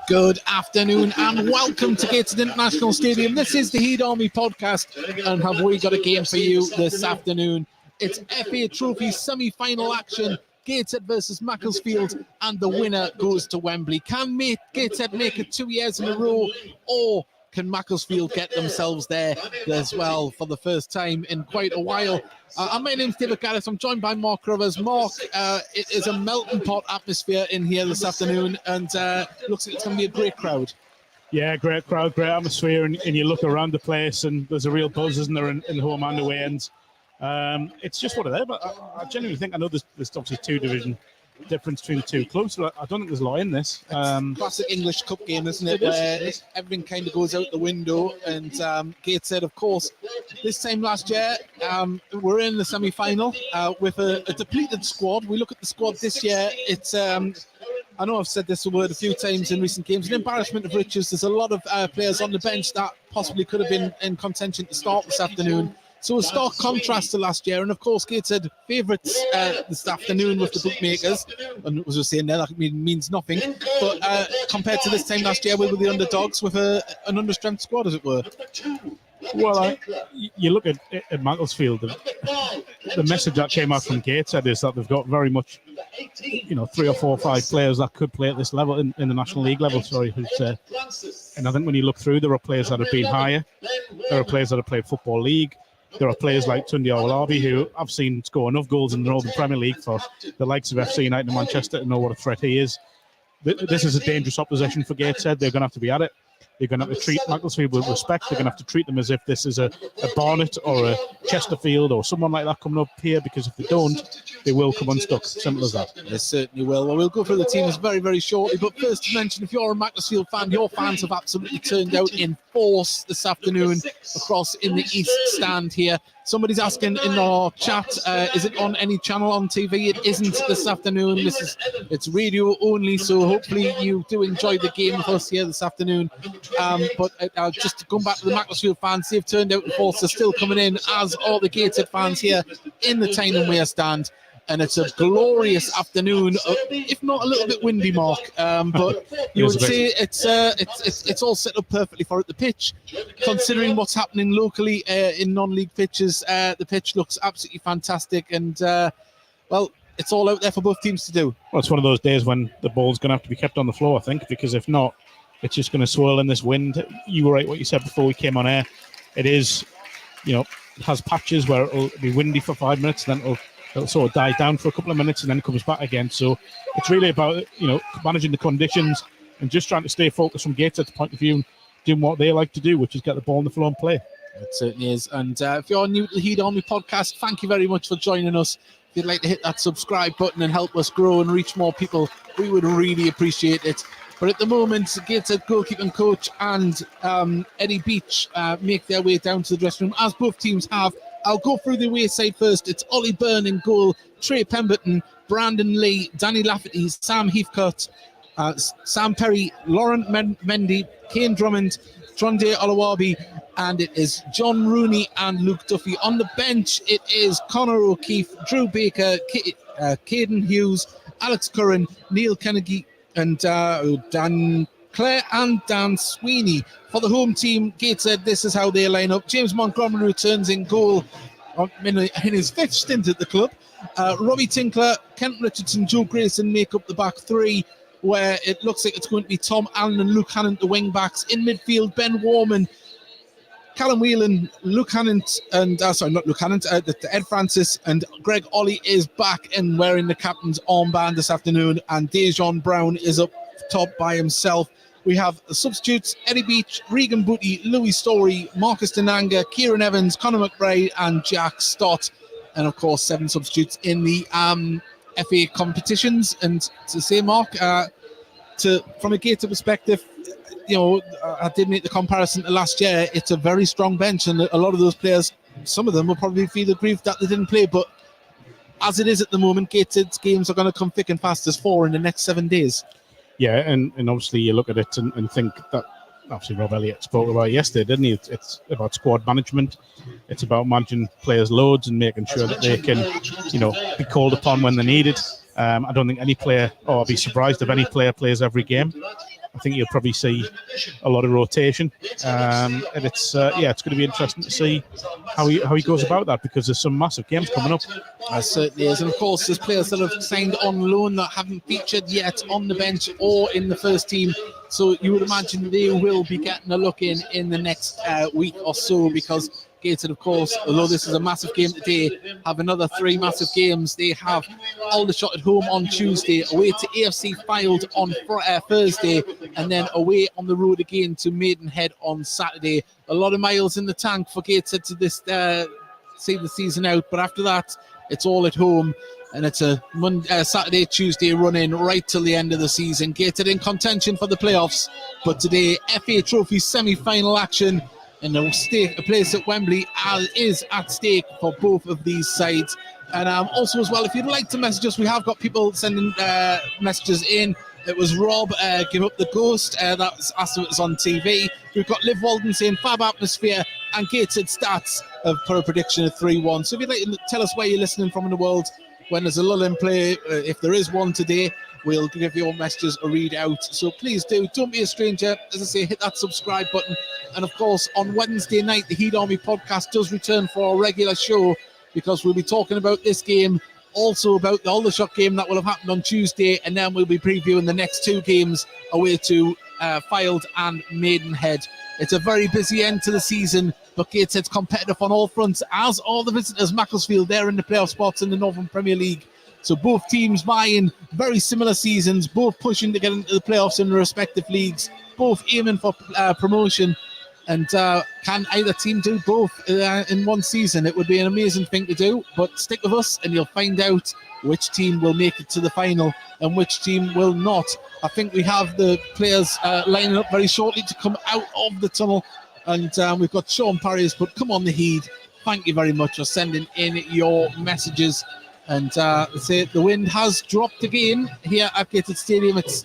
Good afternoon and welcome to Gateshead International Stadium. This is the Heat Army podcast, and have we got a game for you this afternoon? It's FA Trophy semi-final action, Gateshead versus Macclesfield, and the winner goes to Wembley. Can Gateshead make it 2 years in a row, or can Macclesfield get themselves there as well for the first time in quite a while? My name's David Garrett. I'm joined by Mark Carruthers. Mark, it is a melting pot atmosphere in here this afternoon, and looks like it's going to be a great crowd. Yeah, great crowd, great atmosphere, and you look around the place and there's a real buzz, isn't there, in the home and away ends. It's just what it is, but I genuinely think, I know there's obviously two division difference between the two clubs, but I don't think there's a lot in this. Classic English Cup game, isn't it? Where everything kind of goes out the window. And Gateshead, of course, this time last year, we're in the semi-final with a depleted squad. We look at the squad this year. It's I know I've said this word a few times in recent games, an embarrassment of riches. There's a lot of players on the bench that possibly could have been in contention to start this afternoon. So a stark contrast to last year, and of course Gateshead favourites this afternoon with the bookmakers. And as I was saying there, that means nothing. But compared to this time last year, we were the underdogs with an understrength squad, as it were. Well, you look at Macclesfield, the message that came out from Gateshead is that they've got very much, 3 or 4 or 5 players that could play at this level, in the National League level, and I think when you look through, there are players that have been higher, there are players that have played Football League. There are players like Tunde Awolabi who I've seen score enough goals in the Northern Premier League for the likes of FC United and Manchester to know what a threat he is. This is a dangerous opposition for Gateshead. They're going to have to be at it. They're going to have to treat Macclesfield with respect. They're going to have to treat them as if this is a Barnet or a Chesterfield or someone like that coming up here, because if they don't, they will come unstuck. Simple as that. They certainly will. Well, we'll go through the teams very, very shortly. But first to mention, if you're a Macclesfield fan, your fans have absolutely turned out in force this afternoon across in the East Stand here. Somebody's asking in our chat, is it on any channel on TV? It isn't this afternoon. It's radio only, so hopefully you do enjoy the game with us here this afternoon. But just going back to the Macclesfield fans, they've turned out in force. They're still coming in, as all the Gateshead fans here in the Tyne Wear stand. And it's a glorious afternoon, if not a little bit windy, Mark. But you would say it's all set up perfectly for it. The pitch, considering what's happening locally in non-league pitches, the pitch looks absolutely fantastic. And, it's all out there for both teams to do. Well, it's one of those days when the ball's going to have to be kept on the floor, I think, because if not, it's just going to swirl in this wind. You were right what you said before we came on air. It is, it has patches where it'll be windy for 5 minutes, then it'll sort of die down for a couple of minutes and then comes back again. So it's really about, managing the conditions and just trying to stay focused from Gateshead's point of view and doing what they like to do, which is get the ball on the floor and play. It certainly is. And if you're new to the Heat Army podcast, thank you very much for joining us. If you'd like to hit that subscribe button and help us grow and reach more people, we would really appreciate it. But at the moment, Gateshead goalkeeping coach and Eddie Beach make their way down to the dressing room, as both teams have. I'll go through the away side first. It's Ollie Byrne in goal, Trey Pemberton, Brandon Lee, Danny Lafferty, Sam Heathcote, Sam Perry, Lauren Mendy, Kane Drummond, Tunde Awolabi, and it is John Rooney and Luke Duffy. On the bench, it is Conor O'Keefe, Drew Baker, Caden Hughes, Alex Curran, Neil Kennedy, and Dan Clare and Dan Sweeney. For the home team, Gateshead, this is how they line up. James Montgomery returns in goal in his 5th stint at the club. Robbie Tinkler, Kent Richardson, Joe Grayson make up the back 3, where it looks like it's going to be Tom Allen and Luke Hannant, the wing backs. In midfield, Ben Warman, Callum Whelan, Luke Hannant, and not Luke Hannant, Ed Francis, and Greg Ollie is back and wearing the captain's armband this afternoon, and Dejon Brown is up top by himself. We have substitutes: Eddie Beach, Regan Booty, Louis Story, Marcus Denanga, Kieran Evans, Conor McBride, and Jack Stott. And of course, 7 substitutes in the FA competitions. And to say, Mark, from a Gateshead perspective, I did make the comparison to last year. It's a very strong bench, and a lot of those players, some of them will probably feel the grief that they didn't play. But as it is at the moment, Gateshead's games are going to come thick and fast. There's 4 in the next 7 days. Yeah, and obviously you look at it and think that, obviously Rob Elliott spoke about it yesterday, didn't he? It's about squad management. It's about managing players' loads and making sure that they can, be called upon when they're needed. I don't think any player, or I'd be surprised if any player plays every game. I think you'll probably see a lot of rotation, and it's going to be interesting to see how he goes about that, because there's some massive games coming up. Certainly is, and of course there's players that have signed on loan that haven't featured yet on the bench or in the first team, so you would imagine they will be getting a look in the next week or so, because Gateshead, of course, although this is a massive game today, have another 3 massive games. They have Aldershot at home on Tuesday, away to AFC Fylde on Thursday, and then away on the road again to Maidenhead on Saturday. A lot of miles in the tank for Gateshead to this see the season out, but after that it's all at home, and it's a Saturday, Tuesday run-in right till the end of the season. Gateshead in contention for the playoffs, but today FA Trophy semi-final action, and a place at Wembley is at stake for both of these sides. And also as well, if you'd like to message us, we have got people sending messages in. It was Rob, Give Up the Ghost, that was asked if it was on TV. We've got Liv Walden saying fab atmosphere, and Gateshead stats have put a prediction of 3-1. So if you'd like to tell us where you're listening from in the world, when there's a lull in play, if there is one today, we'll give your messages a read out. So please do, don't be a stranger. As I say, hit that subscribe button. And of course, on Wednesday night, the Heed Army podcast does return for our regular show, because we'll be talking about this game, also about the Aldershot game that will have happened on Tuesday, and then we'll be previewing the next 2 games away to Fylde and Maidenhead. It's a very busy end to the season, but Gateshead's competitive on all fronts, as are the visitors. Macclesfield, they're in the playoff spots in the Northern Premier League. So both teams vying very similar seasons, both pushing to get into the playoffs in their respective leagues, both aiming for promotion. And can either team do both in one season? It would be an amazing thing to do, but stick with us and you'll find out which team will make it to the final and which team will not. I think we have the players lining up very shortly to come out of the tunnel, and we've got Sean Parrish, but come on the Heed. Thank you very much for sending in your messages. And say the wind has dropped again here at Gateshead Stadium. It's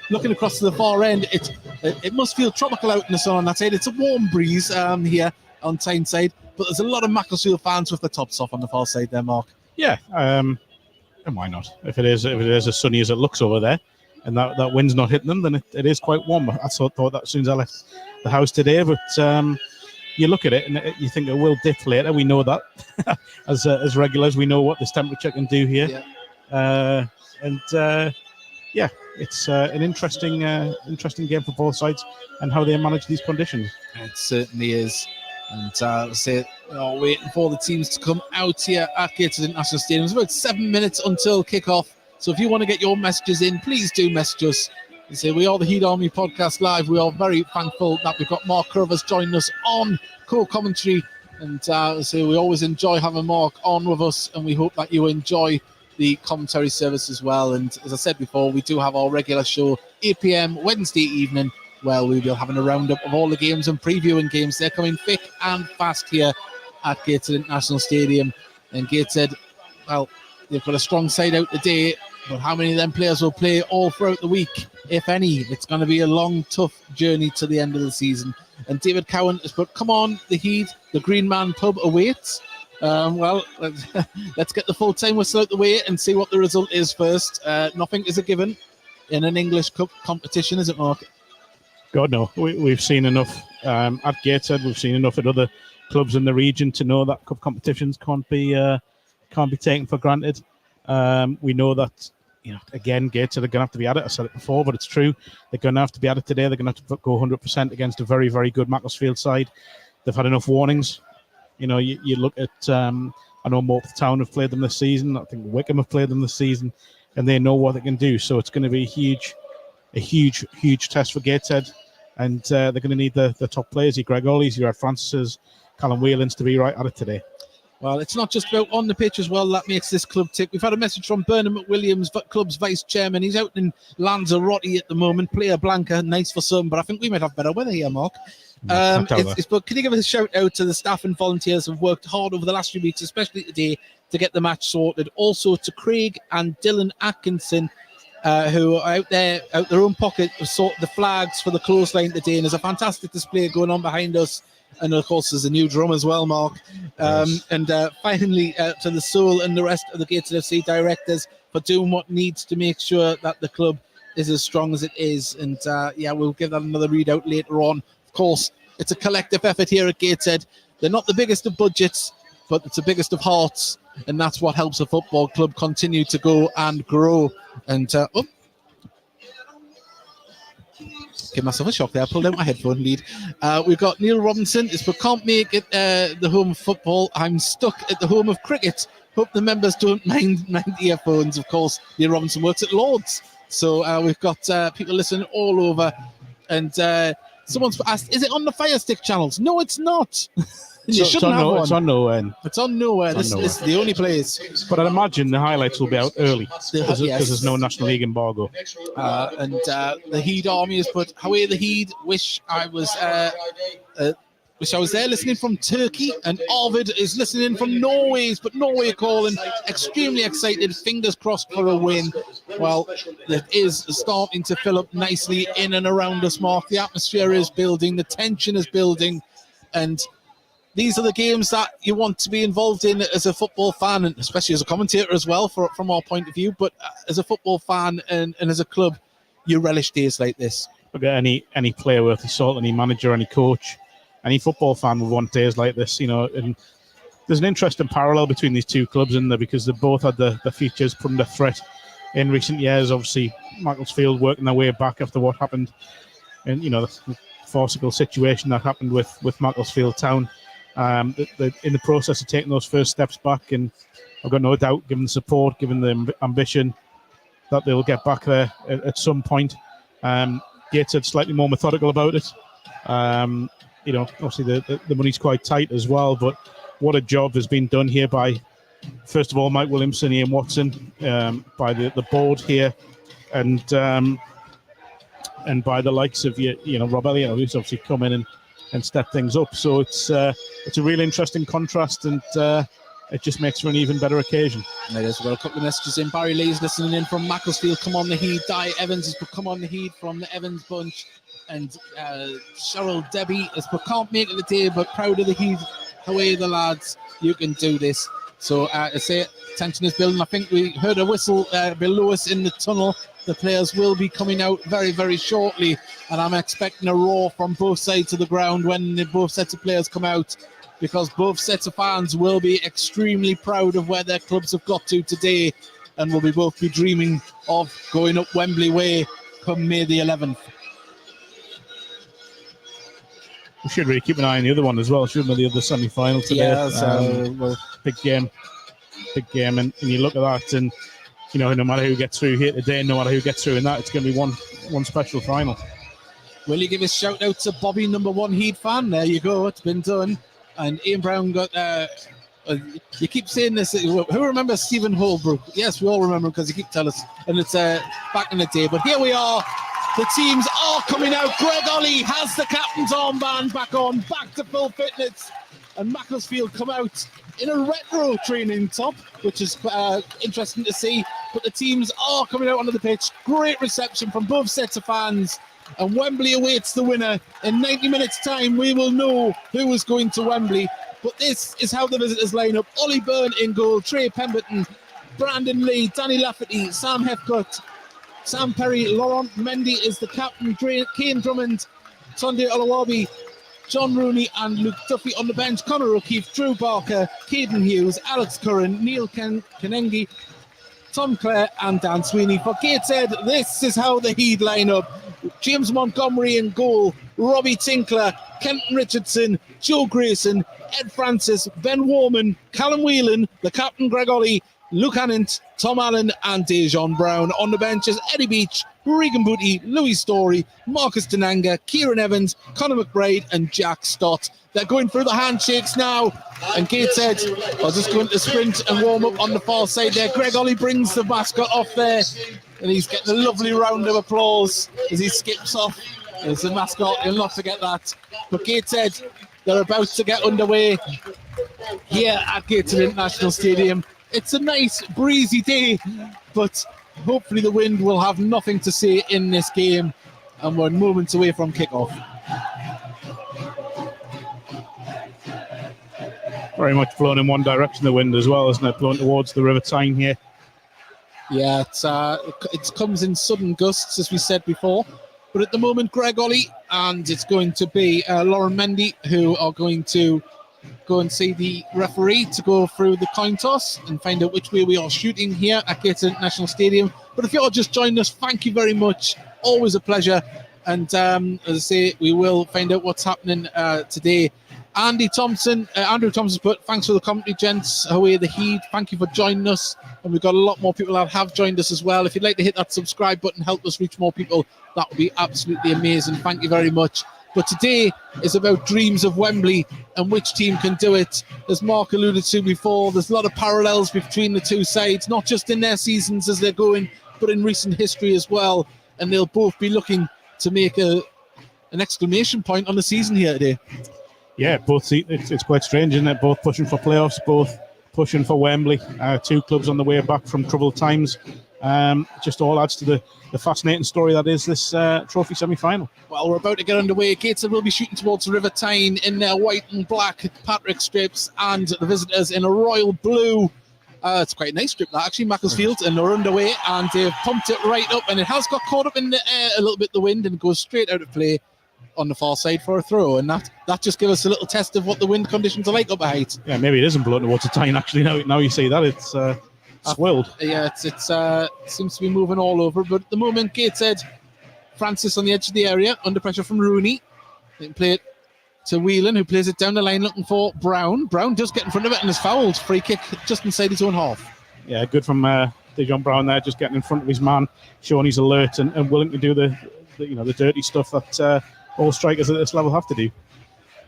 looking across to the far end. It must feel tropical out in the sun on that side. It's a warm breeze here on Tyneside, but there's a lot of Macclesfield fans with the tops off on the far side there, Mark. Yeah, and why not? If it is as sunny as it looks over there, and that wind's not hitting them, then it is quite warm. I thought that as soon as I left the house today, but you look at it and you think it will dip later. We know that as regulars, we know what this temperature can do here. Yeah. It's an interesting game for both sides and how they manage these conditions. It certainly is. And waiting for the teams to come out here at Gateshead International Stadium. It's about 7 minutes until kickoff. So if you want to get your messages in, please do message us. We are the Heed Army Podcast Live. We are very thankful that we've got Mark Carruthers joining us on co-commentary. And we always enjoy having Mark on with us, and we hope that you enjoy the commentary service as well. And as I said before, we do have our regular show, 8 p.m. Wednesday evening, where we will be having a roundup of all the games and previewing games. They're coming thick and fast here at Gateshead International Stadium. And Gateshead, well, they've got a strong side out today, but how many of them players will play all throughout the week, if any? It's going to be a long, tough journey to the end of the season. And David Cowan has put, come on, the Heed, the Green Man pub awaits. Let's get the full-time whistle out the way and see what the result is first. Nothing is a given in an English Cup competition, is it, Mark? God, no. We've seen enough at Gateshead. We've seen enough at other clubs in the region to know that cup competitions can't be taken for granted. We know that, again, Gateshead are going to have to be at it. I said it before, but it's true. They're going to have to be at it today. They're going to have to go 100% against a very, very good Macclesfield side. They've had enough warnings. You look at, I know Morpeth Town have played them this season. I think Wickham have played them this season, and they know what they can do. So it's going to be a huge test for Gateshead, and they're going to need the top players, your Greg Ollie's, your Ed Francis's, Callum Whelan's, to be right at it today. Well, it's not just about on the pitch as well that makes this club tick. We've had a message from Bernard McWilliams, club's vice chairman. He's out in Lanzarote at the moment. Player Blanca, nice for some, but I think we might have better weather here, Mark. But can you give us a shout out to the staff and volunteers who've worked hard over the last few weeks, especially today, to get the match sorted? Also to Craig and Dylan Atkinson, who are out their own pocket, have sorted the flags for the clothesline today, and there's a fantastic display going on behind us. And of course, there's a new drum as well, Mark. Yes. And finally, to the Soul and the rest of the Gateshead FC directors for doing what needs to make sure that the club is as strong as it is. And we'll give that another readout later on. Of course, it's a collective effort here at Gateshead. They're not the biggest of budgets, but it's the biggest of hearts. And that's what helps a football club continue to go and grow. And give myself a shock there. I pulled out my headphone lead. We've got Neil Robinson. But can't make it the home of football. I'm stuck at the home of cricket. Hope the members don't mind earphones. Of course, Neil Robinson works at Lord's. So we've got people listening all over. And someone's asked, is it on the Fire Stick channels? No, it's not. You shouldn't have one. It's on nowhere. It's on nowhere. This is the only place. But I'd imagine the highlights will be out early because there's no National League embargo. And the Heed Army has put, away the Heed. Wish I was there listening from Turkey, and Arvid is listening from Norway. But Norway are calling, extremely excited, fingers crossed for a win. Well, it is starting to fill up nicely in and around us, Mark. The atmosphere is building, the tension is building, and these are the games that you want to be involved in as a football fan, and especially as a commentator as well, from our point of view. But as a football fan and as a club, you relish days like this. Look at any player worth his salt, any manager, any coach, any football fan would want days like this, And there's an interesting parallel between these two clubs in there because they both had the features put under threat in recent years. Obviously, Macclesfield working their way back after what happened, and the farcical situation that happened with Macclesfield Town. In the process of taking those first steps back, and I've got no doubt, given the support, given the ambition, that they'll get back there at some point. Gateshead slightly more methodical about it. Obviously the money's quite tight as well, but what a job has been done here by, first of all, Mike Williamson, Ian Watson, by the board here, and by the likes of Rob Elliott, who's obviously come in and step things up. So it's a really interesting contrast, and it just makes for an even better occasion. It is. We've got a couple of messages in. Barry Lee's listening in from Macclesfield. Come on the Heed. Di Evans has put come on the Heed from the Evans bunch. And Cheryl Debbie has put can't make it today, but proud of the Heed. Away the lads. You can do this. So I say tension is building. I think we heard a whistle below us in the tunnel. The players will be coming out very, very shortly, and I'm expecting a roar from both sides of the ground when both sets of players come out, because both sets of fans will be extremely proud of where their clubs have got to today, and will both be dreaming of going up Wembley way come May the 11th. We should really keep an eye on the other one as well, shouldn't we? The other semi-final today. Yeah, big game, and you look at that, and no matter who gets through here today, no matter who gets through in that, it's going to be one special final. Will you give a shout out to Bobby, number one Heed fan? There you go, it's been done. And Ian Brown got. You keep saying this. Who remembers Stephen Holbrook? Yes, we all remember because you keep telling us, and it's back in the day. But here we are. The teams are coming out. Greg Ollie has the captain's armband back on, back to full fitness. And Macclesfield come out in a retro training top, which is interesting to see. But the teams are coming out onto the pitch. Great reception from both sets of fans. And Wembley awaits the winner. In 90 minutes' time, we will know who is going to Wembley. But this is how the visitors line up. Ollie Byrne in goal, Trey Pemberton, Brandon Lee, Danny Lafferty, Sam Heathcote, Sam Perry, Laurent Mendy is the captain, Kane Drummond, Sunday Olawabi, John Rooney and Luke Duffy on the bench, Conor O'Keefe, Drew Barker, Caden Hughes, Alex Curran, Neil Kenengi, Tom Clare and Dan Sweeney. For Gateshead, this is how the Heed line up. James Montgomery in goal, Robbie Tinkler, Kenton Richardson, Joe Grayson, Ed Francis, Ben Warman, Callum Whelan, the captain Greg Ollie, Luke Hannant, Tom Allen and Dejon Brown. On the benches, Eddie Beach, Regan Booty, Louis Story, Marcus Denanga, Kieran Evans, Conor McBride and Jack Stott. They're going through the handshakes now, and Gateshead are just going to sprint and warm up on the far side there. Greg Ollie brings the mascot off there, and he's getting a lovely round of applause as he skips off. There's the mascot, you'll not forget that. But Gateshead, they're about to get underway here at Gateshead International Stadium. It's a nice breezy day, but hopefully the wind will have nothing to say in this game, and we're moments away from kickoff. Very much blowing in one direction, the wind as well, isn't it? Blowing towards the River Tyne here. Yeah, it comes in sudden gusts, as we said before. But at the moment, Greg Ollie, and it's going to be Lauren Mendy, who are going to go and see the referee to go through the coin toss and find out which way we are shooting here at Gateshead International Stadium. But if you're just joining us, thank you very much. Always a pleasure. And as I say, we will find out what's happening today. Andrew Thompson put, thanks for the commentary, gents. Away the Heat. Thank you for joining us. And we've got a lot more people that have joined us as well. If you'd like to hit that subscribe button, help us reach more people, that would be absolutely amazing. Thank you very much. But today is about dreams of Wembley and which team can do it. As Mark alluded to before, there's a lot of parallels between the two sides, not just in their seasons as they're going, but in recent history as well. And they'll both be looking to make an exclamation point on the season here today. Yeah, both. It's quite strange, isn't it? Both pushing for playoffs, both pushing for Wembley. Two clubs on the way back from troubled times. Just all adds to the fascinating story that is this trophy semi-final. Well, we're about to get underway. Gateshead will be shooting towards River Tyne in their white and black Patrick strips, and the visitors in a royal blue. It's quite a nice strip, that actually, Macclesfield, and they're underway, and they've pumped it right up, and it has got caught up in the air a little bit, the wind, and goes straight out of play on the far side for a throw, and that just gives us a little test of what the wind conditions are like up at height. Yeah, maybe it isn't blowing towards the Tyne, actually. Now you see that, it's swirled. Yeah, it seems to be moving all over, but at the moment, Gateshead, Francis on the edge of the area, under pressure from Rooney. They can play it to Whelan, who plays it down the line looking for Brown. Brown does get in front of it and is fouled. Free kick just inside his own half. Yeah, good from Dejon Brown there, just getting in front of his man, showing he's alert and willing to do the dirty stuff that all strikers at this level have to do.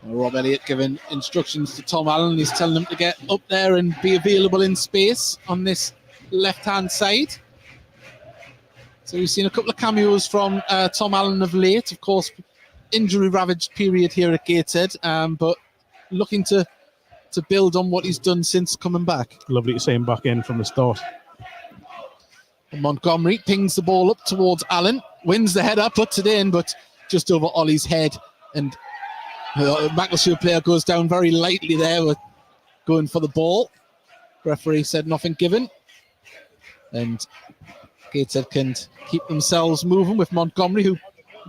Rob Elliott giving instructions to Tom Allen. He's telling him to get up there and be available in space on this left-hand side. So we've seen a couple of cameos from Tom Allen of late. Of course, injury-ravaged period here at Gateshead, but looking to build on what he's done since coming back. Lovely to see him back in from the start. And Montgomery pings the ball up towards Allen, wins the header, puts it in, but just over Ollie's head, and Macclesfield player goes down very lightly there with going for the ball. Referee said nothing given, and Gateshead can keep themselves moving with Montgomery, who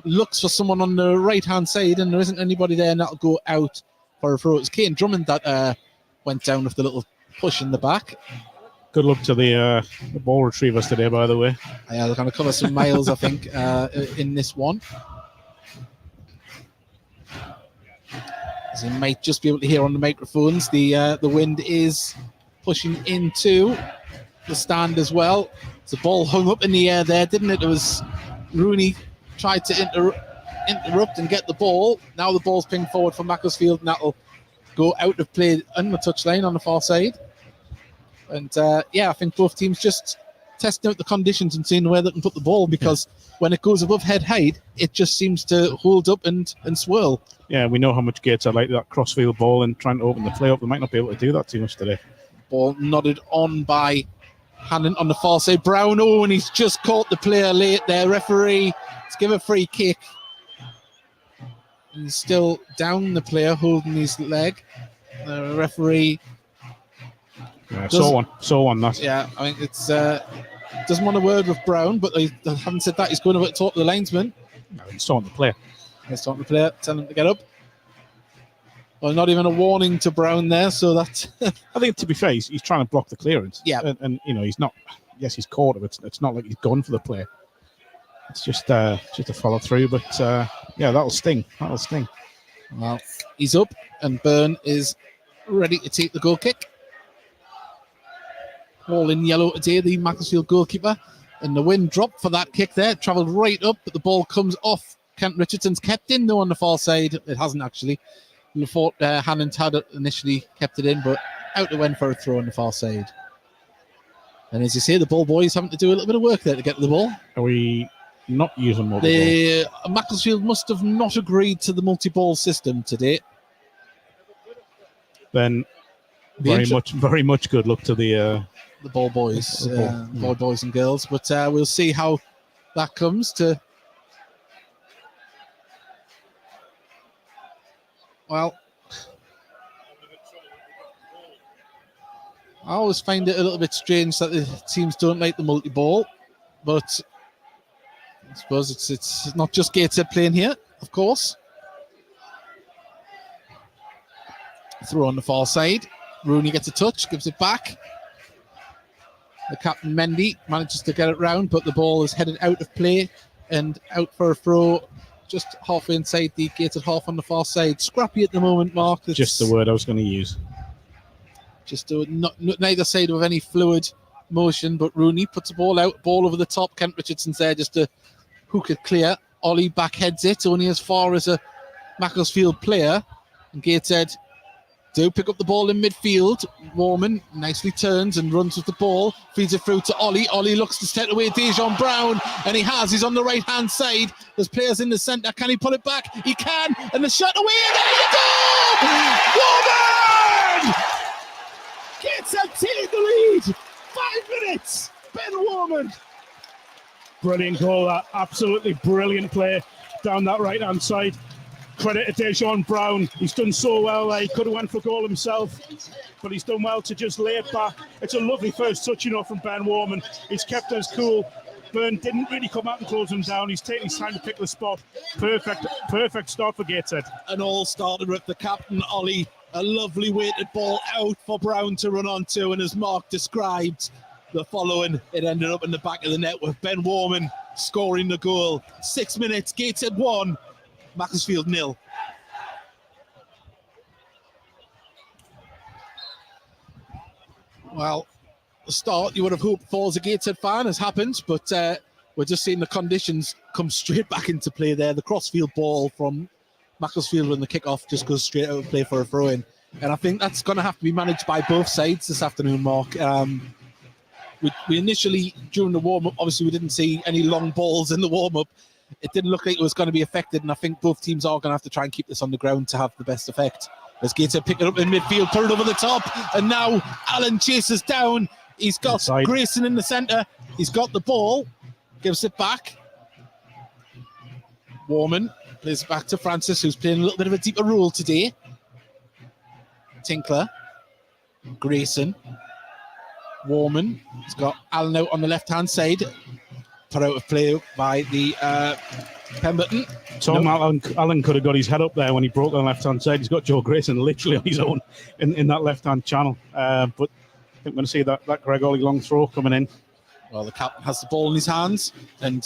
looks for someone on the right hand side, and there isn't anybody there, and that'll go out for a throw. It's Kane Drummond that went down with the little push in the back. Good luck to the ball retrievers today, by the way. Yeah, they're going to cover some miles, I think, in this one. As you might just be able to hear on the microphones, the wind is pushing into the stand as well. The ball hung up in the air there, didn't it? It was Rooney tried to interrupt and get the ball. Now the ball's pinged forward for Macclesfield, and that'll go out of play on the touchline on the far side. And I think both teams just testing out the conditions and seeing where they can put the ball, because when it goes above head height, it just seems to hold up and swirl. Yeah, we know how much Gateshead like that crossfield ball and trying to open the play up. They might not be able to do that too much today. Ball nodded on by Hannon on the far side. Brown, and he's just caught the player late there. Referee, let's give a free kick. He's still down the player, holding his leg. The referee... Yeah, so one. That. Yeah, I think it's doesn't want a word with Brown, but having said that, he's going to talk to the linesman. No, he's talking to the player. He's talking to the player, telling him to get up. Well, not even a warning to Brown there, so that... I think, to be fair, he's trying to block the clearance. Yeah. And he's not... Yes, he's caught him. It's not like he's gone for the play. It's just a follow through, but that'll sting. Well, he's up, and Byrne is ready to take the goal kick. All in yellow today, the Macclesfield goalkeeper. And the wind dropped for that kick there. Travelled right up, but the ball comes off. Kent Richardson's kept in, though, on the far side. It hasn't, actually. We thought Hannant had initially kept it in, but out it went for a throw on the far side. And as you say, the ball boys having to do a little bit of work there to get to the ball. Are we not using multi-ball? Macclesfield must have not agreed to the multi-ball system today. Then very much good luck to the ball boys, ball boys and girls. But we'll see how that comes to. Well, I always find it a little bit strange that the teams don't like the multi-ball, but I suppose it's not just Gateshead playing here, of course. Throw on the far side. Rooney gets a touch, gives it back. The captain Mendy manages to get it round, but the ball is headed out of play and out for a throw just halfway inside the Gateshead half on the far side. Scrappy at the moment, Mark. It's just the word I was going to use. Just neither side with any fluid motion, but Rooney puts the ball out, ball over the top. Kent Richardson's there just to hook it clear. Ollie backheads it, only as far as a Macclesfield player. And Gateshead do pick up the ball in midfield. Warman nicely turns and runs with the ball, feeds it through to Ollie. Ollie looks to set away Dejon Brown, and he's on the right-hand side. There's players in the centre. Can he pull it back? He can, and the shot away, and there you go! Warman! Gateshead take the lead. 5 minutes. Ben Warman. Brilliant goal, that absolutely brilliant play down that right-hand side. Credit to Dejon Brown. He's done so well there. He could have went for goal himself, but he's done well to just lay it back. It's a lovely first touch, from Ben Warman. He's kept us cool. Burn didn't really come out and close him down. He's taken his time to pick the spot. Perfect start for Gateshead. And all started with the captain, Ollie. A lovely weighted ball out for Brown to run onto, and as Mark described, the following, it ended up in the back of the net with Ben Warman scoring the goal. 6 minutes, Gateshead 1. Macclesfield 0. Well, the start you would have hoped for as a Gateshead fan has happened, but we're just seeing the conditions come straight back into play there. The crossfield ball from Macclesfield and the kickoff just goes straight out of play for a throw-in. And I think that's going to have to be managed by both sides this afternoon, Mark. We initially, during the warm-up, obviously we didn't see any long balls in the warm-up. It didn't look like it was going to be affected, and I think both teams are going to have to try and keep this on the ground to have the best effect. As Gateshead pick it up in midfield, put it over the top, and now Allen chases down. He's got inside. Grayson in the centre. He's got the ball, gives it back. Warman plays it back to Francis, who's playing a little bit of a deeper role today. Tinkler, Grayson, Warman. He's got Allen out on the left-hand side. Put out of play by the Pemberton. Tom Allen could have got his head up there when he broke on the left-hand side. He's got Joe Grayson literally on his own in that left-hand channel. But I think we're going to see that Greg Ollie long throw coming in. Well, the captain has the ball in his hands, and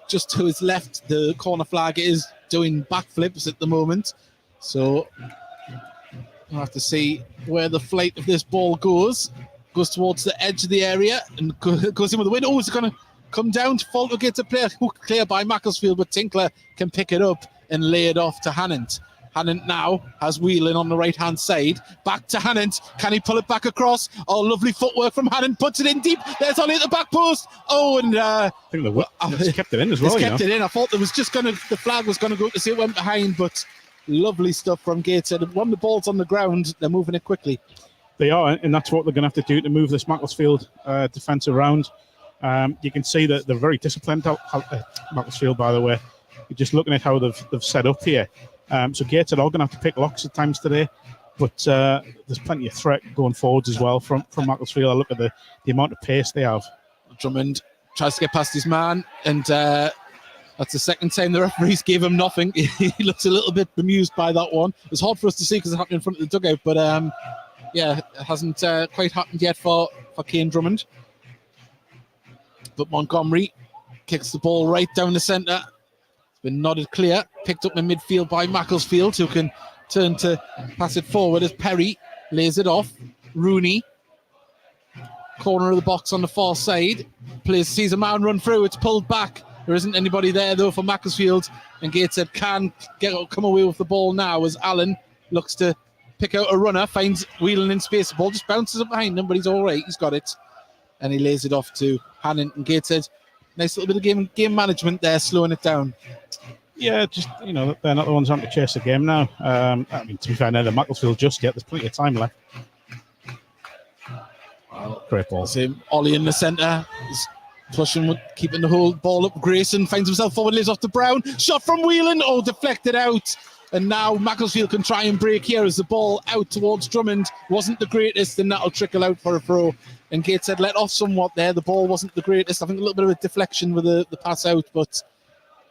just to his left, the corner flag is doing backflips at the moment. So we'll have to see where the flight of this ball goes. Goes towards the edge of the area and goes in with the wind. Oh, it's going to come down to fault against a player hooked clear by Macclesfield, but Tinkler can pick it up and lay it off to Hannant. Hannant now has Whelan on the right-hand side. Back to Hannant. Can he pull it back across? Oh, lovely footwork from Hannant. Puts it in deep. There's Ollie at the back post. Oh, and I think it's kept it in as well. It's kept it in. I thought there was just the flag was going to go to see it went behind, but lovely stuff from Gateshead. When the ball's on the ground, they're moving it quickly. They are, and that's what they're going to have to do to move this Macclesfield defence around. You can see that they're very disciplined. Macclesfield, by the way, you're just looking at how they've set up here. So Gateshead are going to have to pick locks at times today, but there's plenty of threat going forwards as well from Macclesfield. I look at the amount of pace they have. Drummond tries to get past his man, and that's the second time the referees gave him nothing. He looks a little bit bemused by that one. It's hard for us to see because it happened in front of the dugout, but it hasn't quite happened yet for Kane Drummond. But Montgomery kicks the ball right down the centre. It's been nodded clear. Picked up in midfield by Macclesfield, who can turn to pass it forward as Perry lays it off. Rooney, corner of the box on the far side. Sees a man run through. It's pulled back. There isn't anybody there, though, for Macclesfield. And Gateshead can come away with the ball now as Allen looks to pick out a runner, finds Whelan in space. The ball just bounces up behind him, but he's all right. He's got it. And he lays it off to Hannant and Gateshead. Nice little bit of game management there, slowing it down. Yeah, just, they're not the ones having to chase the game now. To be fair, now the Macclesfield just yet. There's plenty of time left. Great ball. Ollie in the centre. He's pushing, keeping the whole ball up. Grayson finds himself forward, lays off to Brown. Shot from Whelan. Oh, deflected out. And now Macclesfield can try and break here as the ball out towards Drummond wasn't the greatest, and that'll trickle out for a throw. And Gateshead let off somewhat there. The ball wasn't the greatest. I think a little bit of a deflection with the pass out, but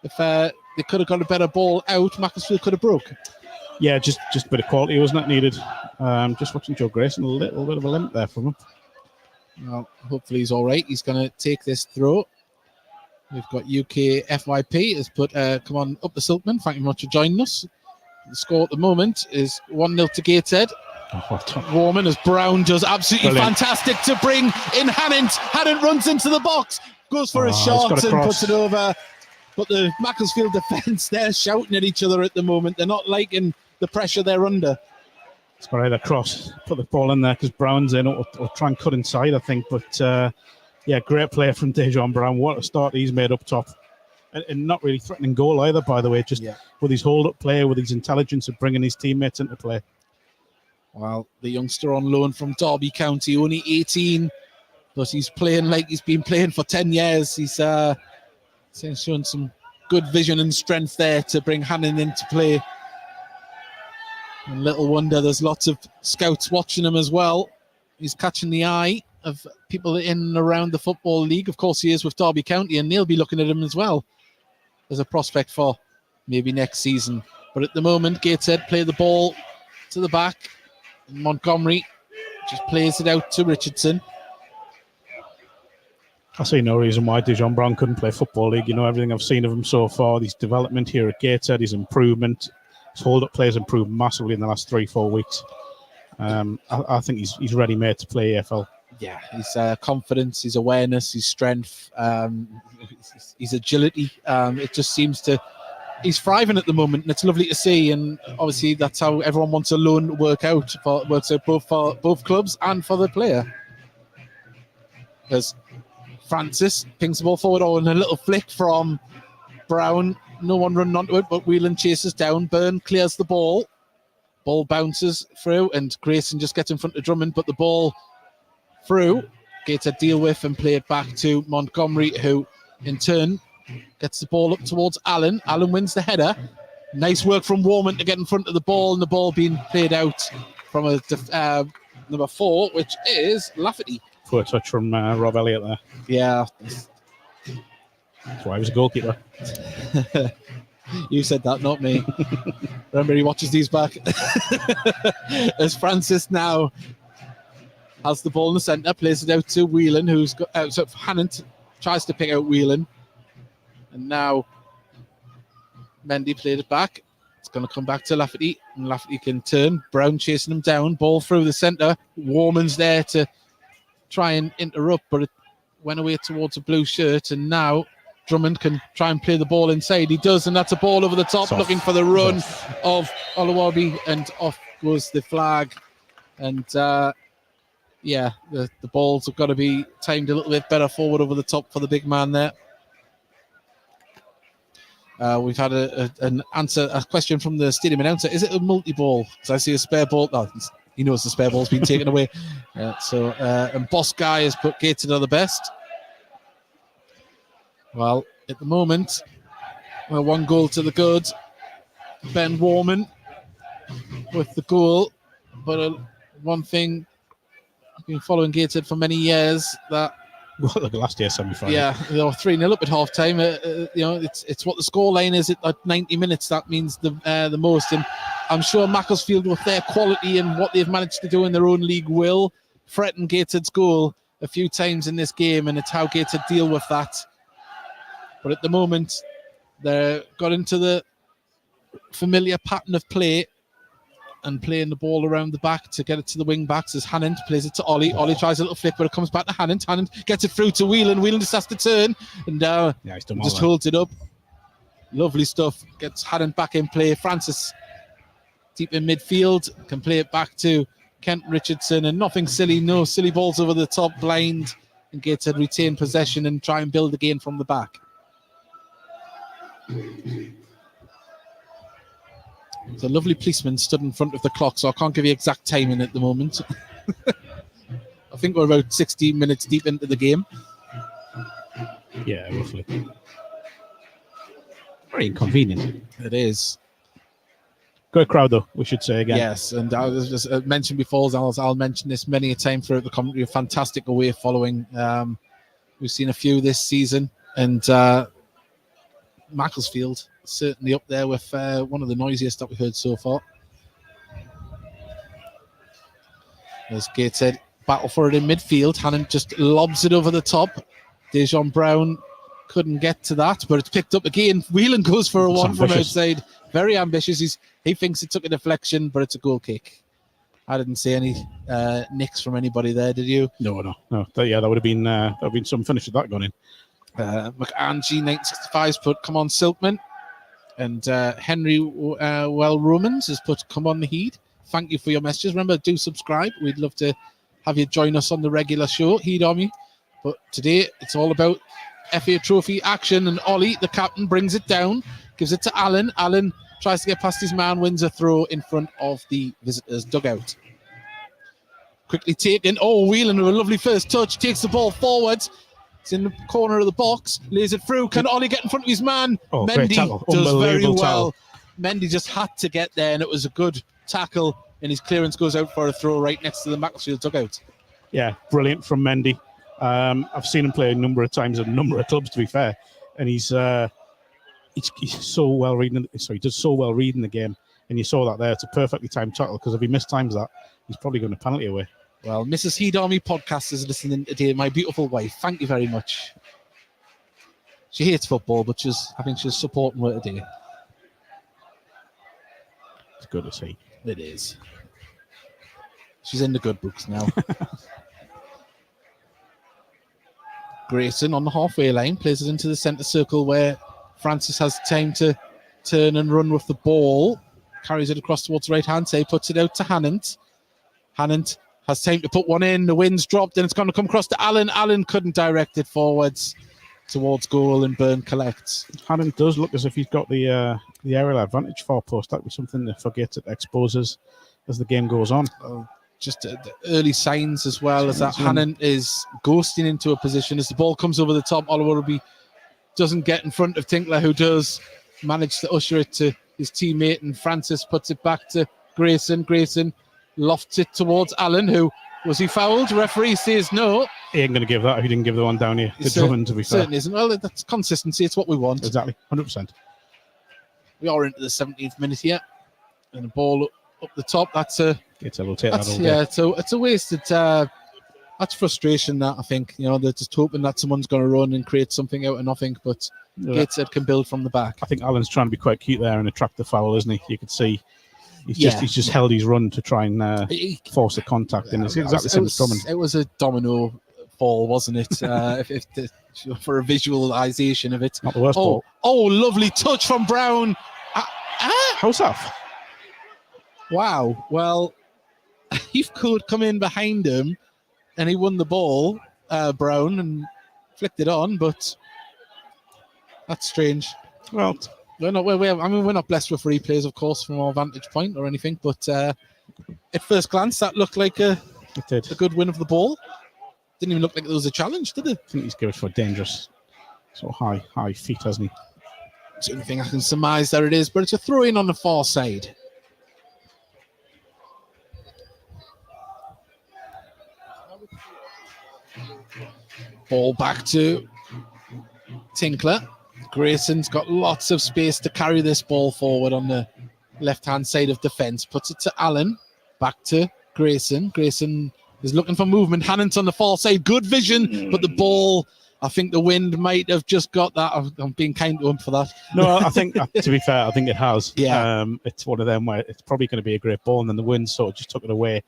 if they could have got a better ball out, Macclesfield could have broke. Yeah, just a bit of quality wasn't it needed. Just watching Joe Grayson, a little bit of a limp there from him. Well, hopefully he's all right. He's going to take this throw. We've got UK FYP has put, come on up the Silkman. Thank you very much for joining us. The score at the moment is 1-0 to Gateshead. Warman as Brown does absolutely fantastic to bring in Hannant. Hannant runs into the box, goes for a shot and puts it over. But the Macclesfield defence, they're shouting at each other at the moment. They're not liking the pressure they're under. It's got to either cross, put the ball in there because Brown's in, or try and cut inside, I think. But yeah, great play from Dejon Brown. What a start he's made up top. And not really threatening goal either, by the way, just with his hold-up play, with his intelligence of bringing his teammates into play. Well, the youngster on loan from Derby County, only 18, but he's playing like he's been playing for 10 years. He's shown some good vision and strength there to bring Hannon into play. And little wonder there's lots of scouts watching him as well. He's catching the eye of people in and around the Football League. Of course, he is with Derby County, and they'll be looking at him as well as a prospect for maybe next season. But at the moment, Gateshead play the ball to the back. Montgomery just plays it out to Richardson. I see no reason why Dejon Brown couldn't play Football League. You know, everything I've seen of him so far, his development here at Gateshead, his improvement, his hold-up play has improved massively in the last 3-4 weeks. I think he's ready-made to play AFL. Yeah, his confidence, his awareness, his strength, his agility. It just seems to... He's thriving at the moment, and it's lovely to see. And obviously, that's how everyone wants a loan works out both for both clubs and for the player. There's Francis pings the ball forward, and a little flick from Brown. No one running onto it, but Whelan chases down. Byrne clears the ball. Ball bounces through, and Grayson just gets in front of Drummond, but the ball through. Gateshead deal with and play it back to Montgomery, who in turn gets the ball up towards Allen. Allen wins the header. Nice work from Warman to get in front of the ball, and the ball being played out from a number 4, which is Lafferty. Poor touch from Rob Elliott there. Yeah. That's why he was a goalkeeper. You said that, not me. Remember, he watches these back. As Francis now has the ball in the centre, plays it out to Whelan, who's got so Hannant tries to pick out Whelan. And now Mendy played it back. It's going to come back to Lafferty, and Lafferty can turn. Brown chasing him down. Ball through the centre. Warman's there to try and interrupt, but it went away towards a blue shirt, and now Drummond can try and play the ball inside. He does, and that's a ball over the top, looking for the run of Oluwabi, and off goes the flag. And yeah, the balls have got to be timed a little bit better forward over the top for the big man there. We've had a question from the stadium announcer. Is it a multi-ball? Because I see a spare ball. Oh, he knows the spare ball's been taken away. And Boss Guy has put Gateshead on the best. Well, at the moment, well, 1 goal to the good. Ben Warman with the goal. But one thing, I've been following Gateshead for many years, that well, look, last year semi-final. Yeah, they were 3-0 up at half time. You know, it's what the scoreline is at 90 minutes. That means the most. And I'm sure Macclesfield, with their quality and what they've managed to do in their own league, will threaten Gateshead's goal a few times in this game, and it's how Gateshead deal with that. But at the moment, they got into the familiar pattern of play and playing the ball around the back to get it to the wing backs as Hannant plays it to Ollie. Ollie tries a little flick, but it comes back to Hannant. Hannant gets it through to Whelan. Whelan just has to turn and he's done well just holds it up. Lovely stuff. Gets Hannant back in play. Francis deep in midfield can play it back to Kent Richardson, and nothing silly, no silly balls over the top, blind, and Gateshead retain possession and try and build again from the back. There's a lovely policeman stood in front of the clock, so I can't give you exact timing at the moment. I think we're about 60 minutes deep into the game. Yeah, roughly. Very inconvenient. It is. Great crowd, though, we should say again. Yes, and I was just mentioned before, I'll mention this many a time throughout the commentary, a fantastic away following. We've seen a few this season, and Macclesfield certainly up there with one of the noisiest that we've heard so far. There's Gateshead, battle for it in midfield. Hannon just lobs it over the top. Dejon Brown couldn't get to that, but it's picked up again. Whelan goes for a one from outside. Very ambitious. He thinks it took a deflection, but it's a goal kick. I didn't see any nicks from anybody there, did you? No. That would have been some finish with that gone in. McAngie 965's put come on Silkman, and Henry Romans has put come on Heed. Thank you for your messages. Remember, do subscribe. We'd love to have you join us on the regular show, Heed Army. But today it's all about FA Trophy action, and Ollie, the captain, brings it down, gives it to Allen. Allen tries to get past his man, wins a throw in front of the visitors' dugout. Quickly taken. Oh, Whelan with a lovely first touch, takes the ball forwards. It's in the corner of the box, lays it through. Can Ollie get in front of his man? Oh, Mendy does very well. Tackle. Mendy just had to get there, and it was a good tackle, and his clearance goes out for a throw right next to the Macclesfield dugout. Yeah, brilliant from Mendy. I've seen him play a number of times at a number of clubs, to be fair, and he's so well reading. He does so well reading the game, and you saw that there. It's a perfectly timed tackle, because if he mistimes that, he's probably going to penalty away. Well, Mrs. Heed Army podcast is listening today. My beautiful wife, thank you very much. She hates football, but I think she's supporting her today. It's good to see. It is. She's in the good books now. Grayson on the halfway line plays it into the centre circle where Francis has time to turn and run with the ball. Carries it across towards the right hand side, puts it out to Hannant. Hannant has time to put one in. The wind's dropped and it's going to come across to Allen. Allen couldn't direct it forwards towards goal, and Byrne collects. Hannant does look as if he's got the aerial advantage for post. That was something that forgets it exposes as the game goes on. Just the early signs as well as that Hannon is ghosting into a position as the ball comes over the top. Oliver doesn't get in front of Tinkler, who does manage to usher it to his teammate, and Francis puts it back to Grayson. Grayson lofts it towards Allen, who was he fouled? Referee says no. He ain't going to give that. He didn't give the one down here to Drummond, to be fair. Certainly isn't. Well, that's consistency. It's what we want. Exactly, 100%. We are into the 17th minute here, and the ball up the top. That's a we'll take that all day. Yeah, it's a wasted. That's frustration. That I think they're just hoping that someone's going to run and create something out of nothing. But Gateshead can build from the back. I think Allen's trying to be quite cute there and attract the foul, isn't he? You could see he's just held his run to try and force the contact, and it's exactly the same as Drummond. It was a domino fall, wasn't it? For a visualization of it. Not the worst ball. Oh, lovely touch from Brown. How's that? Wow. Well, he could come in behind him and he won the ball, Brown, and flicked it on, but that's strange. Well, we're not blessed with replays, of course, from our vantage point or anything, but at first glance, that looked like a good win of the ball. Didn't even look like there was a challenge, did it? I think he's good for dangerous, so high feet, hasn't he? It's the only thing I can surmise there it is, but it's a throw in on the far side. Ball back to Tinkler. Grayson's got lots of space to carry this ball forward on the left-hand side of defence. Puts it to Allen. Back to Grayson. Grayson is looking for movement. Hannant's on the far side. Good vision, but the ball, I think the wind might have just got that. I'm being kind to him for that. No, I think, to be fair, I think it has. Yeah. It's one of them where it's probably going to be a great ball, and then the wind sort of just took it away.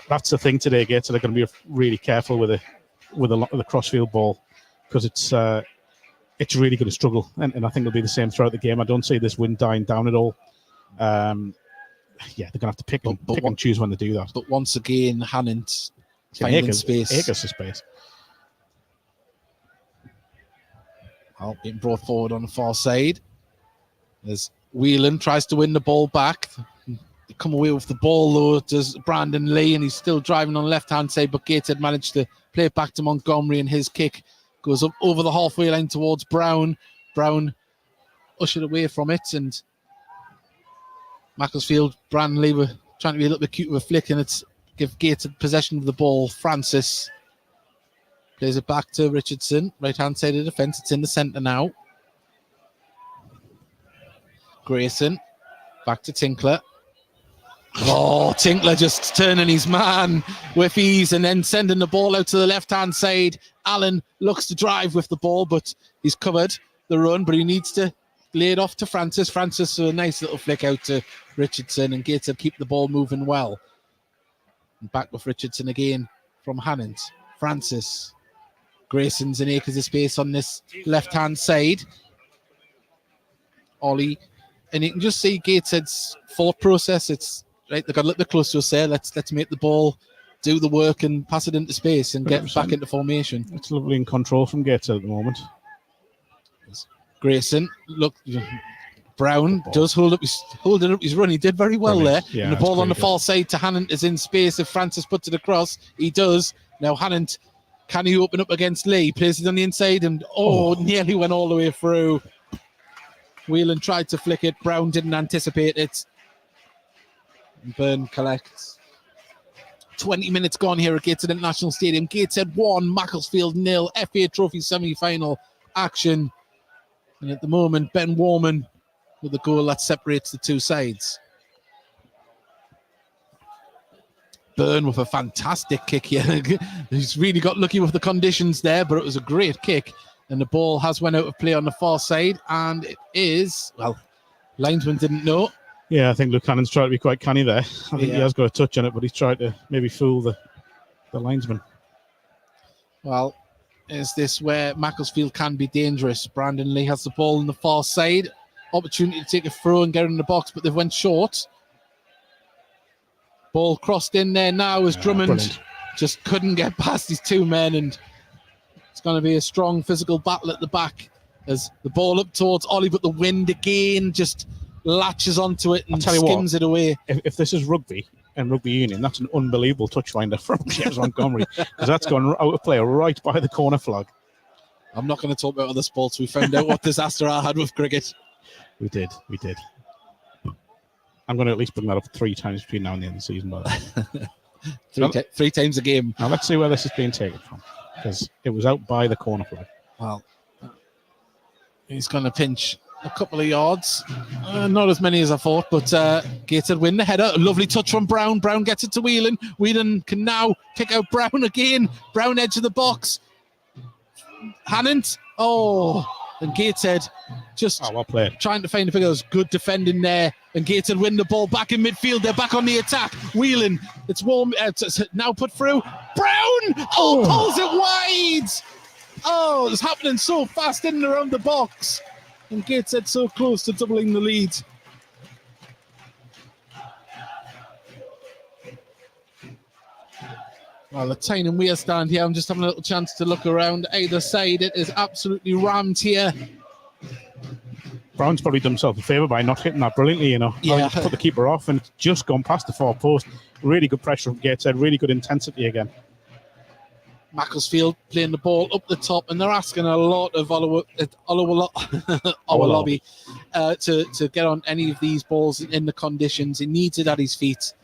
That's the thing today, Gates. They're going to be really careful with the crossfield ball, because it's really going to struggle, and I think it'll be the same throughout the game. I don't see this wind dying down at all. They're going to have to pick and choose when they do that. But once again, Hannant finding space. Acres of space. Being brought forward on the far side. As Whelan tries to win the ball back. They come away with the ball, though, does Brandon Lee, and he's still driving on the left-hand side, but Gateshead managed to play it back to Montgomery, and his kick goes up over the halfway line towards Brown. Brown ushered away from it, and Macclesfield, Branley were trying to be a little bit cute with a flick, and it's give Gateshead possession of the ball. Francis plays it back to Richardson, right-hand side of the defence. It's in the centre now. Grayson, back to Tinkler. Oh, Tinkler just turning his man with ease and then sending the ball out to the left-hand side. Allen looks to drive with the ball, but he's covered the run, but he needs to lay it off to Francis. Francis, a nice little flick out to Richardson, and Gateshead keep the ball moving well. And back with Richardson again from Hannant. Francis. Grayson's in acres of space on this left-hand side. Ollie. And you can just see Gateshead's thought process. It's right, they've got a little bit close to us there. Let's make the ball do the work and pass it into space and get back into formation. It's lovely in control from Gateshead at the moment. Grayson, look, Brown does hold up his run. He did very well there. Yeah, and the ball on the far side to Hannant is in space. If Francis puts it across, he does. Now Hannant, can he open up against Lee? Plays it on the inside and nearly went all the way through. Whelan tried to flick it. Brown didn't anticipate it. And Byrne collects. 20 minutes gone here at Gateshead International Stadium. Gateshead 1, Macclesfield 0. FA Trophy semi-final action. And at the moment, Ben Warman with the goal that separates the two sides. Byrne with a fantastic kick here. He's really got lucky with the conditions there, but it was a great kick. And the ball has went out of play on the far side, and it is, well, linesman didn't know. Yeah, I think Lucannon's tried to be quite canny there. I think he has got a touch on it, but he's tried to maybe fool the linesman. Well, is this where Macclesfield can be dangerous? Brandon Lee has the ball on the far side. Opportunity to take a throw and get it in the box, but they've went short. Ball crossed in there now as Drummond just couldn't get past his two men, and it's going to be a strong physical battle at the back as the ball up towards Ollie, but the wind again just latches onto it and skims it away. If this is rugby and rugby union, that's an unbelievable touch finder from James Montgomery, because that's gone out of play right by the corner flag. I'm not going to talk about other sports. We found out what disaster I had with cricket. We did. I'm going to at least bring that up 3 times between now and the end of the season. But three times a game. Now let's see where this is being taken from, because it was out by the corner flag. Well, he's going to pinch a couple of yards. Not as many as I thought, but Gateshead win the header. A lovely touch from Brown. Brown gets it to Whelan. Whelan can now pick out Brown again. Brown edge of the box. Hannant. And Gateshead just well played. Trying to find the figures. Good defending there. And Gateshead win the ball back in midfield. They're back on the attack. Whelan. It's warm. It's now put through. Brown. Pulls it wide. It's happening so fast in and around the box. And Gateshead so close to doubling the lead. Well, the Tyne Weir stand here. I'm just having a little chance to look around either side. It is absolutely rammed here. Brown's probably done himself a favour by not hitting that brilliantly, Yeah. Put the keeper off, and it's just gone past the far post. Really good pressure from Gateshead, really good intensity again. Macclesfield playing the ball up the top, and they're asking a lot of our lobby to get on any of these balls in the conditions. He needs it at his feet.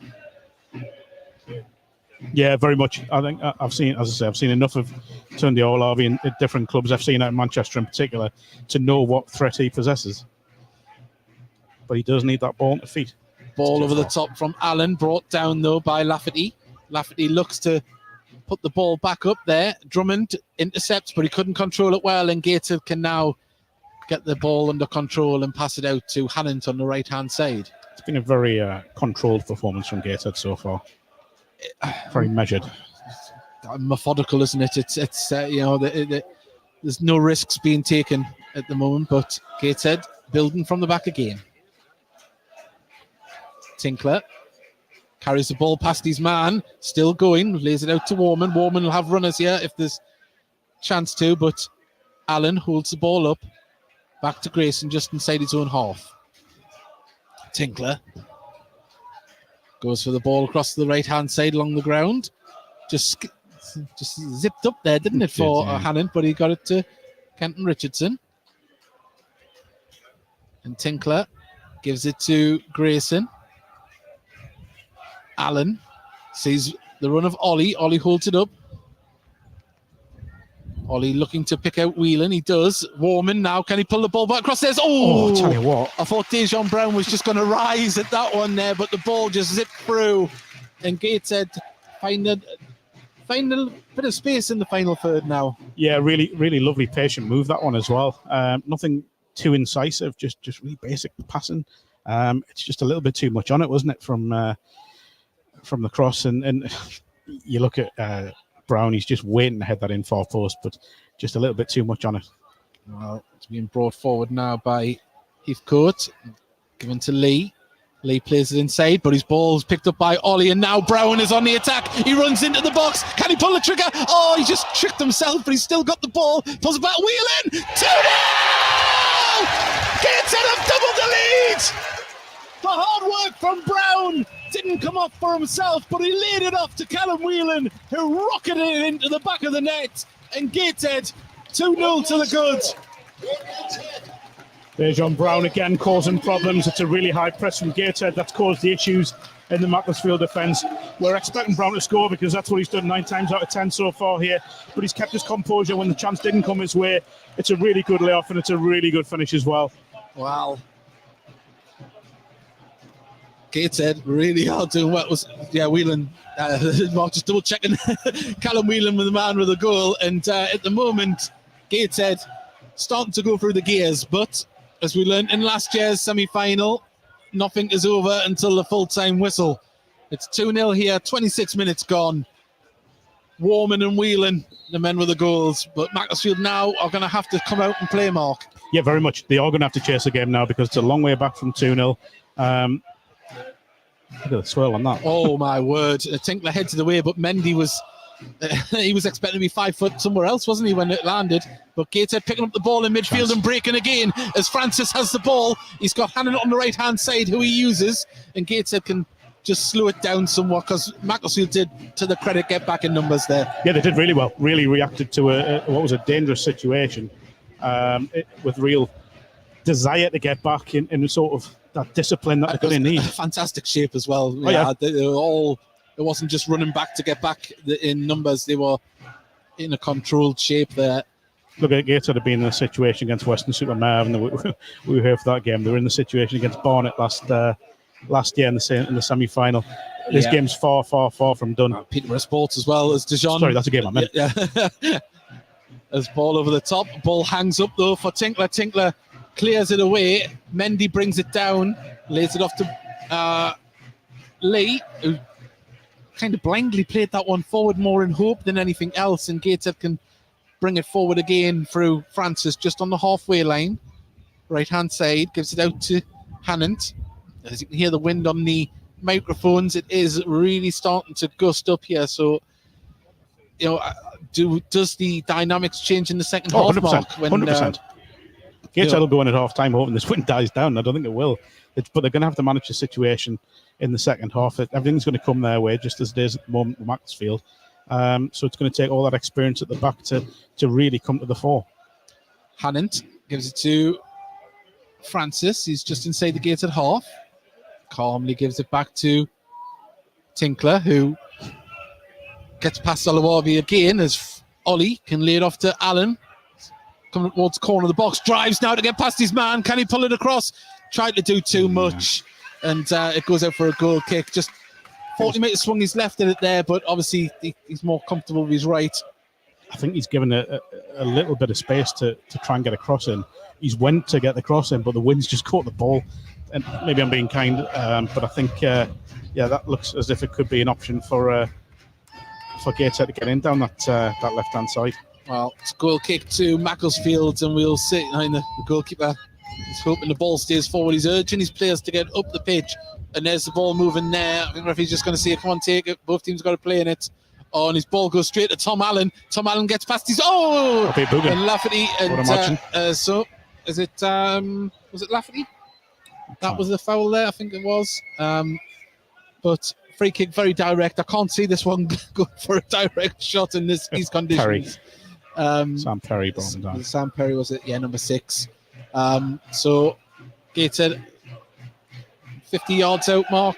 Yeah, very much. I think I've seen enough of Turned the Lobby in different clubs. I've seen it in Manchester in particular to know what threat he possesses. But he does need that ball on the feet. Ball over the top from Allen, brought down though by Lafferty. Lafferty looks to put the ball back up there. Drummond intercepts, but he couldn't control it well, and Gateshead can now get the ball under control and pass it out to Hannant on the right-hand side. It's been a very controlled performance from Gateshead so far. Very measured. Methodical, isn't it? It's there's no risks being taken at the moment, but Gateshead building from the back again. Tinkler carries the ball past his man, still going, lays it out to Warman. Warman will have runners here if there's chance to, but Allen holds the ball up. Back to Grayson just inside his own half. Tinkler goes for the ball across the right-hand side along the ground. Just zipped up there, didn't it, for Hannant, but he got it to Kenton Richardson. And Tinkler gives it to Grayson. Allen sees the run of Ollie. Ollie holds it up. Ollie looking to pick out Whelan. He does. Warman now. Can he pull the ball back across there? Oh, I'll tell you what. I thought Dejon Brown was just going to rise at that one there, but the ball just zipped through. And Gateshead find a bit of space in the final third now. Yeah, really, really lovely, patient move, that one as well. Nothing too incisive, just really basic passing. It's just a little bit too much on it, wasn't it, from the cross? And you look at Brown, he's just waiting to head that in far post, but just a little bit too much on it. Well, it's being brought forward now by Heathcote, given to Lee. Lee plays it inside, but his ball's picked up by Ollie, and now Brown is on the attack. He runs into the box. Can he pull the trigger? Oh, he just tricked himself, but he's still got the ball. Pulls it back. Whelan! 2-0! Gateshead have doubled the lead! The hard work from Brown didn't come off for himself, but he laid it off to Callum Whelan, who rocketed it into the back of the net, and Gateshead 2-0 to the good. Dejon Brown again causing problems. It's a really high press from Gateshead that's caused the issues in the Macclesfield defence. We're expecting Brown to score because that's what he's done 9 times out of 10 so far here, but he's kept his composure when the chance didn't come his way. It's a really good layoff and it's a really good finish as well. Wow. Gateshead really are doing well. Whelan, Mark just double checking. Callum Whelan with the man with the goal, and at the moment, Gateshead starting to go through the gears, but as we learned in last year's semi-final, nothing is over until the full-time whistle. It's 2-0 here, 26 minutes gone. Warman and Whelan, the men with the goals, but Macclesfield now are going to have to come out and play, Mark. Yeah, very much. They are going to have to chase the game now because it's a long way back from 2-0. Look at the swirl on that. Oh, my word. Tinkler heads it away, but Mendy was... he was expecting to be 5 foot somewhere else, wasn't he, when it landed? But Gateshead picking up the ball in midfield and breaking again as Francis has the ball. He's got Hannon on the right-hand side, who he uses, and Gateshead can just slow it down somewhat because Macclesfield did, to the credit, get back in numbers there. Yeah, they did really well. Really reacted to what was a dangerous situation with real desire to get back in sort of that discipline that they're going to need. Fantastic shape as well. Oh, yeah. They were all... It wasn't just running back to get back in numbers. They were in a controlled shape there. Look at Gateshead have been in a situation against Western-super-Mare, and we were here for that game. They were in the situation against Barnet last year in the semi-final. This game's far, far, far from done. Peterborough Sports as well as Dijon. Sorry, that's a game I meant. Yeah. As ball over the top. Ball hangs up though for Tinkler. Tinkler clears it away. Mendy brings it down, lays it off to Lee, who kind of blindly played that one forward more in hope than anything else, and Gateshead can bring it forward again through Francis just on the halfway line. Right hand side, gives it out to Hannant. As you can hear the wind on the microphones, it is really starting to gust up here, so does the dynamics change in the second half, 100%, Mark? 100%. Gateshead will go in at half time hoping this wind dies down. I don't think it will. But they're going to have to manage the situation in the second half. Everything's going to come their way, just as it is at the moment with Macclesfield. So it's going to take all that experience at the back to really come to the fore. Hannant gives it to Francis. He's just inside the gate at half. Calmly gives it back to Tinkler, who gets past Olawabi again as Ollie can lay it off to Allen. Coming towards the corner of the box. Drives now to get past his man. Can he pull it across? Tried to do too much. And it goes out for a goal kick. Just 40 metres swung he's left in it there, but obviously he's more comfortable with his right. I think he's given a little bit of space to try and get a cross in. He's went to get the cross in, but the wind's just caught the ball. And maybe I'm being kind, but I think, that looks as if it could be an option for Gateshead to get in down that left-hand side. Well, it's a goal kick to Macclesfield, and we'll see. The goalkeeper is hoping the ball stays forward. He's urging his players to get up the pitch, and there's the ball moving there. I think the referee's just going to say, come on, take it. Both teams got to play in it. Oh, and his ball goes straight to Tom Allen. Tom Allen gets past his... Oh! And Lafferty. And so, is it... was it Lafferty? That was the foul there, I think it was. But free kick, very direct. I can't see this one go for a direct shot in these conditions. Sam Perry brought him down. Sam Perry was it? Yeah, number 6. So Gateshead 50 yards out, Mark.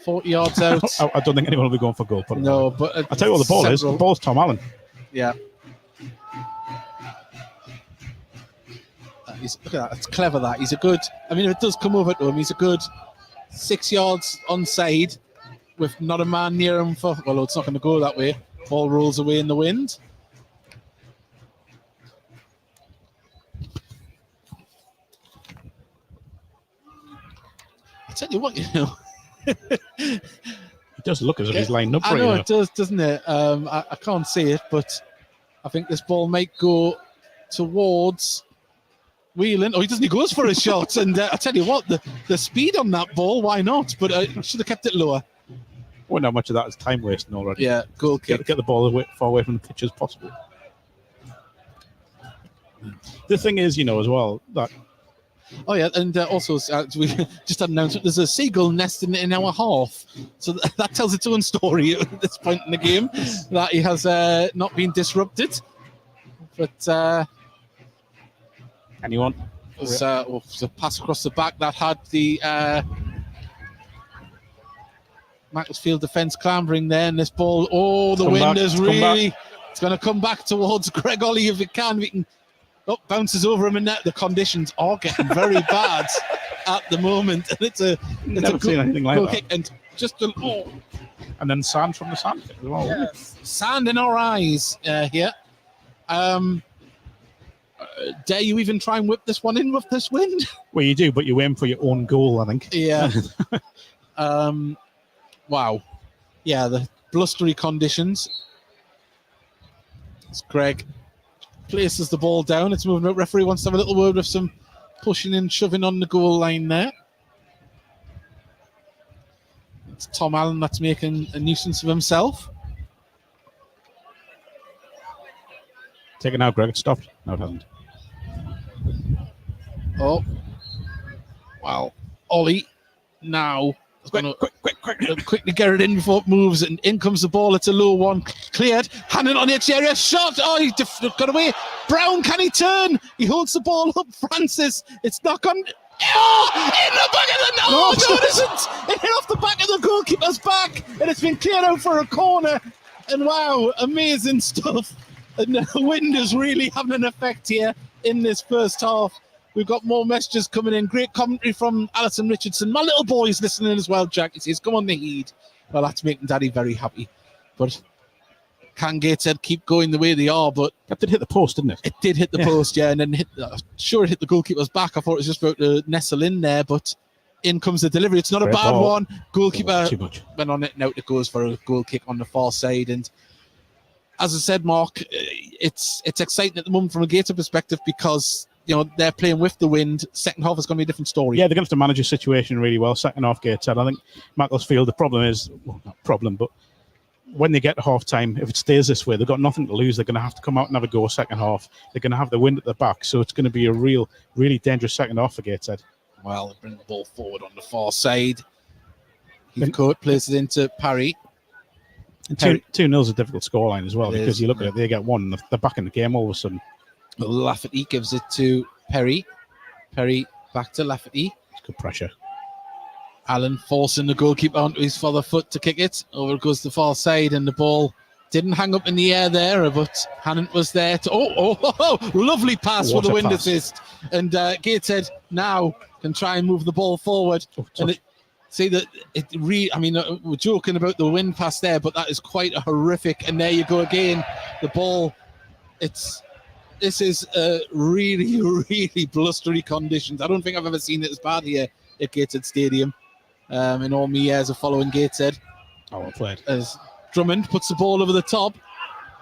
40 yards out. I don't think anyone will be going for goal. No, but I'll tell you what the ball is. The ball's Tom Allen. Yeah. Look at that. It's clever, that. He's a good... I mean, if it does come over to him, he's a good 6 yards onside with not a man near him for... Well, it's not going to go that way. Ball rolls away in the wind. I tell you what, you know... It does look as if he's lined up for it does, doesn't it? I can't see it, but I think this ball might go towards Whelan. Oh, he doesn't. He goes for a shot, and I tell you what, the speed on that ball, why not? But should have kept it lower. Well, not much of that is time wasting already. Yeah, goal kick. Get the ball as far away from the pitch as possible. The thing is, you know, as well, that... Oh, yeah, and also, we just announced there's a seagull nest in our half. So that tells its own story at this point in the game, that he has not been disrupted. But... Anyone? It was a pass across the back that had the Macclesfield defence clambering there, and this ball, the wind is really... It's going to come back towards Greg Ollie if it can. We can... bounces over him, and the conditions are getting very bad at the moment. And it's a seen anything like that. Kick, and just and then sand from the sand as well. Yeah. Sand in our eyes here. Dare you even try and whip this one in with this wind? Well, you do, but you aim for your own goal, I think. Yeah. Wow. Yeah, the blustery conditions. It's Greg. Places the ball down. It's moving up. Referee wants to have a little word with some pushing and shoving on the goal line there. It's Tom Allen that's making a nuisance of himself. Take it now, Greg. It's stopped. No, it hasn't. Oh. Well, Ollie now is going to quickly get it in before it moves, and in comes the ball. It's a low one, cleared, handing on the edge area, shot. Oh, he got away. Brown, can he turn? He holds the ball up. Francis, it's not gone. Oh, in the back of the... No, it isn't. It hit off the back of the goalkeeper's back, and it's been cleared out for a corner. And wow, amazing stuff. And the wind is really having an effect here in this first half. We've got more messages coming in. Great commentary from Alison Richardson. My little boy's listening as well, Jack. He says, come on, the heed. Well, that's making Daddy very happy. But can Gateshead keep going the way they are? But that did hit the post, didn't it? It did hit the post, yeah. And then it hit the goalkeeper's back. I thought it was just about to nestle in there, but in comes the delivery. It's not a bad one. Goalkeeper went on it. Now it goes for a goal kick on the far side. And as I said, Mark, it's exciting at the moment from a Gateshead perspective because... You know, they're playing with the wind. Second half is going to be a different story. Yeah, they're going to have to manage the situation really well. Second half, Gateshead. I think Macclesfield, the problem is, well, not problem, but when they get to half time, if it stays this way, they've got nothing to lose. They're going to have to come out and have a go second half. They're going to have the wind at the back. So it's going to be a really dangerous second half for Gateshead. Well, they bring the ball forward on the far side. Heathcote plays it into Parry. 2-0 is a difficult scoreline as well because you look at it, they get one, they're back in the game all of a sudden. Lafferty gives it to Perry. Perry back to Lafferty. It's good pressure. Allen forcing the goalkeeper onto his further foot to kick it. Over goes the far side, and the ball didn't hang up in the air there, but Hannant was there to... lovely pass for the wind assist. And Gateshead now can try and move the ball forward. And we're joking about the wind pass there, but that is quite a horrific. And there you go again. The ball, This is really, really blustery conditions. I don't think I've ever seen it as bad here at Gateshead Stadium in all my years of following Gateshead. Oh, well played. As Drummond puts the ball over the top,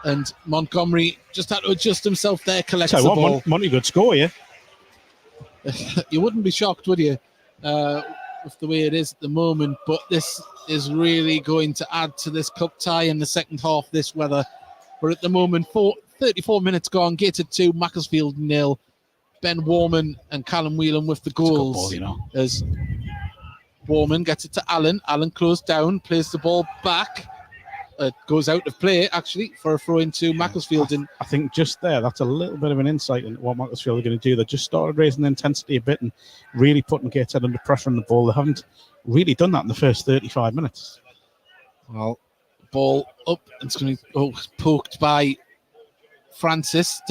and Montgomery just had to adjust himself there, collects the ball. Monty could score, yeah? You wouldn't be shocked, would you, with the way it is at the moment, but this is really going to add to this cup tie in the second half, this weather. We're at the moment 34 minutes gone, Gateshead 2, Macclesfield 0. Ben Warman and Callum Whelan with the goals. Ball, you know. As Warman gets it to Allen. Allen closed down, plays the ball back. goes out of play, actually, for a throw into Macclesfield. And I think just there, that's a little bit of an insight into what Macclesfield are going to do. They just started raising the intensity a bit and really putting Gateshead under pressure on the ball. They haven't really done that in the first 35 minutes. Well, ball up. It's going to be poked by Francis.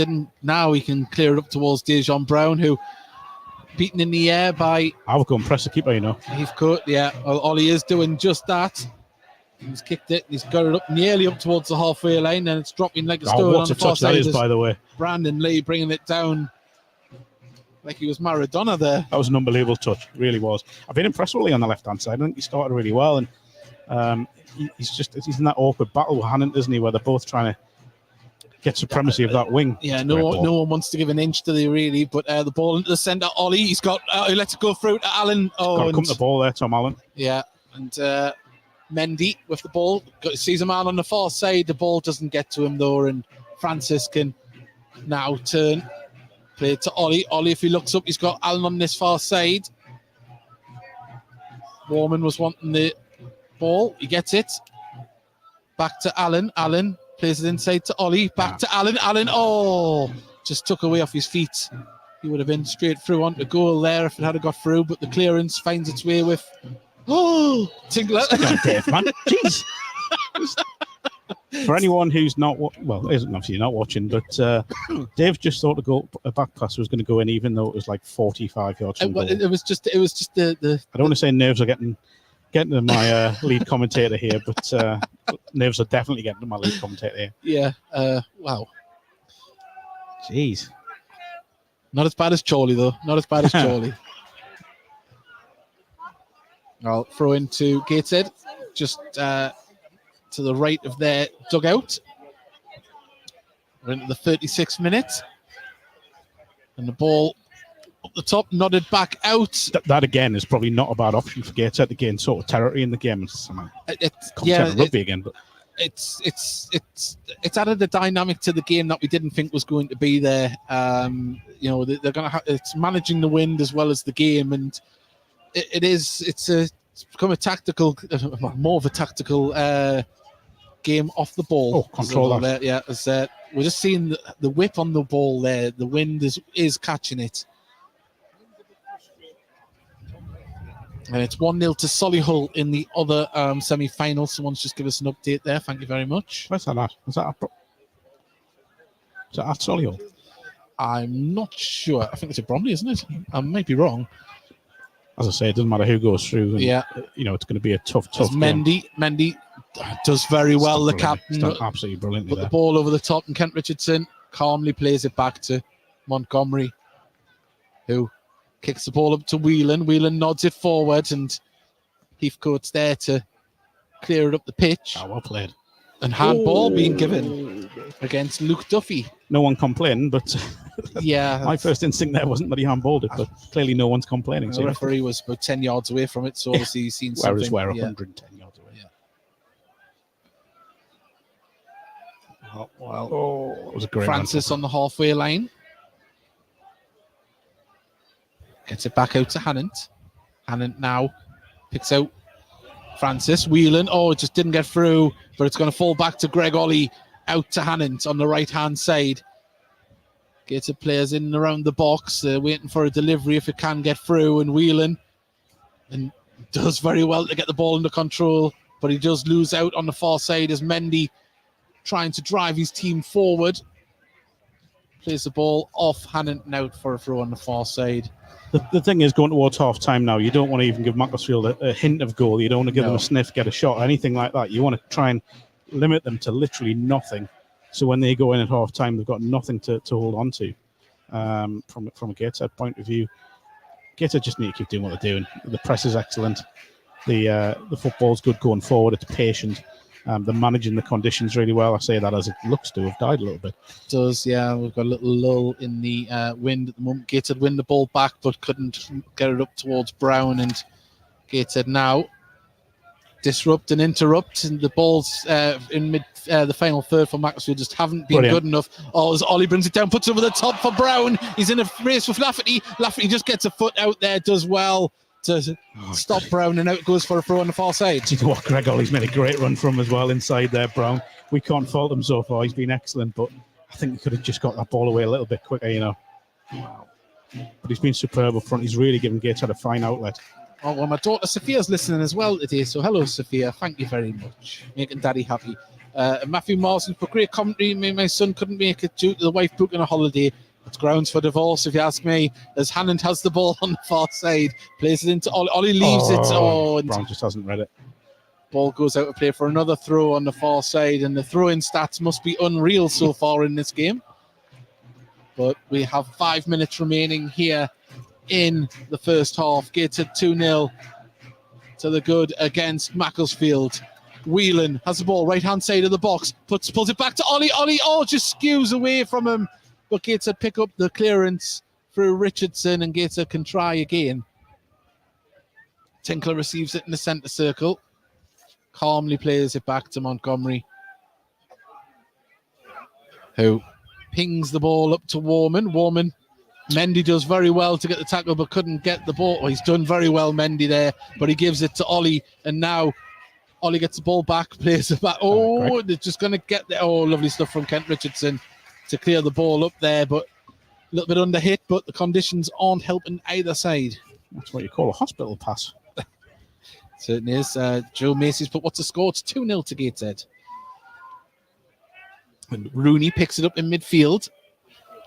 Now he can clear it up towards Dejan Brown, who beaten in the air by... I would go and press the keeper, you know. Heathcote, yeah. Well, Ollie is doing just that. He's kicked it. He's got it up nearly up towards the halfway line, and it's dropping like a stone on the far side. What a touch that is, by the way. Brandon Lee bringing it down like he was Maradona there. That was an unbelievable touch. It really was. I've been impressed with Lee on the left-hand side. I think he started really well, and he's in that awkward battle with Hannant, isn't he, where they're both trying to get supremacy of that wing. Yeah, no one wants to give an inch to the really, but the ball into the centre. Ollie, he's got, he lets it go through to Allen. Got to come to the ball there, Tom Allen. Yeah, and Mendy with the ball. Sees a man on the far side. The ball doesn't get to him though, and Francis can now turn. Play it to Ollie. Ollie, if he looks up, he's got Allen on this far side. Warman was wanting the ball. He gets it. Back to Allen. Allen plays it inside to Ollie. Back to Allen. Allen, just took away off his feet. He would have been straight through onto goal there if it had got through, but the clearance finds its way with... Tinkler. Dave, man. Jeez. For anyone who's isn't obviously not watching, but Dave just thought a back pass was going to go in, even though it was like 45 yards from goal. It was just the. I don't want to say nerves are getting to my lead commentator here, but nerves are definitely getting to my lead commentator here. Yeah. Wow. Jeez. Not as bad as Chorley though. Not as bad as Chorley. I'll throw into Gateshead, just to the right of their dugout. We're into the 36th minute. And the ball up the top, nodded back out. That again is probably not a bad option for Gateshead to gain sort of territory in the game. It's rugby again, but it's added a dynamic to the game that we didn't think was going to be there. They're going to it's managing the wind as well as the game, and it's become a tactical, more of a tactical game off the ball. Control that. Yeah, we're just seeing the whip on the ball there. The wind is catching it. And it's 1-0 to Solihull in the other semi-final. Someone's just give us an update there. Thank you very much. Where's that at? Is that at Solihull? I'm not sure. I think it's at Bromley, isn't it? I might be wrong. As I say, it doesn't matter who goes through. And, it's going to be a tough game. Mendy does very well, the captain. He's done absolutely brilliantly Put there. the ball over the top, and Kent Richardson calmly plays it back to Montgomery, who kicks the ball up to Whelan. Whelan nods it forward, and Heathcote's there to clear it up the pitch. Oh, well played. And handball being given against Luke Duffy. No one complained, but yeah, my first instinct there wasn't that he handballed it, but clearly no one's complaining. The referee was about 10 yards away from it, so obviously he's seen something. Whereas we're 110 yards away. Yeah. That was a great Francis on the halfway line. Gets it back out to Hannant. Hannant now picks out Francis. Whelan, it just didn't get through, but it's going to fall back to Greg Ollie, out to Hannant on the right-hand side. Gets the players in and around the box, waiting for a delivery if it can get through, and Whelan and does very well to get the ball under control, but he does lose out on the far side as Mendy trying to drive his team forward. Plays the ball off Hannant and out for a throw on the far side. The thing is, going towards half-time now, you don't want to even give Macclesfield a hint of goal. You don't want to give them a sniff, get a shot, or anything like that. You want to try and limit them to literally nothing. So when they go in at half-time, they've got nothing to hold on to. From a Gateshead point of view, Gateshead just need to keep doing what they're doing. The press is excellent. The football's good going forward. It's patient. They're managing the conditions really well. I say that as it looks to have died a little bit. It does, yeah. We've got a little lull in the wind at the moment. Gateshead win the ball back, but couldn't get it up towards Brown. And Gateshead now disrupt and interrupt. And the balls in the final third for Macclesfield just haven't been good enough. As Ollie brings it down, puts it over the top for Brown. He's in a race with Lafferty. Lafferty just gets a foot out there, does well. to stop Brown, and out goes for a throw on the far side. Do you know what? Greg Ollie's made a great run from as well inside there, Brown. We can't fault him so far. He's been excellent, but I think he could have just got that ball away a little bit quicker, you know. Wow. But he's been superb up front. He's really given Gateshead a fine outlet. Oh, well, my daughter Sophia's listening as well today, so hello, Sophia. Thank you very much. Making Daddy happy. Matthew Marsden for great commentary. My son couldn't make it due to the wife booking a holiday. It's grounds for divorce, if you ask me. As Hannant has the ball on the far side, plays it into Ollie. Ollie leaves it. Oh, Brown just hasn't read it. Ball goes out of play for another throw on the far side, and the throw-in stats must be unreal so far in this game. But we have 5 minutes remaining here in the first half. Gateshead 2-0 to the good against Macclesfield. Whelan has the ball right-hand side of the box, pulls it back to Ollie. Ollie, just skews away from him. But Gateshead pick up the clearance through Richardson, and Gateshead can try again. Tinkler receives it in the centre circle. Calmly plays it back to Montgomery, who pings the ball up to Warman. Mendy does very well to get the tackle, but couldn't get the ball. He's done very well, Mendy, there, but he gives it to Ollie, and now Ollie gets the ball back, plays it back. Oh, they're just going to get there. Oh, lovely stuff from Kent Richardson to clear the ball up there, but a little bit under hit, but the conditions aren't helping either side. That's what you call a hospital pass. Certainly is. Joe Macy's put what's the score? It's 2-0 to Gateshead. And Rooney picks it up in midfield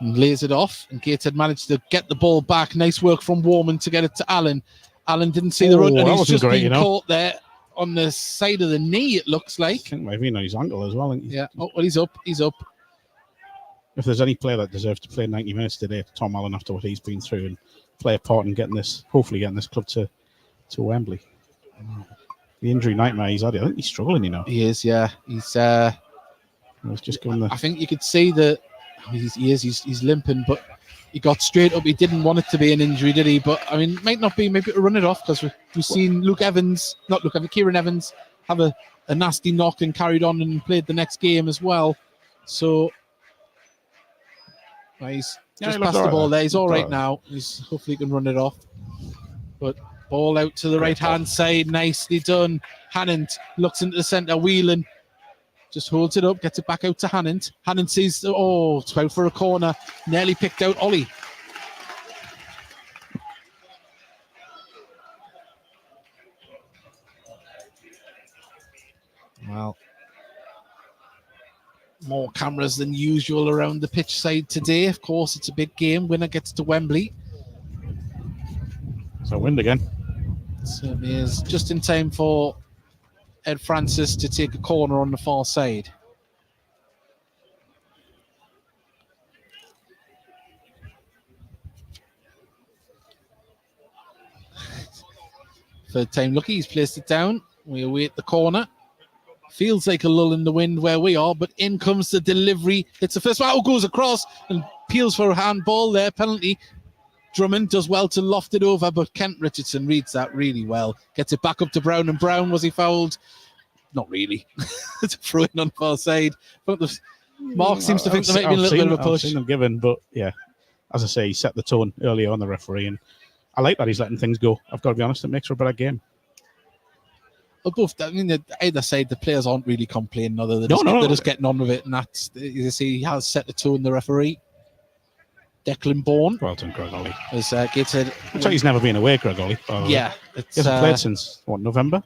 and lays it off, and Gateshead managed to get the ball back. Nice work from Warman to get it to Allen. Allen didn't see the run, and he's just been caught there on the side of the knee, it looks like. I think maybe on his ankle as well. Yeah. Oh, well, he's up. If there's any player that deserves to play 90 minutes today, it's Tom Allen, after what he's been through, and play a part in hopefully getting this club to Wembley. The injury nightmare he's had, I think he's struggling, you know. He is, yeah. He's. I was just going I think you could see that he's limping, but he got straight up. He didn't want it to be an injury, did he? But I mean, it might not be. Maybe to run it off, because we've seen Kieran Evans have a nasty knock and carried on and played the next game as well. So he's just passed the ball there. He's all right now. Hopefully he can run it off. But ball out to the right-hand side. Nicely done. Hannant looks into the centre. Whelan just holds it up, gets it back out to Hannant. Hannant sees, it's out for a corner. Nearly picked out Ollie. Well, more cameras than usual around the pitch side today. Of course, it's a big game. Winner gets to Wembley. So wind again. Certainly is. Just in time for Ed Francis to take a corner on the far side. Third time lucky, he's placed it down. We await the corner. Feels like a lull in the wind where we are, but in comes the delivery. It's the first one. Goes across and peels for a handball there. Penalty. Drummond does well to loft it over, but Kent Richardson reads that really well. Gets it back up to Brown, and Brown, was he fouled? Not really. It's a throw in on the far side. But Mark seems to think there might be a little bit of a push. I've seen them given, but yeah, as I say, he set the tone earlier on, the referee, and I like that he's letting things go. I've got to be honest, it makes for a better game. Well, both, I mean, either side, the players aren't really complaining, they're just getting on with it, and that's, you see, he has set the tone, the referee. Declan Bourne. Well done, Greg Ollie. As Gateshead. I'd say he's never been away, Greg Ollie. Yeah. He hasn't played since, November?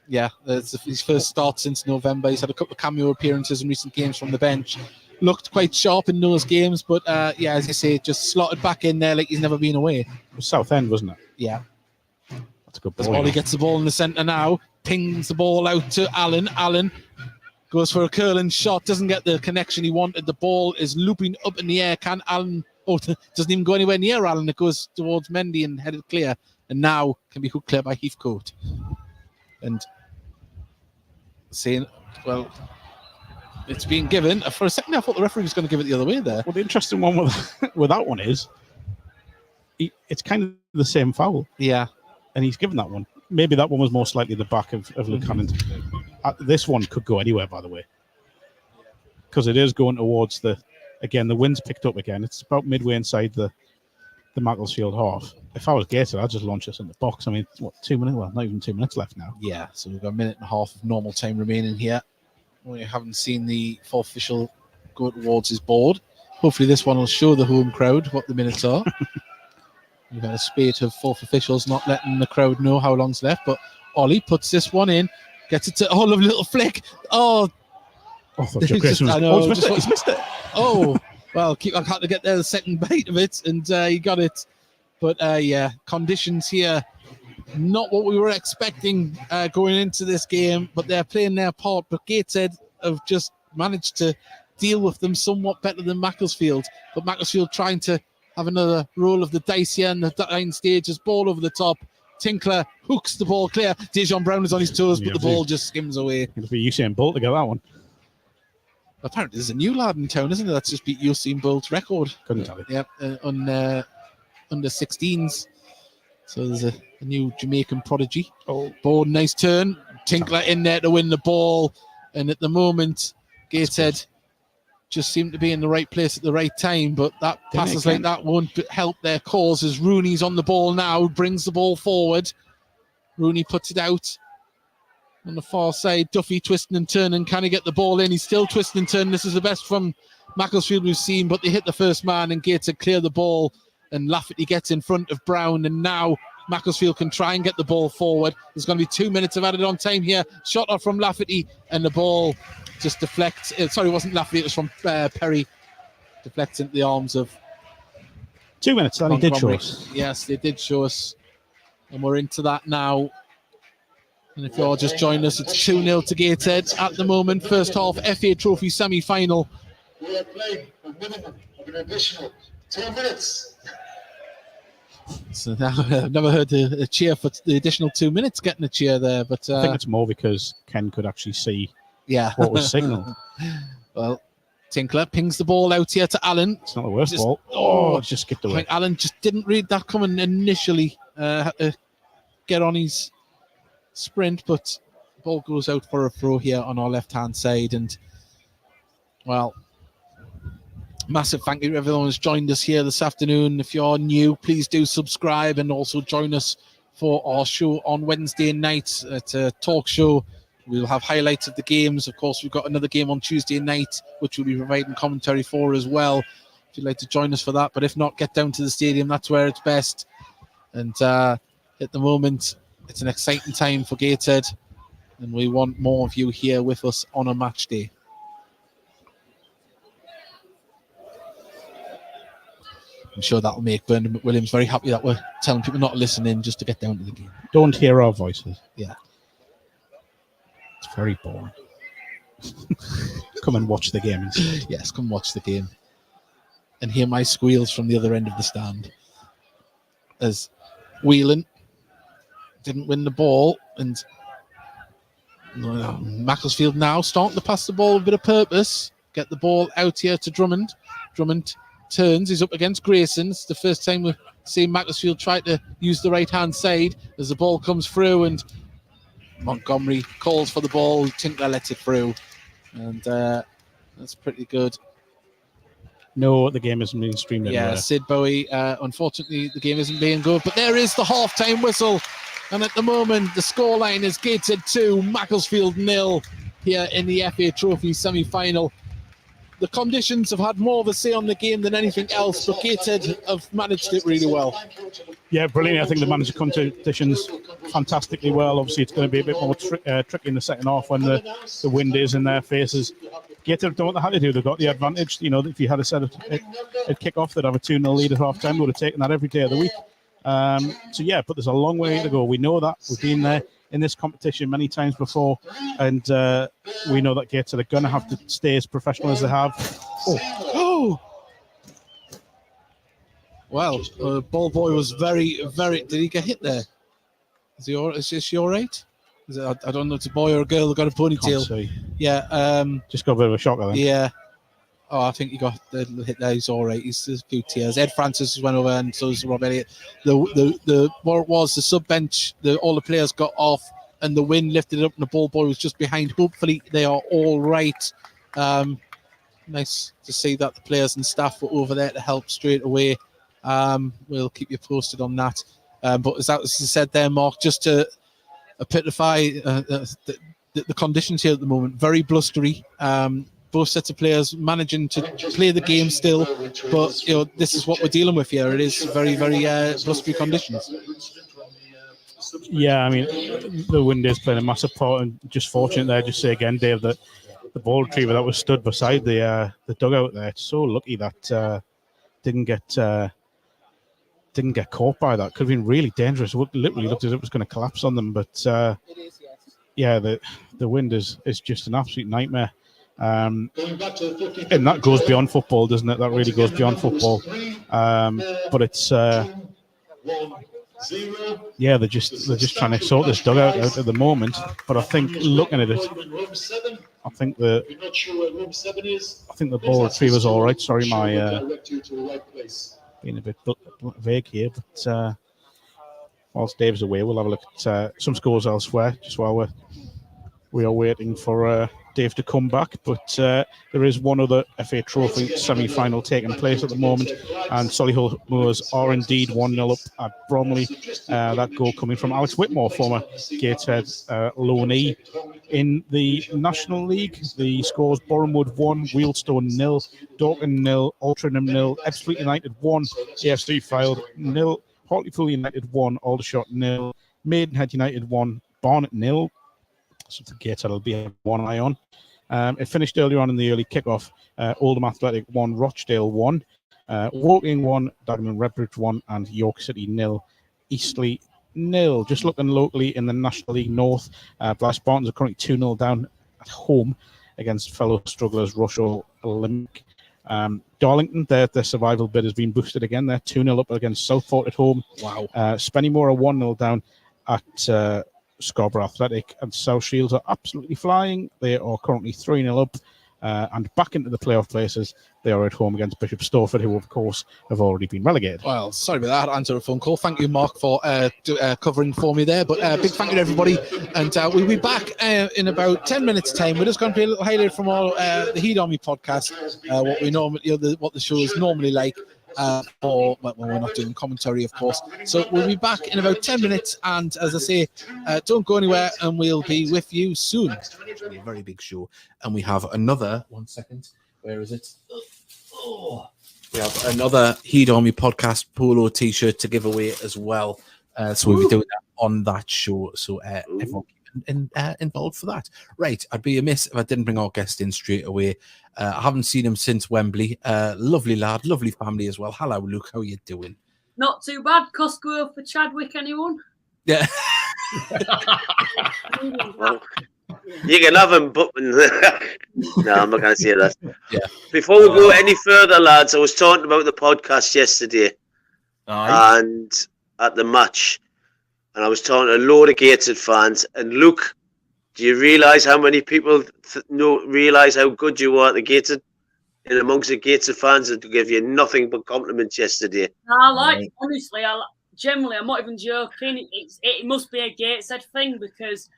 Yeah, it's his first start since November. He's had a couple of cameo appearances in recent games from the bench. Looked quite sharp in those games, but as you say, just slotted back in there like he's never been away. It was Southend, wasn't it? Yeah. That's a good ball. Ollie gets the ball in the centre now, pings the ball out to Allen. Allen goes for a curling shot, doesn't get the connection he wanted. The ball is looping up in the air. Can Allen, doesn't even go anywhere near Allen. It goes towards Mendy and headed clear. And now can be hooked clear by Heathcote. And saying, well, it's being given. For a second, I thought the referee was going to give it the other way there. Well, the interesting one with that one is, it's kind of the same foul. Yeah. And he's given that one. Maybe that one was more slightly the back of Luke Hannant. This one could go anywhere, by the way, because it is going towards the wind's picked up again. It's about midway inside the the Macclesfield half. If I was Gateshead, I'd just launch us in the box. I mean, what, 2 minutes? Well, not even 2 minutes left now. Yeah, so we've got a minute and a half of normal time remaining here. We haven't seen the fourth official go towards his board. Hopefully this one will show the home crowd what the minutes are. We've had a spate of fourth officials not letting the crowd know how long's left, but Ollie puts this one in, gets it to lovely little flick. Oh, I thought Joe Grayson was... he's missed it. Oh, well, Keeper had to get there the second bite of it, and he got it. But yeah, conditions here, not what we were expecting going into this game, but they're playing their part. But Gateshead have just managed to deal with them somewhat better than Macclesfield. But Macclesfield trying to have another roll of the dice here in the dying stages. Ball over the top. Tinkler hooks the ball clear. Dejon Brown is on his toes, but the ball just skims away. It'll be Usain Bolt to get that one. Apparently, there's a new lad in town, isn't there? That's just beat Usain Bolt's record. Couldn't tell you. Yep, on under 16s. So there's a new Jamaican prodigy. Oh, Ball, nice turn. Tinkler in there to win the ball. And at the moment, Gateshead just seem to be in the right place at the right time. But that passes like that won't help their cause as Rooney's on the ball now, brings the ball forward. Rooney puts it out on the far side. Duffy twisting and turning. Can he get the ball in? He's still twisting and turning. This is the best from Macclesfield we've seen, but they hit the first man and Gateshead clear the ball. And Lafferty gets in front of Brown, and now Macclesfield can try and get the ball forward. There's going to be 2 minutes of added on time here. Shot off from Lafferty, and the ball just deflects. Sorry, it wasn't Lafferty, it was from Perry. Deflects into the arms of 2 minutes, that he did show us. Yes, they did show us. And we're into that now. And if you're just joining us, it's 2-0 to Gateshead at the moment. First half FA Trophy semi-final. We are playing a minimum of an additional 2 minutes. So now, I've never heard a cheer for the additional 2 minutes getting a cheer there, but I think it's more because Ken could actually see yeah what was signalled. Well, Tinkler pings the ball out here to Allen. It's not the worst ball. Oh, it's just skipped away. I think Allen just didn't read that coming initially. Had to get on his sprint, but the ball goes out for a throw here on our left-hand side. And, well, massive thank you to everyone who's joined us here this afternoon. If you're new, please do subscribe and also join us for our show on Wednesday night. It's a talk show. We'll have highlights of the games. Of course, we've got another game on Tuesday night, which we'll be providing commentary for as well, if you'd like to join us for that. But if not, get down to the stadium. That's where it's best. And at the moment, it's an exciting time for Gateshead, and we want more of you here with us on a match day. I'm sure that'll make Bernard McWilliams very happy that we're telling people not to listen in just to get down to the game. Don't hear our voices. Yeah. It's very boring. Come and watch the game instead. Yes, come watch the game. And hear my squeals from the other end of the stand. As Whelan didn't win the ball, and Macclesfield now starting to pass the ball with a bit of purpose. Get the ball out here to Drummond. Drummond turns, he's up against Grayson. It's the first time we've seen Macclesfield try to use the right-hand side as the ball comes through, and Montgomery calls for the ball. Tinkler lets it through, and that's pretty good. No, the game isn't being streamed anywhere. Yeah, Sid Bowie, unfortunately, the game isn't being good, but there is the half-time whistle, and at the moment, the scoreline is Gateshead 2, Macclesfield 0 here in the FA Trophy semi-final. The conditions have had more of a say on the game than anything else, but Gateshead have managed it really well. Yeah, brilliant. I think they managed the conditions fantastically well. Obviously, it's going to be a bit more tricky in the second half when the wind is in their faces. Gateshead have done what they had to do. They've got the advantage. You know, if you had a set at kick-off, they'd have a 2-0 lead at half-time. They would have taken that every day of the week. So, yeah, but there's a long way to go. We know that. We've been there in this competition many times before, and we know that Gateshead are going to have to stay as professional as they have. Oh! Well, ball boy was very, very... Did he get hit there? Is she all right? I don't know if it's a boy or a girl who got a ponytail. Can't see. Yeah. Just got a bit of a shock, I think. Yeah. Oh, I think he got the hit there. He's all right. He's a few tears. Ed Francis went over, and so is Rob Elliott. The what it was, the sub bench, all the players got off, and the wind lifted it up, and the ball boy was just behind. Hopefully, they are all right. Nice to see that the players and staff were over there to help straight away. We'll keep you posted on that. But as you said there, Mark, just to epitomise the conditions here at the moment, very blustery. Both sets of players managing to play the game still, but this is what we're dealing with here. It is very, very blustery conditions. Yeah, I mean, the wind is playing a massive part, and just fortunate there. Just say again, Dave, that the ball retriever that was stood beside the dugout there, it's so lucky that didn't get caught by that. Could have been really dangerous. It literally looked as if it was going to collapse on them. But yeah, the wind is just an absolute nightmare. And that goes beyond football, doesn't it? That really goes beyond football. But it's yeah, they're just trying to sort this dugout out at the moment. But I think looking at it, I think the ball retriever's all right. Sorry, my being a bit vague here, but whilst Dave's away, we'll have a look at some scores elsewhere just while we are waiting for Dave to come back. But there is one other FA Trophy semi-final taking place at the moment, and Solihull Moors are indeed 1-0 up at Bromley. That goal coming from Alex Whitmore, former Gateshead loanee. In the National League, the scores: Bournemouth 1, Wealdstone 0, Dorking 0, Altrincham 0, Ebbsfleet United 1, AFC Fylde 0, Hartlepool United 1, Aldershot 0, Maidenhead United 1, Barnet 0. Something Gateshead will be one eye on. It finished earlier on in the early kickoff. Oldham Athletic 1, Rochdale 1, Woking 1, Dagenham Redbridge 1, and York City 0, Eastleigh 0. Just looking locally in the National League North, Blyth Spartans are currently 2-0 down at home against fellow strugglers Rushall Limerick. Darlington, their survival bid has been boosted again. They're 2-0 up against Southport at home. Wow. Spennymoor are 1-0 down at Scarborough Athletic, and South Shields are absolutely flying. They are currently 3-0 up and back into the playoff places. They are at home against Bishop Stortford, who of course have already been relegated. Well, sorry about that. I had to answer a phone call. Thank you, Mark, for covering for me there. But big thank you to everybody, and we'll be back in about 10 minutes' time. We're just going to play a little highlight from our the Heat Army podcast, what we normally, what the show is normally like. When we're not doing commentary, of course. So we'll be back in about 10 minutes, and as I say, don't go anywhere, and we'll be with you soon. It's a very big show, and we have another. 1 second, where is it? Oh, we have another Heat Army podcast polo T-shirt to give away as well. So we'll be doing that on that show. So everyone involved for that. Right, I'd be amiss if I didn't bring our guest in straight away. I haven't seen him since Wembley. Lovely lad, lovely family as well. Hello, Luke. How are you doing? Not too bad. Costco for Chadwick, anyone? Yeah. Well, you can have him, but no, I'm not going to say that. Yeah. Before we go any further, lads, I was talking about the podcast yesterday and at the match, and I was talking to a load of Gateshead fans. And Luke, do you realise how many people realise how good you are at the Gateshead? And amongst the Gateshead fans that give you nothing but compliments yesterday. Honestly, generally, I'm not even joking. It must be a Gateshead thing because,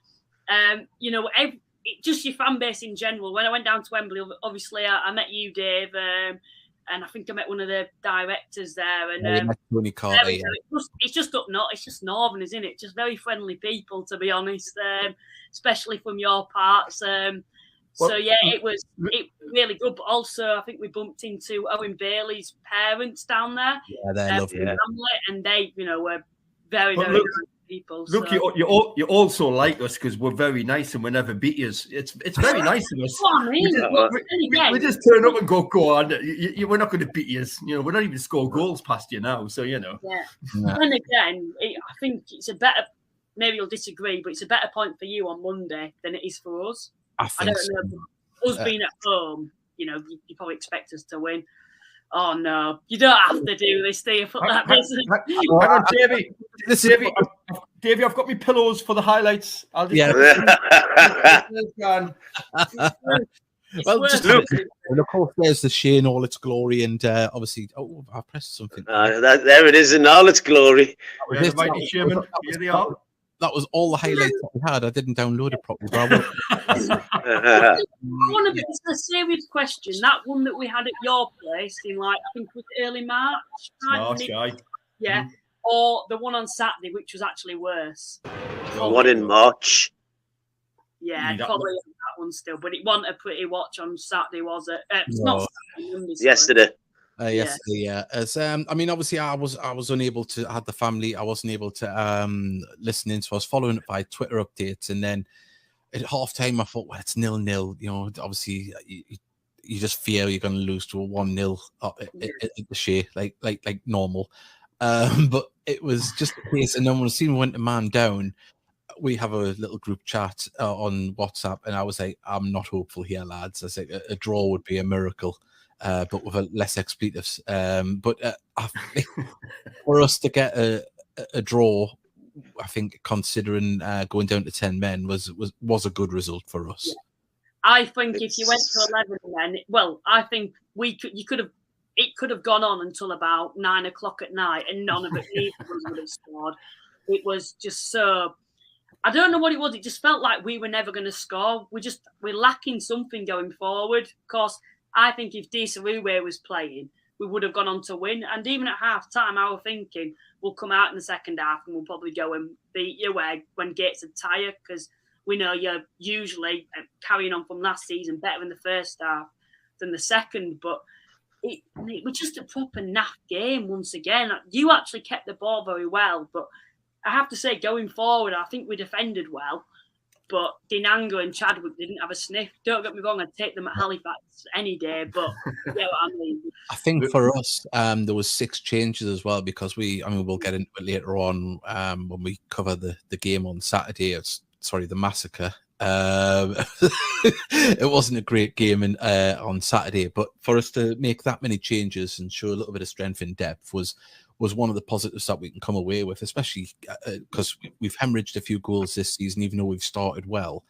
just your fan base in general. When I went down to Wembley, obviously, I met you, Dave, and I think I met one of the directors there. And it's just up north. It's just northern, isn't it? Just very friendly people, to be honest, especially from your parts. So yeah, it was really good. But also, I think we bumped into Owen Bailey's parents down there. Yeah, they're lovely. Family, and they, were very, very nice people. Look, so. you also like us because we're very nice and we never beat you. It's very nice of us. We just turn up and go on. We're not going to beat you. We're not even score goals past you now. So Yeah. And again, I think it's a better. Maybe you'll disagree, but it's a better point for you on Monday than it is for us. I don't know. Us being at home, you probably expect us to win. Oh no, you don't have to do this, do you? Hang on, Davey. Davey, I've got my pillows for the highlights. I'll just well, just look. And of course, there's the Shea in all its glory, and obviously, I pressed something. There it is in all its glory. Chairman, here they are. that was all the highlights that we had. I didn't download it properly, but I want to be a serious question. That one that we had at your place in, like, I think it was early March. Yeah. Or the one on Saturday, which was actually worse. The one in March. Yeah, probably that one still, but it wasn't a pretty watch on Saturday, was it? It's No. not Saturday, Yesterday. Yesterday, yeah. As I mean, obviously, I was unable to. I had the family. I wasn't able to listen in, so I was following it by Twitter updates, and then at half time, I thought, well, it's 0-0. You know, obviously, you just fear you're going to lose to a 1-0 at the Shea, like normal. But it was just the case, and then when the scene went to man down, we have a little group chat on WhatsApp, and I was like, I'm not hopeful here, lads. I said a draw would be a miracle, but with less expletives. But I think for us to get a draw, I think considering going down to 10 men was a good result for us. Yeah. I think if you went to 11 men, well, I think it could have gone on until about 9 o'clock at night, and none of it would have scored. It was just so. I don't know what it was. It just felt like we were never going to score. We're lacking something going forward. Of course, I think if Desaruwe was playing, we would have gone on to win. And even at half time, I was thinking we'll come out in the second half and we'll probably go and beat you when Gates are tired, because we know you're usually carrying on from last season better in the first half than the second. But it was just a proper naff game once again. You actually kept the ball very well, but I have to say, going forward, I think we defended well, but Dinanga and Chadwick didn't have a sniff. Don't get me wrong, I'd take them at Halifax any day, but you know what I mean. I think for us, there was 6 changes as well, because we'll get into it later on when we cover the game on Saturday. The massacre. It wasn't a great game on Saturday, but for us to make that many changes and show a little bit of strength in depth was one of the positives that we can come away with, especially because we've hemorrhaged a few goals this season, even though we've started well.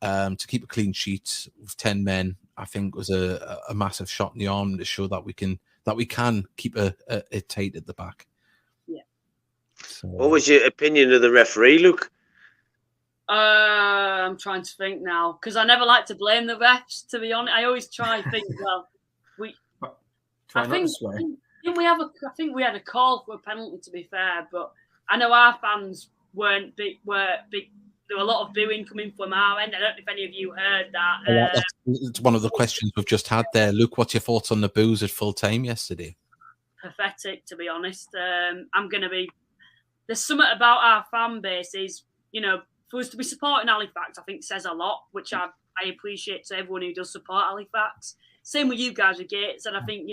To keep a clean sheet with 10 men, I think was a massive shot in the arm to show that we can keep it tight at the back. Yeah. So, what was your opinion of the referee, Luke? I'm trying to think now, because I never like to blame the refs, to be honest. I always try and think, well, I think we had a call for a penalty, to be fair, but I know our fans were big. There were a lot of booing coming from our end. I don't know if any of you heard that. It's one of the questions we've just had there. Luke, what's your thoughts on the boos at full time yesterday? Pathetic, to be honest. There's something about our fan base is, for us to be supporting Halifax, I think says a lot, which I appreciate to everyone who does support Halifax. Same with you guys with Gates, and I think,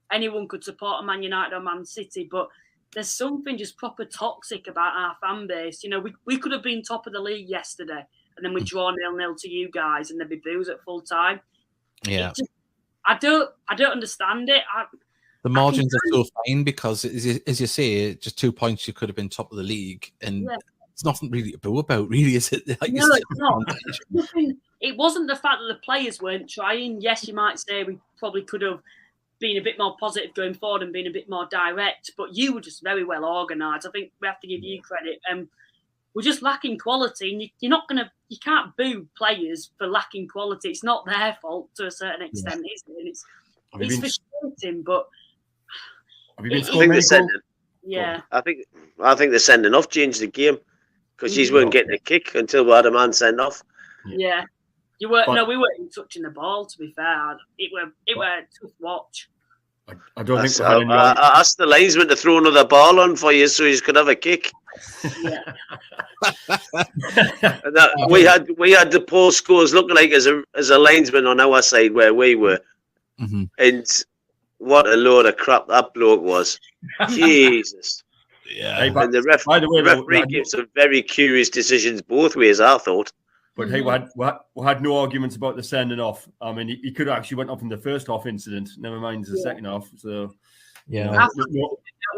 anyone could support a Man United or Man City, but there's something just proper toxic about our fan base. We could have been top of the league yesterday, and then we draw 0-0 to you guys, and there'd be boos at full time. Yeah, I don't understand it. The margins are so fine because, as you say, just 2 points, you could have been top of the league, and it's nothing really to boo about, really, is it? Like, no, it's not. It wasn't the fact that the players weren't trying. Yes, you might say we probably could have been a bit more positive going forward and been a bit more direct, but you were just very well organised. I think we have to give you credit. We're just lacking quality, and you can't boo players for lacking quality. It's not their fault to a certain extent, is it? And it's frustrating, but I think they're sending. Yeah, I think they're sending off changed the game, because you weren't getting a kick until we had a man sent off. Yeah. You weren't. No, we weren't touching the ball. To be fair, it were a tough watch. I don't think. I asked the linesman to throw another ball on for you, so you could have a kick. Yeah. We had the post scores looking like as a linesman on our side where we were, and what a load of crap that bloke was. Jesus. Yeah. And the referee gave some very curious decisions both ways, I thought. But hey, we had no arguments about the sending off. I mean, he could have actually went off in the first half incident. Never mind the second half. So yeah,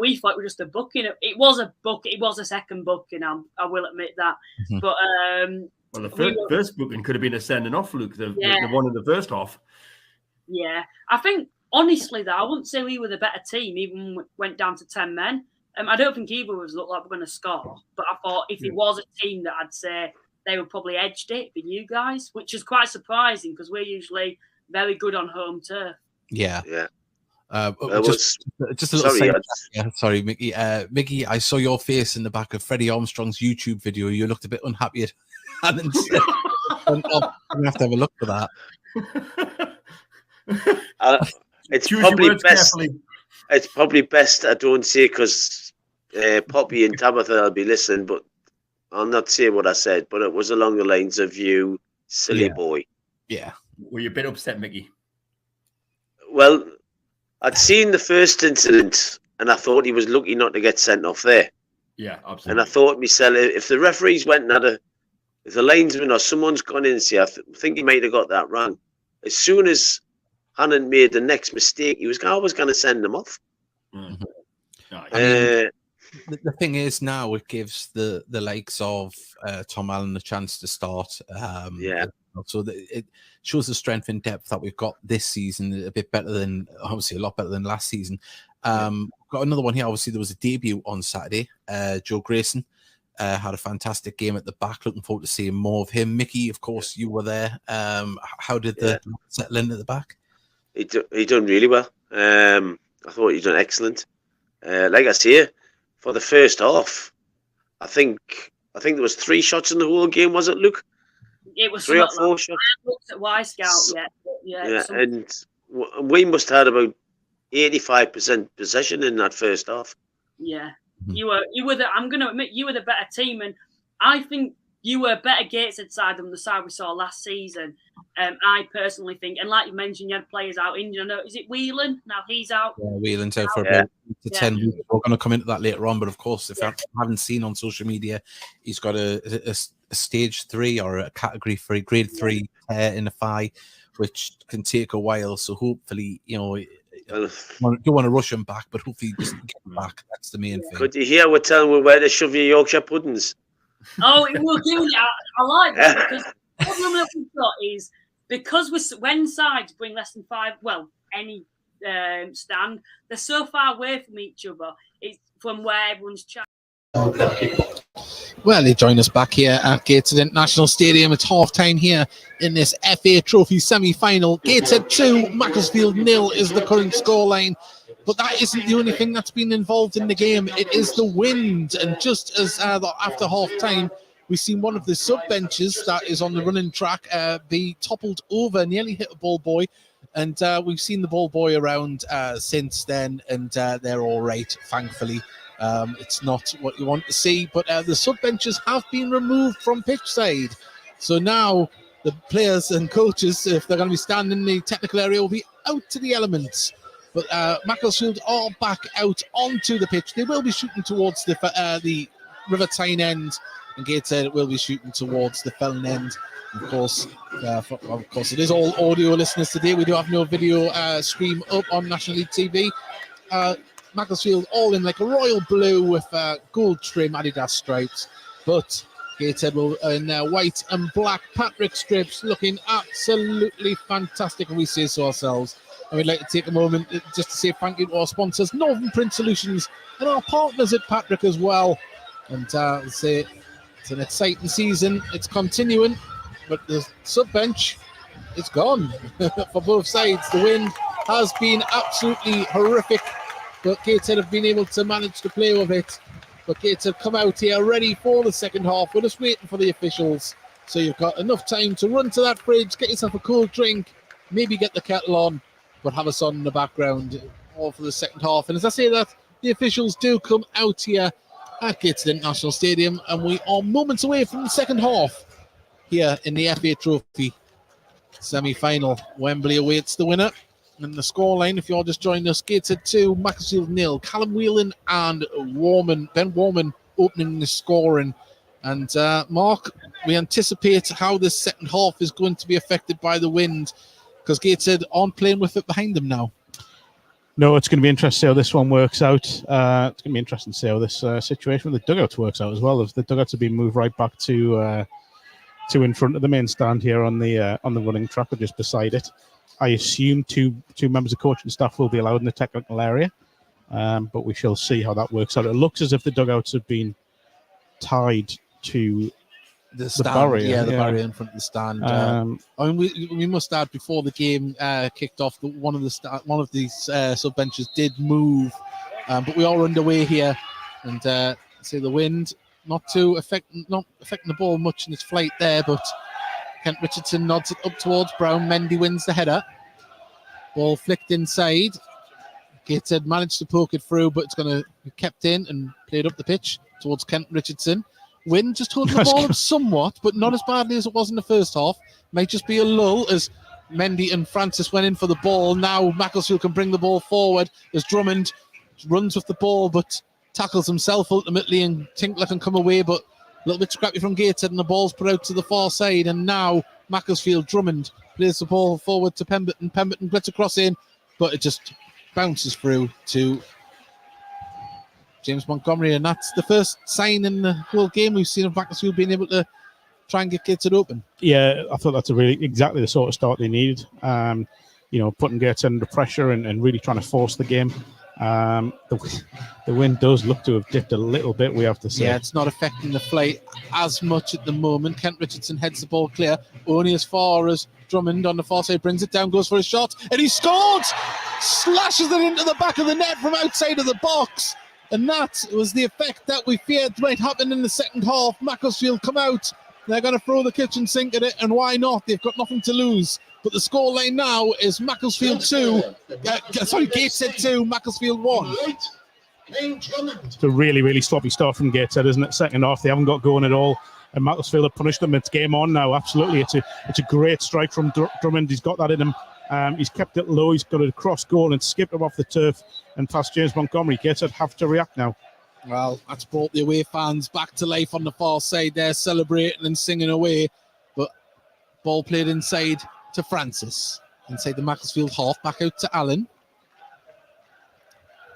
we thought it was just a booking. It was a book. It was a second booking. I will admit that. But well, the first booking could have been a sending off, Luke. The one in the first half. Yeah, I think honestly though, I wouldn't say we were the better team. Even when we went down to 10 men. I don't think either of us looked like we're going to score, but I thought if it was a team that I'd say they would probably edged it, for you guys, which is quite surprising because we're usually very good on home turf. Yeah. Just a little sorry, Mickey. Mickey, I saw your face in the back of Freddie Armstrong's YouTube video. You looked a bit unhappy. I'm going to have to have a look for that. It's probably best. It's probably best I don't say because Poppy and Tabitha will be listening, but I'll not say what I said. But it was along the lines of you, silly boy. Yeah. Were you a bit upset, Mickey? Well, I'd seen the first incident, and I thought he was lucky not to get sent off there. Yeah, absolutely. And I thought to myself, if the referees went and if the linesman or someone's gone in and say, I think he might have got that wrong. As soon as Hannon made the next mistake, he was always going to send them off. Mm-hmm. The thing is, now it gives the likes of Tom Allen a chance to start. So it shows the strength and depth that we've got this season, a bit better than, obviously a lot better than last season. Got another one here. Obviously, there was a debut on Saturday. Joe Grayson had a fantastic game at the back. Looking forward to seeing more of him. Mickey, of course, you were there. How did the settle in at the back? He done really well. I thought he done excellent. Like I say, for the first half, I think there was 3 shots in the whole game. Was it, Luke? It was 3 or 4 shots. I looked at Y Scout yet. And we must have had about 85% possession in that first half. Yeah, you were I'm going to admit you were the better team, and I think you were a better Gateshead side than the side we saw last season. I personally think, and like you mentioned, you had players out injured. I know, is it Whelan? Now he's out. Yeah, Whelan's out for about 10 weeks. We're going to come into that later on, but of course, if I haven't seen on social media, he's got a stage 3 or a category 3, grade 3 tear in the thigh, which can take a while. So hopefully, you don't want to rush him back, but hopefully he doesn't get back. That's the main thing. Could you hear we're telling you where to shove your Yorkshire puddings? Oh, it will do it. I like that because the problem that we've got is because when sides bring less than 5, any stand, they're so far away from each other. It's from where everyone's chatting. Well, they join us back here at Gateshead International Stadium. It's half-time here in this FA Trophy semi-final. Gateshead 2, Macclesfield 0 is the current scoreline. But that isn't the only thing that's been involved in the game. It is the wind. And just as after half-time, we've seen one of the sub-benches that is on the running track be toppled over, nearly hit a ball boy. And we've seen the ball boy around since then, and they're all right, thankfully. It's not what you want to see, but the sub-benches have been removed from pitch side. So now the players and coaches, if they're going to be standing in the technical area, will be out to the elements. But Macclesfield are back out onto the pitch. They will be shooting towards the River Tyne end, and Gateshead will be shooting towards the Felon end. Of course, it is all audio listeners today. We do have no video stream up on National League TV. Macclesfield all in like a royal blue with gold trim Adidas stripes, but Gateshead will in white and black Patrick strips, looking absolutely fantastic, and we say so ourselves. And we'd like to take a moment just to say thank you to our sponsors, Northern Print Solutions, and our partners at Patrick as well. And say it's an exciting season. It's continuing, but the sub-bench, it's gone for both sides. The wind has been absolutely horrific, but Gateshead have been able to manage to play with it. But Gateshead come out here ready for the second half. We're just waiting for the officials. So you've got enough time to run to that fridge, get yourself a cold drink, maybe get the kettle on, but have us on in the background all for the second half. And as I say that, the officials do come out here at Gateshead International Stadium, and we are moments away from the second half here in the FA Trophy semi-final. Wembley awaits the winner. And the scoreline, if you're just joining us, Gateshead 2, Macclesfield 0. Callum Whelan and Ben Warman opening the scoring. And Mark, we anticipate how this second half is going to be affected by the wind, because Gateshead aren't playing with it behind them now. No, it's going to be interesting to see how this one works out. It's going to be interesting to see how this situation with the dugouts works out as well. If the dugouts have been moved right back to in front of the main stand here on the running track or just beside it. I assume two members of coaching staff will be allowed in the technical area. but we shall see how that works out. It looks as if the dugouts have been tied to the stand, barrier. The barrier in front of the stand. I mean, we must add, before the game kicked off, that one of these sub benches did move, but we are underway here, and see the wind not affecting the ball much in its flight there, but Kent Richardson nods it up towards Brown. Mendy wins the header. Ball flicked inside. Gateshead managed to poke it through, but it's going to be kept in and played up the pitch towards Kent Richardson. Wind just holding the ball up somewhat, but not as badly as it was in the first half. Might just be a lull as Mendy and Francis went in for the ball. Now Macclesfield can bring the ball forward as Drummond runs with the ball, but tackles himself ultimately, and Tinkler can come away, but a little bit scrappy from Gateshead, and the ball's put out to the far side. And now Macclesfield, Drummond plays the ball forward to Pemberton. Pemberton gets a cross in, but it just bounces through to James Montgomery, and that's the first sign in the whole game we've seen of Macclesfield being able to try and get Gateshead open. Yeah, I thought that's exactly the sort of start they needed. Putting Gateshead under pressure and really trying to force the game. The wind does look to have dipped a little bit, we have to say. Yeah, it's not affecting the flight as much at the moment. Kent Richardson heads the ball clear, only as far as Drummond on the far side brings it down, goes for a shot, and he scored! Slashes it into the back of the net from outside of the box. And that was the effect that we feared might happen in the second half. Macclesfield come out, they're going to throw the kitchen sink at it, and why not? They've got nothing to lose. But the scoreline now is Macclesfield 2, Gateshead 2, Macclesfield 1. It's a really, really sloppy start from Gateshead, isn't it? Second half, they haven't got going at all, and Macclesfield have punished them. It's game on now, absolutely. It's a great strike from Drummond. He's got that in him. He's kept it low. He's got a cross goal and skipped him off the turf and past James Montgomery. Gateshead have to react now. Well, that's brought the away fans back to life on the far side. They're celebrating and singing away, but ball played inside to Francis. Inside the Macclesfield half, back out to Allen.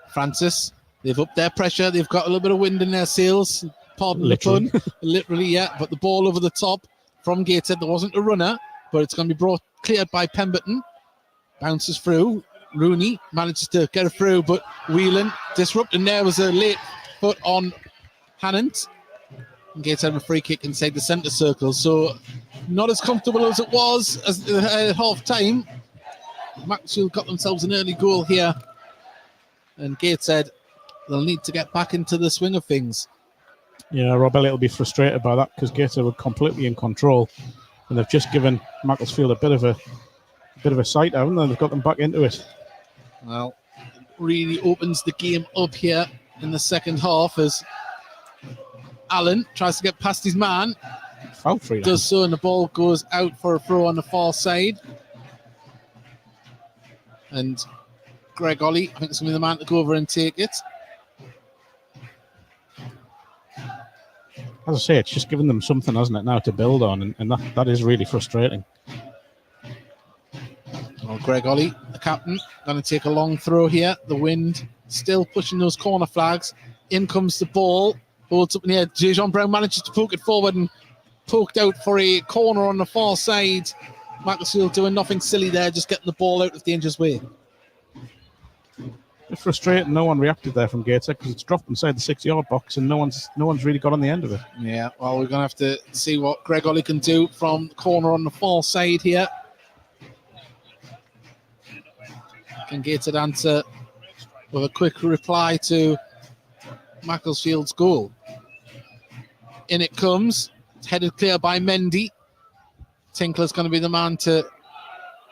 Francis, they've upped their pressure. They've got a little bit of wind in their sails. Pardon the pun. Literally, yeah. But the ball over the top from Gateshead. There wasn't a runner, but it's going to be cleared by Pemberton. Bounces through. Rooney manages to get it through, but Whelan disrupting. There was a late foot on Hannant. And Gateshead a free kick inside the centre circle. So not as comfortable as it was as half time. Macclesfield got themselves an early goal here, and Gateshead, they'll need to get back into the swing of things. Yeah, Rob Elliott will be frustrated by that because Gateshead were completely in control, and they've just given Macclesfield a bit of a sight, haven't they? They've got them back into it. Well, it really opens the game up here in the second half as Allen tries to get past his man. Foul free. Does so, and the ball goes out for a throw on the far side. And Greg Ollie, I think, is going to be the man to go over and take it. As I say, it's just giving them something, hasn't it, now to build on, and that is really frustrating. Well, Greg Ollie, the captain, going to take a long throw here. The wind still pushing those corner flags. In comes the ball. Holds up in the air. Jason Brown manages to poke it forward and poked out for a corner on the far side. Macclesfield doing nothing silly there, just getting the ball out of danger's way. It's frustrating. No one reacted there from Gateshead because it's dropped inside the 6-yard box and no one's really got on the end of it. Yeah, well, we're going to have to see what Greg Ollie can do from the corner on the far side here. Can Gateshead answer with a quick reply to Macclesfield's goal. In it comes. It's headed clear by Mendy. Tinkler's going to be the man to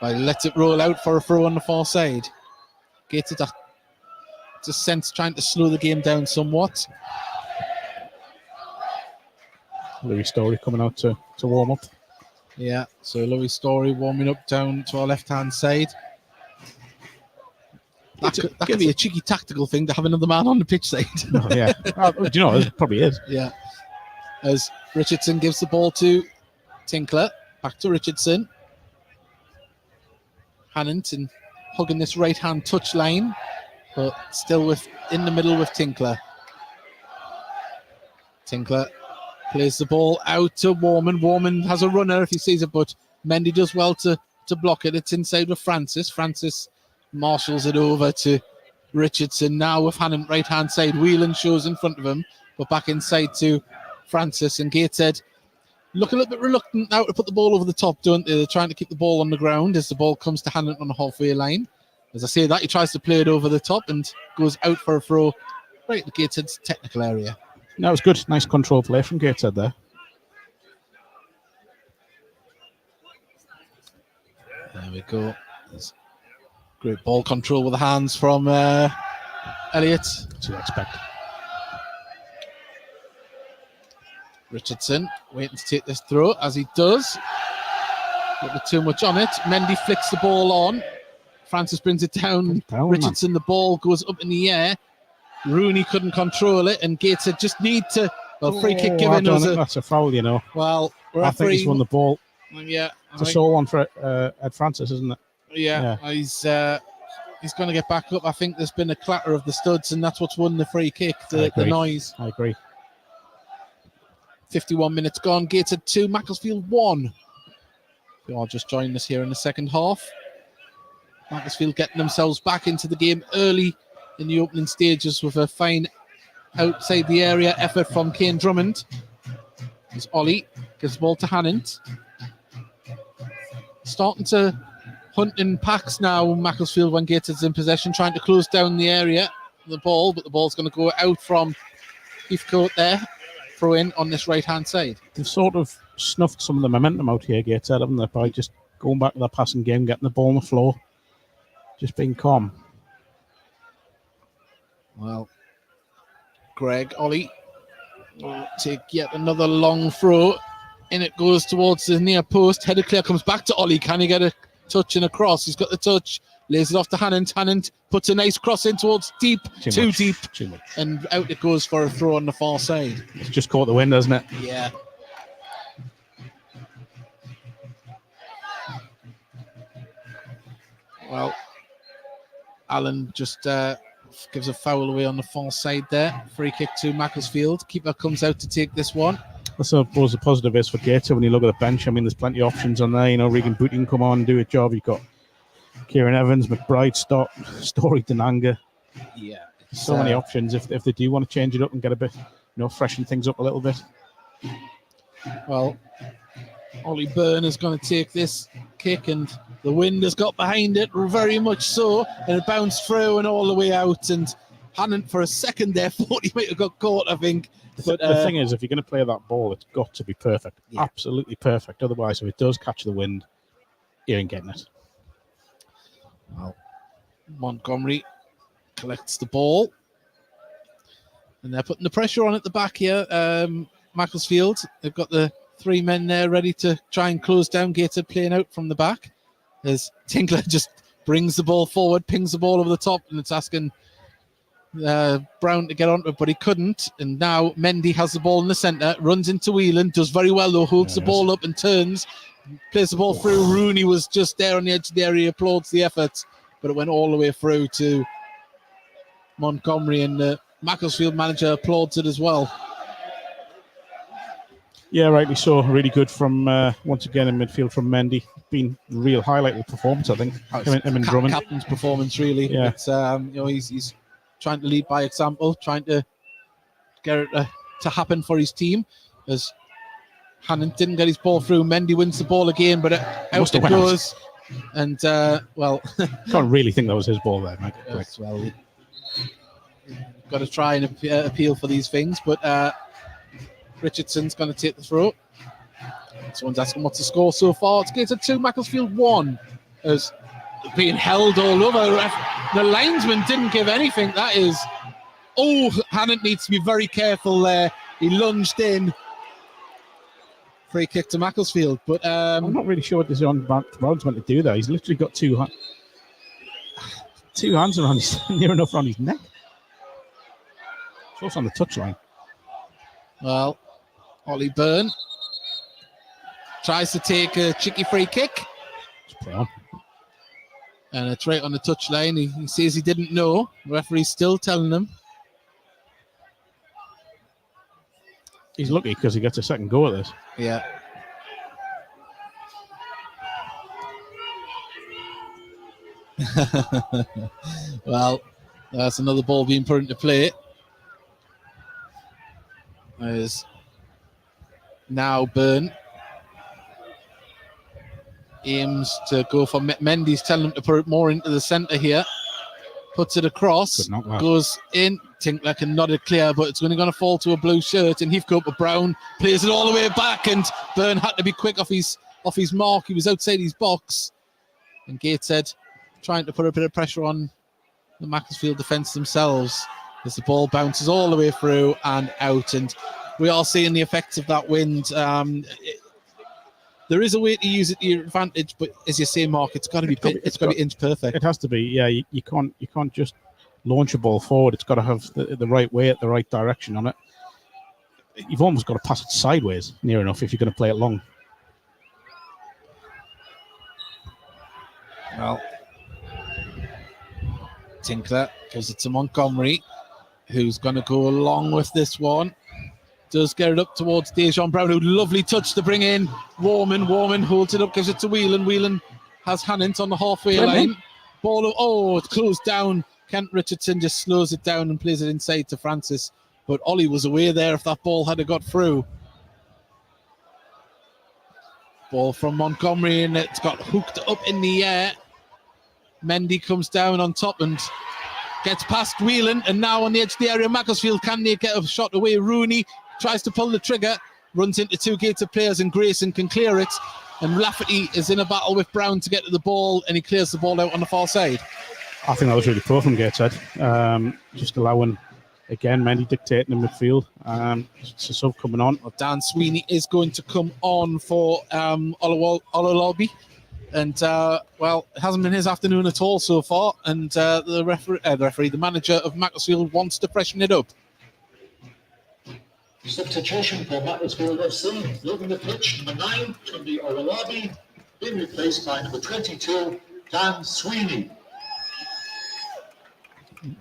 let it roll out for a throw on the far side. Gateshead just sense trying to slow the game down somewhat. Louis Story coming out to warm up. Yeah, so Louis Story warming up down to our left-hand side. That could be a cheeky tactical thing to have another man on the pitch side. Oh, yeah. Do you know, it probably is. Yeah. As Richardson gives the ball to Tinkler. Back to Richardson. Hannington hugging this right-hand touch line, but still in the middle with Tinkler. Tinkler plays the ball out to Warman. Warman has a runner if he sees it, but Mendy does well to block it. It's inside with Francis. Francis marshals it over to Richardson now with Hannon right hand side. Whelan shows in front of him, but back inside to Francis, and Gateshead look a little bit reluctant now to put the ball over the top, don't they? They're trying to keep the ball on the ground as the ball comes to Hannon on the halfway line. As I say that, he tries to play it over the top and goes out for a throw right at Gateshead's technical area. That was good. Nice control play from Gateshead there. There we go. There's great ball control with the hands from Elliott. To expect. Richardson waiting to take this throw, as he does. Not too much on it. Mendy flicks the ball on. Francis brings it down. Richardson, man. The ball goes up in the air. Rooney couldn't control it, and Gateshead just need to. Well, free kick given. That's a foul, you know. Well, I think he's won the ball. Yeah, it's a sole one for Ed Francis, isn't it? Yeah. He's going to get back up. I think there's been a clatter of the studs, and that's what's won the free kick. The noise. I agree. 51 minutes gone. Gateshead 2, Macclesfield 1. You all just joined us here in the second half. Macclesfield getting themselves back into the game early in the opening stages with a fine outside the area effort from Kane Drummond. As Ollie gives the ball to Hannant. Starting to hunt in packs now, Macclesfield, when Gateshead's in possession, trying to close down the area, the ball, but the ball's going to go out from Heathcote there. Throw in on this right-hand side. They've sort of snuffed some of the momentum out here, Gateshead, haven't they, by just going back to their passing game, getting the ball on the floor, just being calm. Well, Greg, Ollie will take yet another long throw. In it goes towards the near post. Headed clear, comes back to Ollie. Can he get a touch and a cross? He's got the touch. Lays it off to Hannant. Hannant puts a nice cross in towards deep. Too deep. Too much. And out it goes for a throw on the far side. It's just caught the wind, hasn't it? Yeah. Well, Allen just gives a foul away on the far side there. Free kick to Macclesfield. Keeper comes out to take this one. I suppose the positive is for Gateshead when you look at the bench. I mean, there's plenty of options on there. You know, Regan Booty can come on and do a job. You've got Kieran Evans, McBride, Story, Denanga. Yeah. So many options if they do want to change it up and get a bit, freshen things up a little bit. Well, Ollie Byrne is going to take this kick, and the wind has got behind it, very much so, and it bounced through and all the way out. And Hannant, for a second there, thought he might have got caught, I think. But the thing is, if you're going to play that ball, it's got to be perfect. Yeah. Absolutely perfect. Otherwise, if it does catch the wind, you ain't getting it. Well, Montgomery collects the ball. And they're putting the pressure on at the back here. Macclesfield, they've got the three men there ready to try and close down. Gateshead playing out from the back. As Tinkler just brings the ball forward, pings the ball over the top, and it's asking Brown to get onto it, but he couldn't. And now Mendy has the ball in the centre, runs into Whelan, does very well though, holds the ball up and turns, plays the ball through. Rooney was just there on the edge of the area, applauds the effort, but it went all the way through to Montgomery, and the Macclesfield manager applauds it as well. Yeah, rightly so. Really good from, once again, in midfield from Mendy. Been a real highlight of the performance, I think. Him and Drummond. Captain's performance, really. Yeah. It's, he's trying to lead by example, trying to get it to happen for his team. As Hannon didn't get his ball through, Mendy wins the ball again, but out it goes. And, can't really think that was his ball there, Mike. Yes, well, got to try and appeal for these things, but Richardson's going to take the throw. Someone's asking what's the score so far. It's Gateshead 2, Macclesfield 1. As being held all over. The linesman didn't give anything. That is... Oh, Hannant needs to be very careful there. He lunged in. Free kick to Macclesfield. But I'm not really sure what this Brown's meant to do there. He's literally got two hands around his, near enough around his neck. Close on the touchline. Well, Ollie Byrne tries to take a cheeky free kick. Just play on. And it's right on the touchline. He says he didn't know. The referee's still telling him. He's lucky because he gets a second go at this. Yeah. Well, That's another ball being put into play. There's now Byrne. Aims to go for Mendy's telling him to put it more into the centre here. Puts it across. Goes in. Tinkler can nod it clear, but it's going to fall to a blue shirt. And Heathcote with Brown plays it all the way back. And Byrne had to be quick off his mark. He was outside his box. And Gateshead trying to put a bit of pressure on the Macclesfield defence themselves as the ball bounces all the way through and out. And we are seeing the effects of that wind. There is a way to use it to your advantage, but as you say, Mark, it's got to be inch perfect. It has to be. Yeah, you can't just launch a ball forward. It's got to have the right way, at the right direction on it. You've almost got to pass it sideways near enough if you're going to play it long. Well, Tinkler gives it to Montgomery, who's going to go along with this one. Does get it up towards Dejan Brown, who lovely touch to bring in Warman. Warman holds it up, gives it to Whelan. Whelan has Hannant on the halfway line. Ball, it's closed down. Kent Richardson just slows it down and plays it inside to Francis. But Ollie was away there if that ball had got through. Ball from Montgomery, and it's got hooked up in the air. Mendy comes down on top and gets past Whelan, and now on the edge of the area, Macclesfield, can they get a shot away? Rooney tries to pull the trigger, runs into two Gateshead players, and Grayson can clear it. And Lafferty is in a battle with Brown to get to the ball, and he clears the ball out on the far side. I think that was really poor from Gateshead. Just allowing, again, Mendy dictating in midfield. It's a sub coming on. Well, Dan Sweeney is going to come on for Olololby. And, it hasn't been his afternoon at all so far. And the manager of Macclesfield, wants to freshen it up. Substitution for Macclesfield FC. Leaving the pitch, number 9, Tunde Ololabi, being replaced by number 22, Dan Sweeney.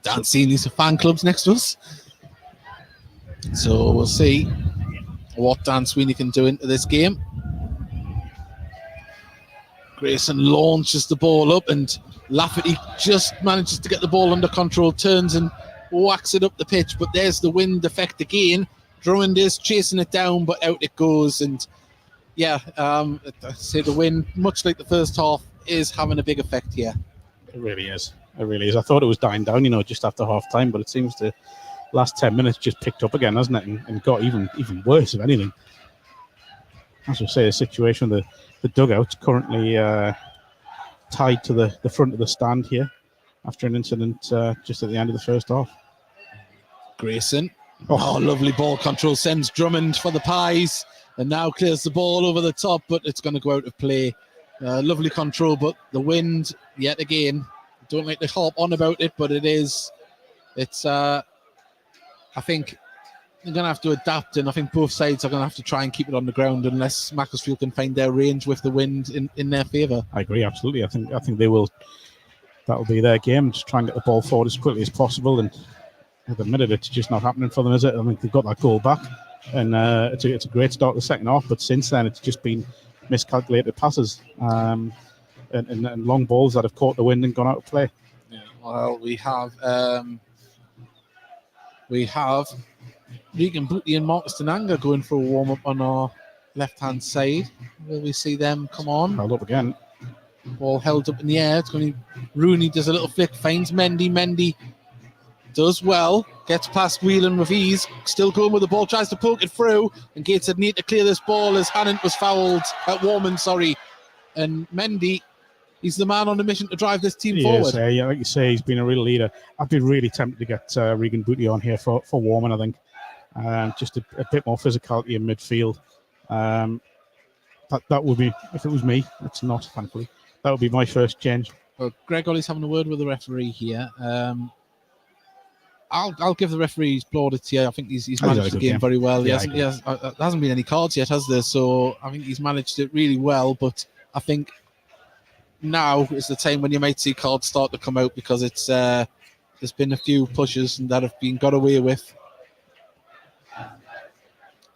Dan Sweeney's fan club's next to us. So we'll see what Dan Sweeney can do into this game. Grayson launches the ball up, and Lafferty just manages to get the ball under control, turns and whacks it up the pitch. But there's the wind effect again. Drummond is chasing it down, but out it goes. And I say the wind, much like the first half, is having a big effect here. It really is. I thought it was dying down, just after half time, but it seems the last 10 minutes just picked up again, hasn't it? And got even worse, if anything. As I say, the situation, the dugout's currently tied to the front of the stand here after an incident just at the end of the first half. Grayson. Oh, lovely ball control. Sends Drummond for the pies and now clears the ball over the top, but it's going to go out of play. Lovely control, but the wind, yet again, don't like to harp on about it, but it's I think they're going to have to adapt, and I think both sides are going to have to try and keep it on the ground unless Macclesfield can find their range with the wind in their favour. I agree, absolutely. I think they will. That'll be their game. Just try and get the ball forward as quickly as possible. And at the minute, it's just not happening for them, is it? I think they've got that goal back, and it's a great start to the second half. But since then, it's just been miscalculated passes and long balls that have caught the wind and gone out of play. Yeah, well, we have Regan Booty and Marcus Tenanga going for a warm-up on our left-hand side. Will we see them come on? Held up again. Ball held up in the air. It's going to Rooney does a little flick, finds Mendy. Mendy does well, gets past Whelan with ease, still going with the ball, tries to poke it through, and Gateshead need to clear this ball as Hannant was fouled, Warman, and Mendy, he's the man on a mission to drive this team forward. Yeah, like you say, he's been a real leader. I'd be really tempted to get Regan Booty on here for Warman, I think. Just a bit more physicality in midfield. That would be, if it was me, it's not, thankfully, that would be my first change. Well, Greg Ollie's having a word with the referee here. I'll give the referee's plaudits here. I think he's managed the game very well. There hasn't been any cards yet, has there? So I think he's managed it really well. But I think now is the time when you might see cards start to come out, because there's been a few pushes that have been got away with.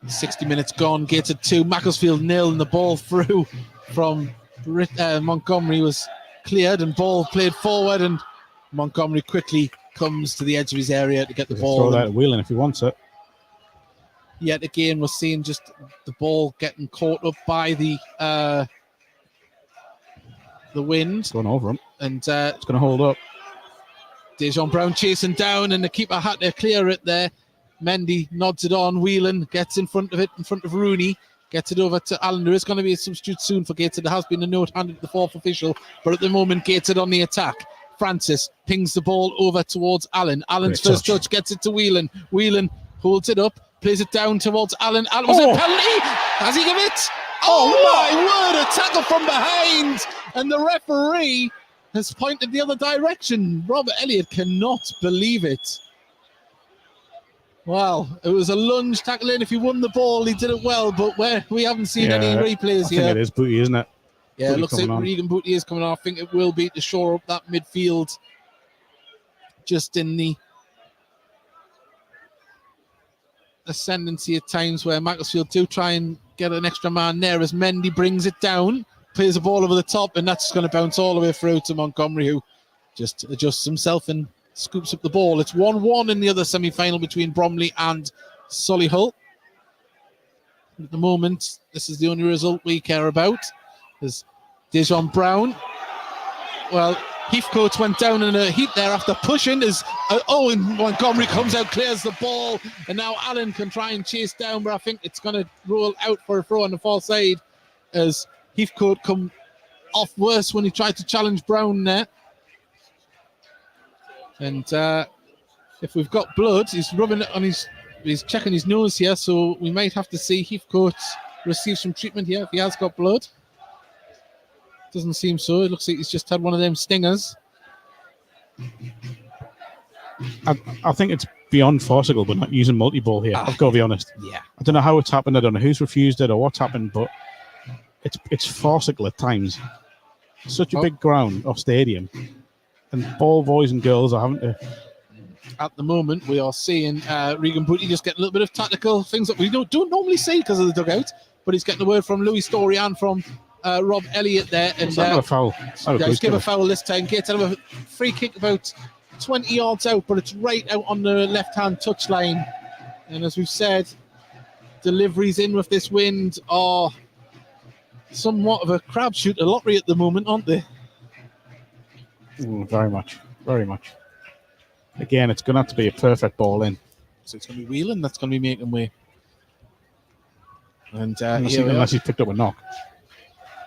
60 minutes gone. Gateshead 2, Macclesfield 0, and the ball through from Montgomery was cleared and ball played forward, and Montgomery quickly comes to the edge of his area to get the ball. Throw that at Whelan if he wants it. Yet again, we're seeing just the ball getting caught up by the wind. Going over him. And it's going to hold up. Dejon Brown chasing down, and the keeper had to clear it there. Mendy nods it on. Whelan gets in front of it, in front of Rooney. Gets it over to Allen. There is going to be a substitute soon for Gateshead. There has been a note handed to the fourth official, but at the moment, Gateshead on the attack. Francis pings the ball over towards Allen. Allen's first touch gets it to Whelan. Whelan holds it up, plays it down towards Allen. Allen was a penalty. Has he given it? Oh my word, a tackle from behind. And the referee has pointed the other direction. Robert Elliott cannot believe it. Well, it was a lunge tackle in. If he won the ball, he did it well, but we haven't seen any replays here. I think it is Booty, isn't it? Yeah, it looks like Regan Booty is coming on. I think it will be to shore up that midfield just in the ascendancy at times where Macclesfield do try and get an extra man there as Mendy brings it down, plays the ball over the top, and that's going to bounce all the way through to Montgomery, who just adjusts himself and scoops up the ball. It's 1-1 in the other semi-final between Bromley and Solihull. At the moment, this is the only result we care about. There's Dejon Brown. Well, Heathcote went down in a heat there after pushing. And Montgomery comes out, clears the ball, and now Allen can try and chase down, but I think it's going to roll out for a throw on the far side as Heathcote come off worse when he tried to challenge Brown there. And if we've got blood, he's rubbing it on he's checking his nose here, so we might have to see Heathcote receive some treatment here if he has got blood. Doesn't seem so. It looks like he's just had one of them stingers. I think it's beyond farcical, but not using multi-ball here. I've got to be honest. Yeah. I don't know how it's happened. I don't know who's refused it or what's happened, but it's farcical at times. Such a big ground or stadium. And ball boys and girls are having to. At the moment, we are seeing Regan Booty just get a little bit of tactical things that we don't normally see because of the dugout, but he's getting a word from Louis Story and from Rob Elliott there. And a foul. He's given a foul this time. Gates have a free kick about 20 yards out, but it's right out on the left-hand touchline. And as we've said, deliveries in with this wind are somewhat of a crapshoot, a lottery at the moment, aren't they? Very much. Very much. Again, it's going to have to be a perfect ball in. So it's going to be Whelan that's going to be making way. And unless he's picked up a knock.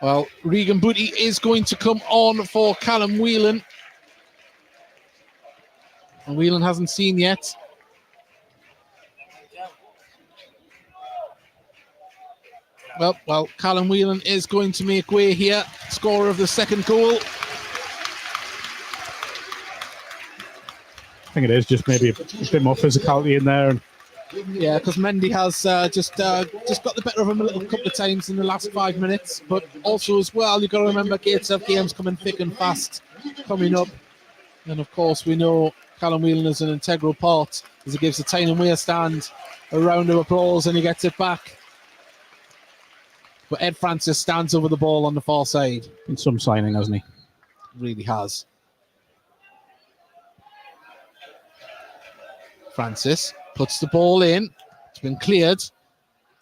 Well, Regan Booty is going to come on for Callum Whelan. And Whelan hasn't seen yet. Well, Callum Whelan is going to make way here. Scorer of the second goal. I think it is just maybe a bit more physicality in there. And yeah, because Mendy has just got the better of him a little couple of times in the last 5 minutes. But also as well, you've got to remember Gates have games coming thick and fast coming up. And of course, we know Callum Whelan is an integral part as he gives the Tyne Weir stand a round of applause and he gets it back. But Ed Francis stands over the ball on the far side. In some signing, hasn't he? Really has. Francis puts the ball in. It's been cleared.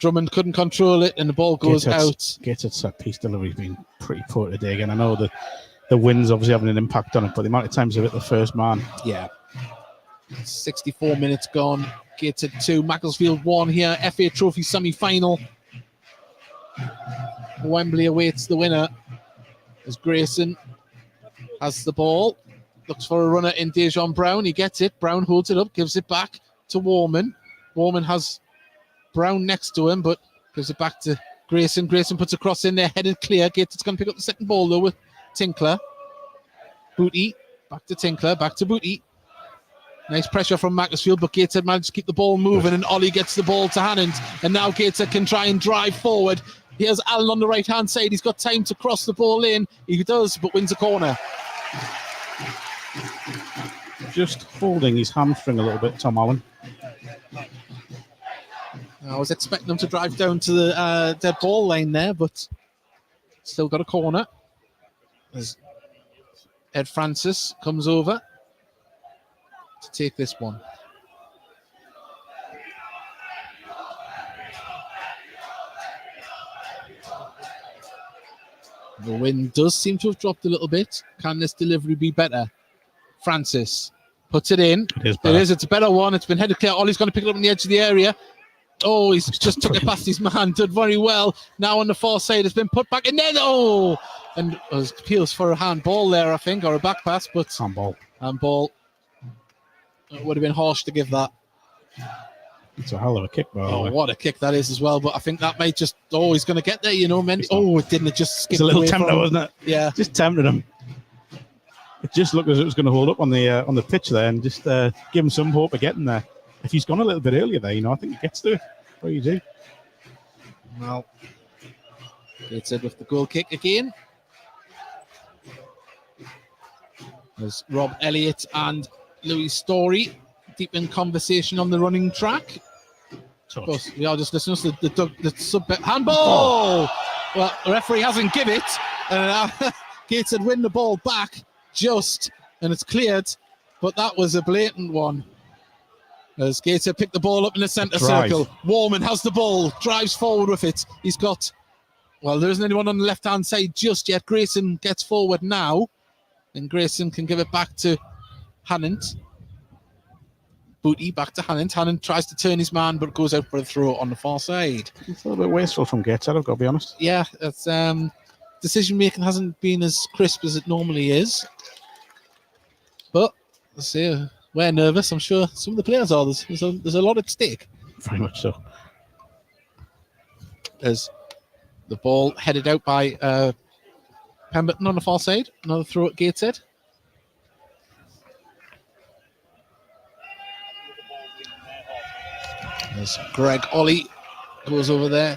Drummond couldn't control it, and the ball goes out. Gateshead's set piece delivery's been pretty poor today. Again, I know that the wind's obviously having an impact on it, but the amount of times they've hit the first man. Yeah. 64 minutes gone. Gateshead 2, Macclesfield 1 here. FA Trophy semi-final. Wembley awaits the winner as Grayson has the ball. Looks for a runner in Dejon Brown. He gets it. Brown holds it up, gives it back to Warman. Warman has Brown next to him, but gives it back to Grayson. Grayson puts a cross in there, headed clear. Gateshead's going to pick up the second ball, though, with Tinkler. Booty. Back to Tinkler. Back to Booty. Nice pressure from Macclesfield, but Gateshead managed to keep the ball moving, and Ollie gets the ball to Hannant. And now Gateshead can try and drive forward. Here's Allen on the right-hand side. He's got time to cross the ball in. He does, but wins a corner. Just holding his hamstring a little bit, Tom Allen. I was expecting him to drive down to the dead ball line there, but still got a corner. As Ed Francis comes over to take this one. The wind does seem to have dropped a little bit. Can this delivery be better? Francis puts it in. It is. It's a better one. It's been headed clear. Ollie's going to pick it up on the edge of the area. Oh, he's just took it past his man. Did very well. Now on the far side, it's been put back in there. Oh, and appeals for a handball there, I think, or a back pass. But handball. It would have been harsh to give that. It's a hell of a kick, by the way. What a kick that is as well. But I think that might just, he's going to get there, you know. It didn't. It just skipped. It's a little tempter, wasn't it? Yeah. Just tempted him. It just looked as if it was going to hold up on the pitch there and just give him some hope of getting there. If he's gone a little bit earlier there, I think he gets to it. What do you do? Well, Gateshead with the goal kick again. There's Rob Elliott and Louis Story deep in conversation on the running track. Of course, we are just listening to the sub handball. Well, the referee hasn't given it. Gateshead win the ball back and it's cleared, but that was a blatant one. As Gateshead picked the ball up in the centre circle. Warman has the ball, drives forward with it. He's got, there isn't anyone on the left-hand side just yet. Grayson gets forward now, and Grayson can give it back to Hannant. Booty back to Hannant. Hannant tries to turn his man, but goes out for a throw on the far side. It's a little bit wasteful from Gateshead, I've got to be honest. Yeah, it's decision-making hasn't been as crisp as it normally is. But, let's see, we're nervous. I'm sure some of the players are. There's a lot at stake. Very much so. There's the ball headed out by Pemberton on the far side. Another throw at Gateshead. There's Greg Ollie goes over there.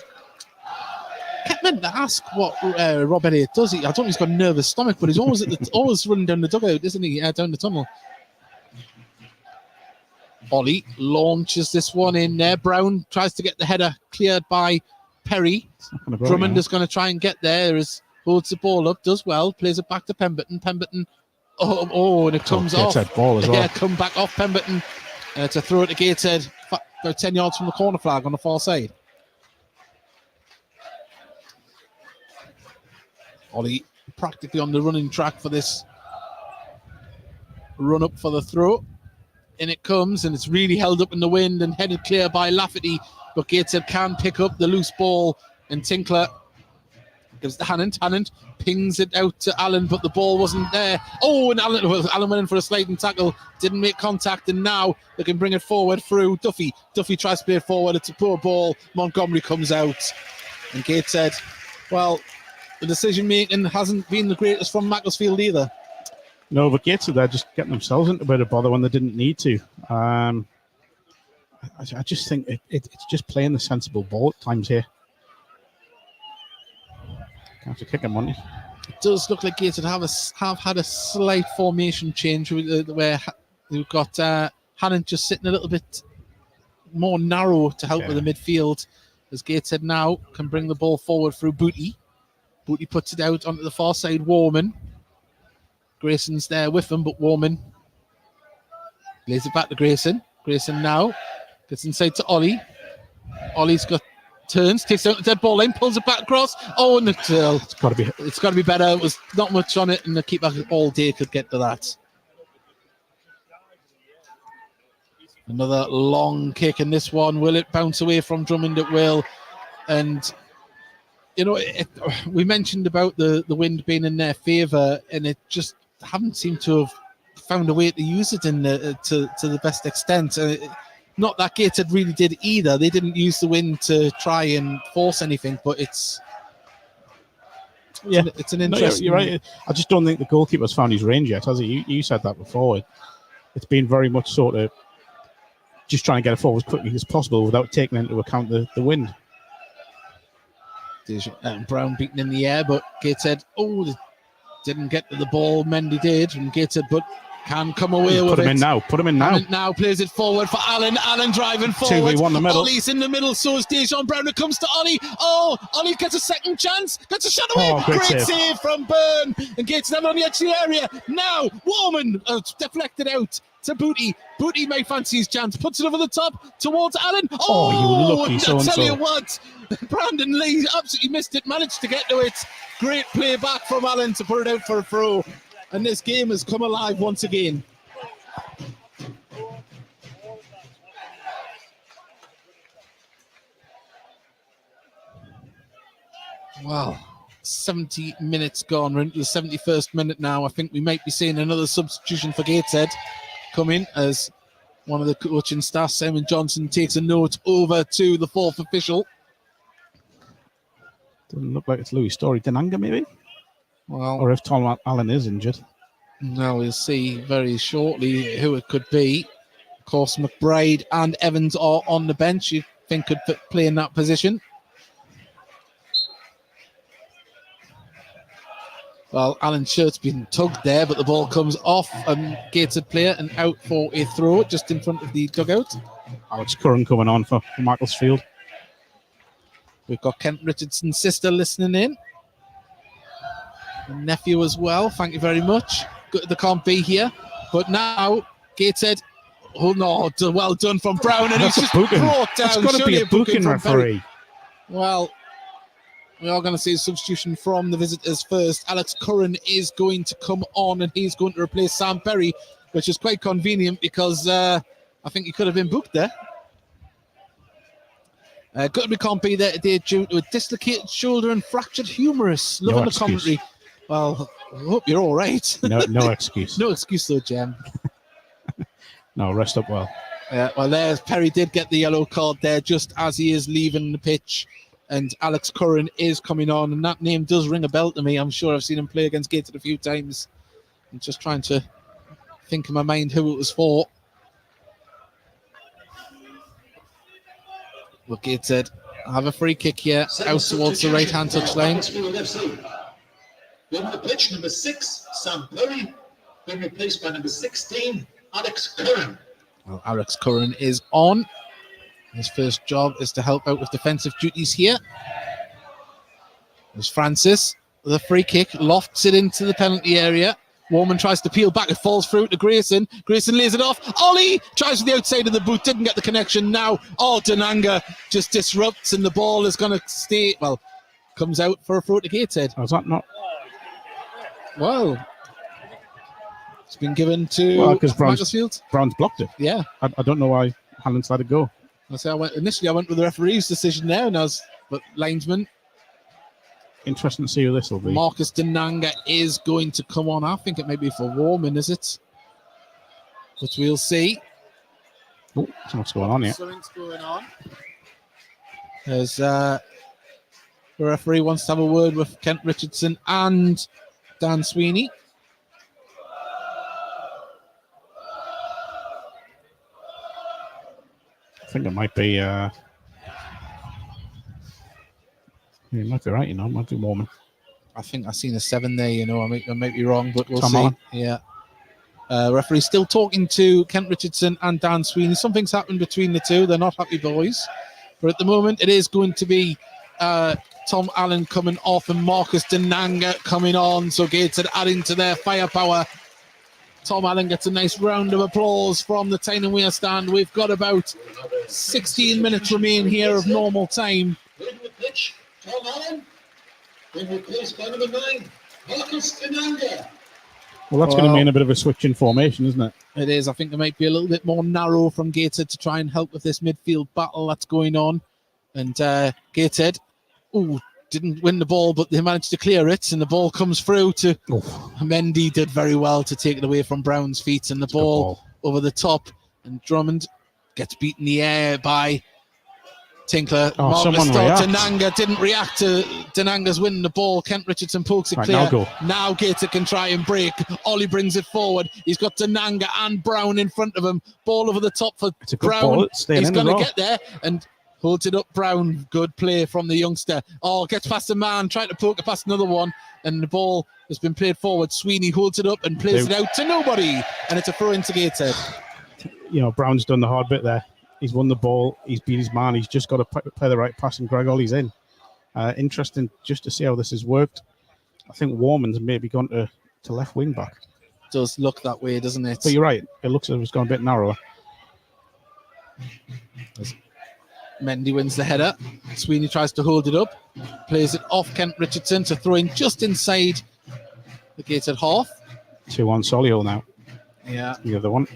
Kept meant to ask what Rob Elliott does. I don't think he's got a nervous stomach, but he's always always running down the dugout, isn't he? Down the tunnel. Ollie launches this one in there. Brown tries to get the header cleared by Perry. Drummond is going to try and get there. Holds the ball up, does well, plays it back to Pemberton. Pemberton, and it comes off. Ball as well. Yeah, come back off Pemberton. To throw it to Gateshead, about 10 yards from the corner flag on the far side. Ollie practically on the running track for this run up for the throw. In it comes, and it's really held up in the wind and headed clear by Lafferty. But Gateshead can pick up the loose ball, and Tinkler gives to Hannant. Hannant pings it out to Allen, but the ball wasn't there. And Allen went in for a sliding tackle, didn't make contact, and now they can bring it forward through Duffy. Duffy tries to play it forward. It's a poor ball. Montgomery comes out, and Gateshead, the decision-making hasn't been the greatest from Macclesfield either. No, but Gateshead, they're just getting themselves into a bit of bother when they didn't need to. I just think it's just playing the sensible ball at times here. Have to kick him, won't he? It does look like Gateshead have had a slight formation change where we've got Hannant just sitting a little bit more narrow to help with the midfield. As Gateshead now can bring the ball forward through Booty. Booty puts it out onto the far side. Warman. Grayson's there with him, but Warman lays it back to Grayson. Grayson now gets inside to Ollie. Ollie's got turns, takes out the dead ball line, pulls it back across. And it's got to be better. It was not much on it, and the keeper all day could get to that. Another long kick in this one. Will it bounce away from Drummond? It will. And we mentioned about the wind being in their favour, and it just haven't seemed to have found a way to use it to the best extent. Not that Gateshead really did either. They didn't use the wind to try and force anything, but it's an interesting... You're right. I just don't think the goalkeeper's found his range yet, has he? You said that before. It's been very much sort of just trying to get it forward as quickly as possible without taking into account the wind. Brown beaten in the air, but Gateshead didn't get to the ball. Mendy did, and Gateshead but can come away with it. Put him in now. Now plays it forward for Allen. Allen driving forward. 2v1 the middle. Ollie's in the middle, so is Dejan Brown. It comes to Ollie. Ollie gets a second chance. Gets a shot away. Great save from Byrne. And Gateshead on the edge of the area. Now, Warman deflected out. to Booty. Booty may fancy his chance. Puts it over the top towards Allen. Oh, you lucky I so-and-so. tell you what, Brandon Lee absolutely missed it. Managed to get to it. Great play back from Allen to put it out for a throw. And this game has come alive once again. Wow. 70 minutes gone. We're into the 71st minute now. I think we might be seeing another substitution for Gateshead come in as one of the coaching staff, Simon Johnson, takes a note over to the fourth official. Doesn't look like it's Louis Story. Denanga, maybe? Well, or if Tom Allen is injured. Now we'll see very shortly who it could be. Of course, McBride and Evans are on the bench. You think could play in that position. Well, Alan's shirt's been tugged there, but the ball comes off a Gateshead player and out for a throw just in front of the dugout. Alex Curran coming on for Macclesfield. We've got Kent Richardson's sister listening in. And nephew as well. Thank you very much. They can't be here. But now, Gateshead. Oh no, well done from Brown. And he's just brought down. It's got to be a booking referee. Well, we are going to see a substitution from the visitors first. Alex Curran is going to come on and he's going to replace Sam Perry, which is quite convenient because I think he could have been booked there. Gutterby can't be there today due to a dislocated shoulder and fractured humerus. Loving the commentary. Well, I hope you're all right. No excuse. No excuse though, Jem. No, rest up well. Well, there's Perry did get the yellow card there just as he is leaving the pitch. And Alex Curran is coming on, and that name does ring a bell to me. I'm sure I've seen him play against Gateshead a few times. I'm just trying to think in my mind who it was for. Well, Gateshead have a free kick here, out towards the right-hand touchline. On the pitch, number 6, Sam Perry, been replaced by number 16, Alex Curran. Well, Alex Curran is on. His first job is to help out with defensive duties here. There's Francis. The free kick lofts it into the penalty area. Warman tries to peel back. It falls through to Grayson. Grayson lays it off. Ollie tries with the outside of the boot. Didn't get the connection. Now, Denanga just disrupts and the ball is going to stay. Well, comes out for a throw to Gateshead. Was that not? Well, it's been given to Macclesfield. Brown's blocked it. Yeah. I don't know why Halland's let it go. I went with the referee's decision there, but linesman. Interesting to see who this will be. Marcus Denanga is going to come on. I think it may be for Warman, is it? But we'll see. Oh, something's going on here. Something's going on. There's the referee wants to have a word with Kent Richardson and Dan Sweeney. I think it might be. You might be right. It might be Warman. I think I've seen a 7 there. I might be wrong, but we'll see. On. Yeah. Referee still talking to Kent Richardson and Dan Sweeney. Something's happened between the two. They're not happy boys, but at the moment it is going to be Tom Allen coming off and Marcus Denanga coming on. So Gateshead adding to their firepower. Tom Allen gets a nice round of applause from the Tyne-and-Wear stand. We've got about 16 minutes remain here of normal time. The pitch, Tom Allen, been replaced by number 9, Marcus Denanga. Well, that's going to mean a bit of a switch in formation, isn't it? It is. I think it might be a little bit more narrow from Gateshead to try and help with this midfield battle that's going on. And Gateshead, didn't win the ball, but they managed to clear it, and the ball comes through to Mendy. Did very well to take it away from Brown's feet, and the ball over the top, and Drummond gets beaten in the air by Tinkler. Denanga didn't react to Denanga's winning the ball. Kent Richardson pokes it clear. Now Gateshead can try and break. Ollie brings it forward. He's got Denanga and Brown in front of him. Ball over the top for Brown. He's going to get there and holds it up. Brown, good play from the youngster. Gets past a man, trying to poke it past another one, and the ball has been played forward. Sweeney holds it up and plays it out to nobody, and it's a throw into Gateshead. Brown's done the hard bit there. He's won the ball. He's beat his man. He's just got to play the right pass, and Greg Ollie's in. Interesting just to see how this has worked. I think Warman's maybe gone to left wing back. does look that way, doesn't it? But you're right. It looks as if it's gone a bit narrower. Mendy wins the header. Sweeney tries to hold it up. Plays it off Kent Richardson to throw in just inside the Gateshead half. 2-1 Solihull now. Yeah. The other one.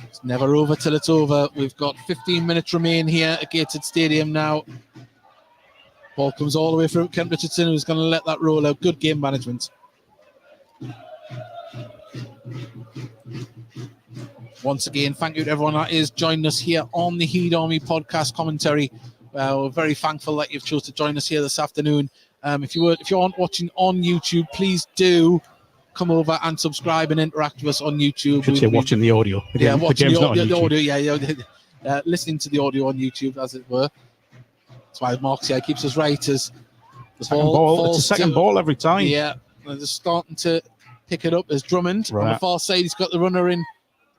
It's never over till it's over. We've got 15 minutes remain here at Gateshead Stadium now. Ball comes all the way through Kent Richardson, who's going to let that roll out. Good game management. Once again, thank you to everyone that is joining us here on the Heed Army podcast commentary. We're very thankful that you've chosen to join us here this afternoon. If you aren't watching on YouTube, please do come over and subscribe and interact with us on YouTube. Should say watching the audio. Yeah, watching the audio. Yeah, listening to the audio on YouTube, as it were. That's why Mark's here keeps us right. As the ball it's a second ball every time. Yeah, they're just starting to pick it up as Drummond on the far side. He's got the runner in.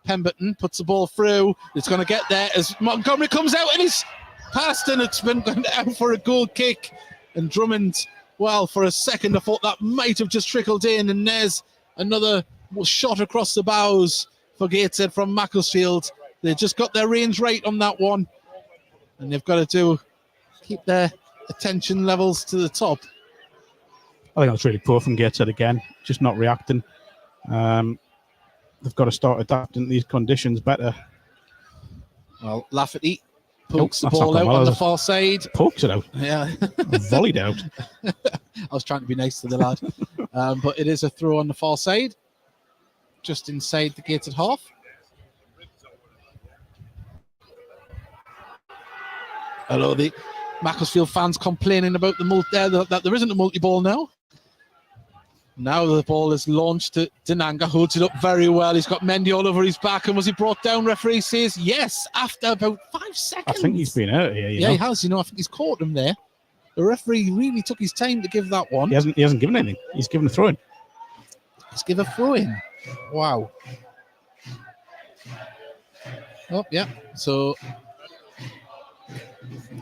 Pemberton puts the ball through. It's going to get there as Montgomery comes out and he's passed, and it's been going out for a goal kick. And Drummond, well, for a second I thought that might have just trickled in, and there's another shot across the bows for Gateshead from Macclesfield. They just got their range right on that one, and they've got to keep their attention levels to the top. I think that's really poor from Gateshead again, just not reacting. They've got to start adapting to these conditions better. Well, Lafferty pokes the ball out on the far side. Pokes it out. Yeah. Volleyed out. I was trying to be nice to the lad. But it is a throw on the far side, just inside the Gateshead half. Hello, the Macclesfield fans complaining about that there isn't a multi-ball now. Now the ball is launched to Denanga, holds it up very well. He's got Mendy all over his back. And was he brought down? Referee says yes, after about 5 seconds. I think he's been out here. He has. I think he's caught him there. The referee really took his time to give that one. He hasn't given anything. He's given a throw-in. He's given a throw-in. Wow. Oh, yeah. So,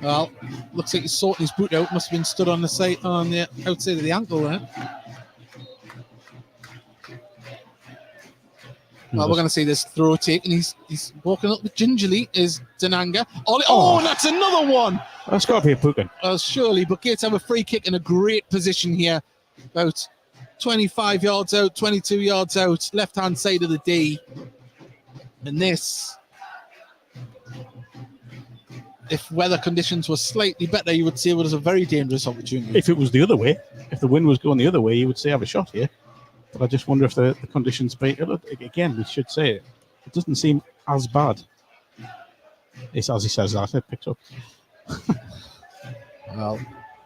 well, looks like he's sorting his boot out. Must have been stood on the outside of the ankle there. Well, we're going to see this throw taken. He's walking up gingerly. Is Denanga? Oh, that's another one. That's got to be a booking. Surely, but Gates have a free kick in a great position here. About 25 yards out, 22 yards out, left-hand side of the D. And this, if weather conditions were slightly better, you would say it was a very dangerous opportunity. If it was the other way, if the wind was going the other way, you would say have a shot here. But I just wonder if the conditions again, we should say it doesn't seem as bad. It's as he says that, it picked up. Well,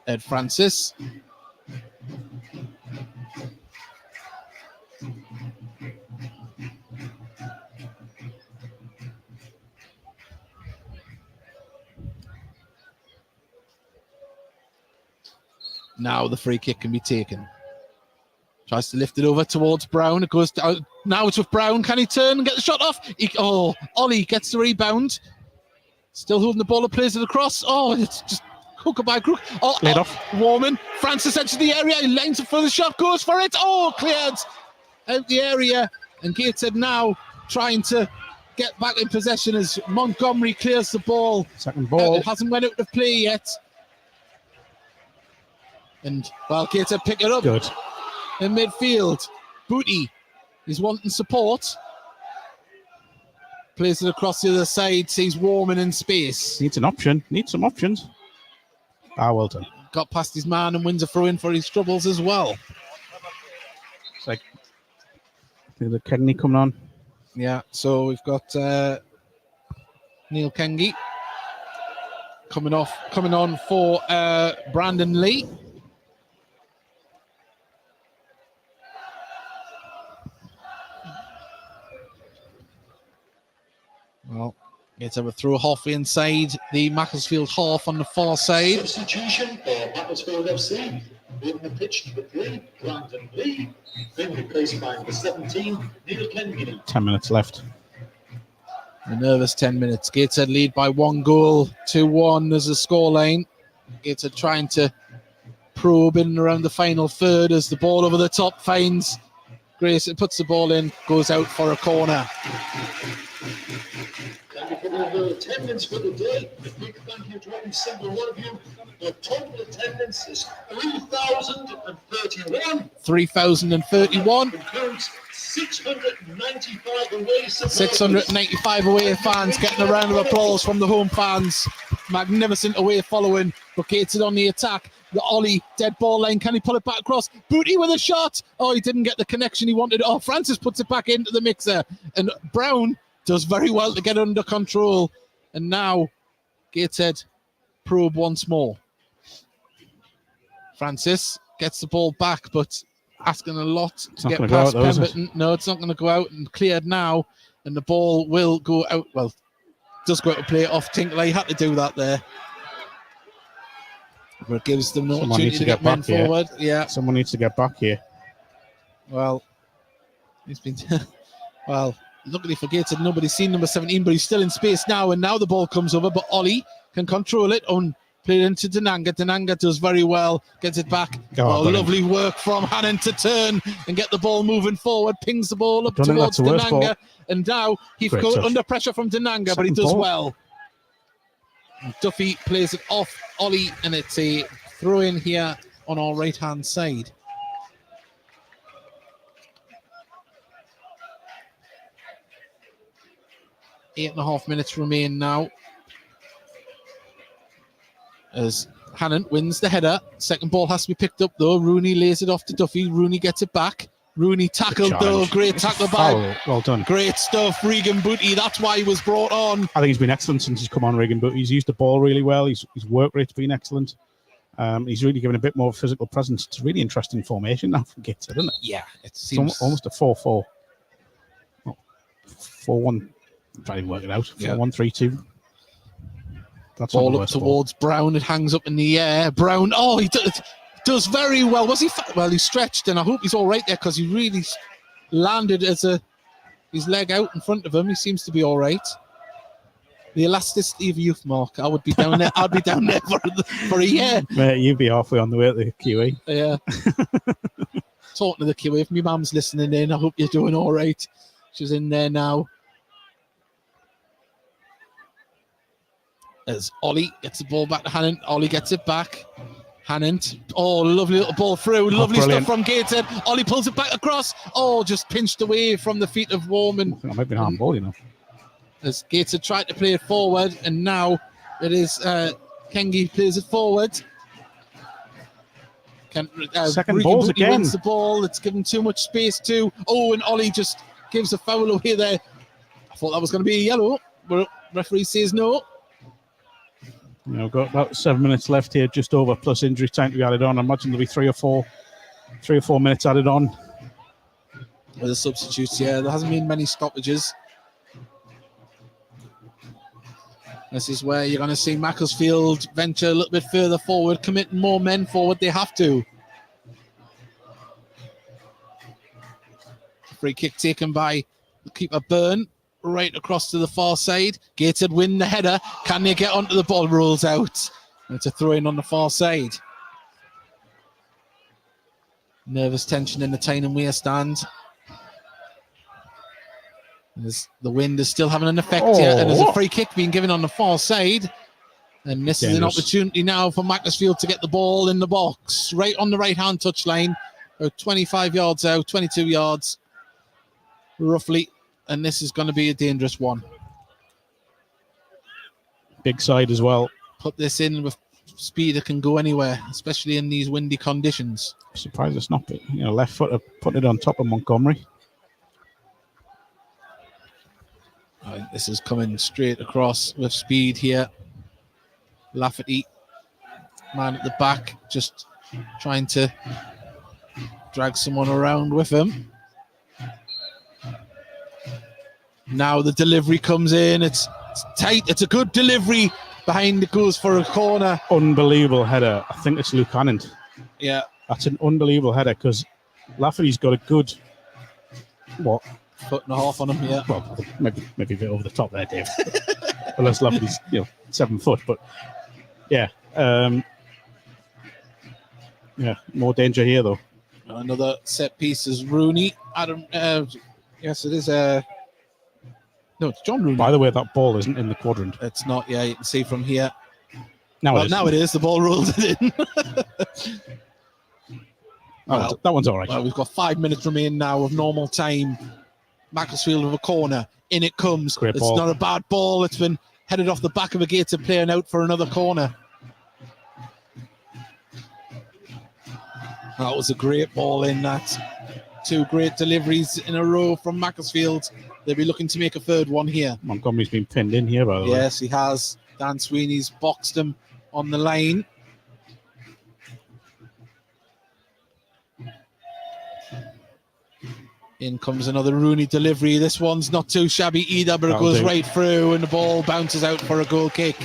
Ed Francis. Now the free kick can be taken. Tries to lift it over towards Brown. It goes down. Now it's with Brown. Can he turn and get the shot off? Ollie gets the rebound. Still holding the ball and plays it across. It's just hooker by Crook. Laid off. Warman. Francis enters the area. He lines it for the shot. Goes for it. Cleared out the area. And Gateshead now trying to get back in possession as Montgomery clears the ball. Second ball. It hasn't went out of play yet. And, Gateshead pick it up. Good. In midfield, Booty is wanting support. Plays it across the other side, sees Warman in space. Needs an option. Needs some options. Well done. Got past his man and wins a throw in for his troubles as well. It's like the Kenny coming on. Yeah, so we've got Neil Kengi coming on for Brandon Lee. Well, let's have a throw halfway inside the Macclesfield half on the far side. Substitution for Macclesfield FC. In the pitch, number 3, Brandon Lee. Being replaced by number 17, Neil Kengi. 10 minutes left. A nervous 10 minutes. Gateshead lead by 1 goal, 2-1 as a scoreline. Gateshead trying to probe in around the final third as the ball over the top finds Grayson puts the ball in, goes out for a corner. Thank you for the attendance for the day. A big thank you to every single one of you. The total attendance is 3,031. 3,031. Includes 695 away supporters. 695 away fans getting a round of applause from the home fans. Magnificent away following. Gateshead on the attack. The Ollie, dead ball line. Can he pull it back across? Booty with a shot. Oh, he didn't get the connection he wanted. Oh, Francis puts it back into the mixer. And Brown does very well to get under control. And now Gateshead probe once more. Francis gets the ball back, but asking a lot to get past Pemberton. No, it's not going to go out, and cleared now. And the ball will go out. Well, does go out to play it off Tinkler. He had to do that there. But it gives them an opportunity to get men forward. Yeah. Someone needs to get back here. Well, he's been... well, luckily for Gateshead, nobody's seen number 17, but he's still in space now, and now the ball comes over, but Ollie can control it. Played into Denanga. Denanga does very well. Gets it back. Lovely work from Hannon to turn and get the ball moving forward. Pings the ball up towards Denanga. And now he's got under pressure from Denanga, but he does well. And Duffy plays it off Ollie, and it's a throw in here on our right-hand side. Eight and a half minutes remain now. As Hannon wins the header. Second ball has to be picked up though. Rooney lays it off to Duffy. Rooney gets it back. Rooney tackled though. Great tackle by. Well done. Great stuff. Regan Booty. That's why he was brought on. I think he's been excellent since he's come on, Regan Booty. He's used the ball really well. His work rate's been excellent. He's really given a bit more physical presence. It's a really interesting formation now from Gateshead, isn't it? Yeah. It's almost a 4-4. 4-1. Trying to work it out. 4-1-3-2. That's ball up towards Brown. It hangs up in the air. Brown, he does very well. Was he? Well, he stretched, and I hope he's all right there because he really landed as his leg out in front of him. He seems to be all right. The elasticity of youth, Mark. I would be down there. I'd be down there for a year. Mate, you'd be halfway on the way at the QE. Yeah. Talking to the QE. If my mum's listening in, I hope you're doing all right. She's in there now. As Ollie gets the ball back to Hannon. Ollie gets it back. Hannon. Lovely little ball through. Lovely stuff from Gateshead. Ollie pulls it back across. Just pinched away from the feet of Warman. I think it might be a handball, you know. As Gateshead tried to play it forward, and now it is Kengi plays it forward. Second balls again. Wins the ball. It's given too much space to. And Ollie just gives a foul away there. I thought that was going to be a yellow, but referee says no. We've got about 7 minutes left here, just over, plus injury time to be added on. I imagine there'll be 3 or 4 minutes added on. With the substitutes, yeah. There hasn't been many stoppages. This is where you're going to see Macclesfield venture a little bit further forward, commit more men forward. They have to. Free kick taken by the keeper Byrne. Right across to the far side. Gateshead win the header. Can they get onto the ball? Rolls out. And it's a throw in on the far side. Nervous tension in the Tyne Weir stand. The wind is still having an effect here. And there's a free kick being given on the far side. And this is an opportunity now for Macclesfield to get the ball in the box. Right on the right-hand touchline. 25 yards out, 22 yards. Roughly. And this is going to be a dangerous one. Big side as well. Put this in with speed. It can go anywhere, especially in these windy conditions. Surprised it's not, left footer putting it on top of Montgomery. This is coming straight across with speed here. Lafferty, man at the back, just trying to drag someone around with him. Now the delivery comes in. It's tight. It's a good delivery. Behind it goes for a corner. Unbelievable header. I think it's Luke Hannon. Yeah. That's an unbelievable header because Lafferty's got a good, foot and a half on him, yeah. Well, maybe a bit over the top there, Dave. Unless Lafferty's, 7 foot. But, yeah. More danger here, though. Another set piece is Rooney. Adam, yes, it is. No, it's John Rooney. By the way, that ball isn't in the quadrant. It's not. Yeah, you can see from here. Now it is. The ball rolled it in. That one's all right. Well, we've got 5 minutes remaining now of normal time. Macclesfield with a corner. In it comes. Great It's ball. not a bad ball. It's been headed off the back of a Gateshead player and out for another corner. That was a great ball in that. 2 great deliveries in a row from Macclesfield. They'll be looking to make a third one here. Montgomery's been pinned in here, by the way. Yes, he has. Dan Sweeney's boxed him on the line. In comes another Rooney delivery. This one's not too shabby either, but it goes right through and the ball bounces out for a goal kick.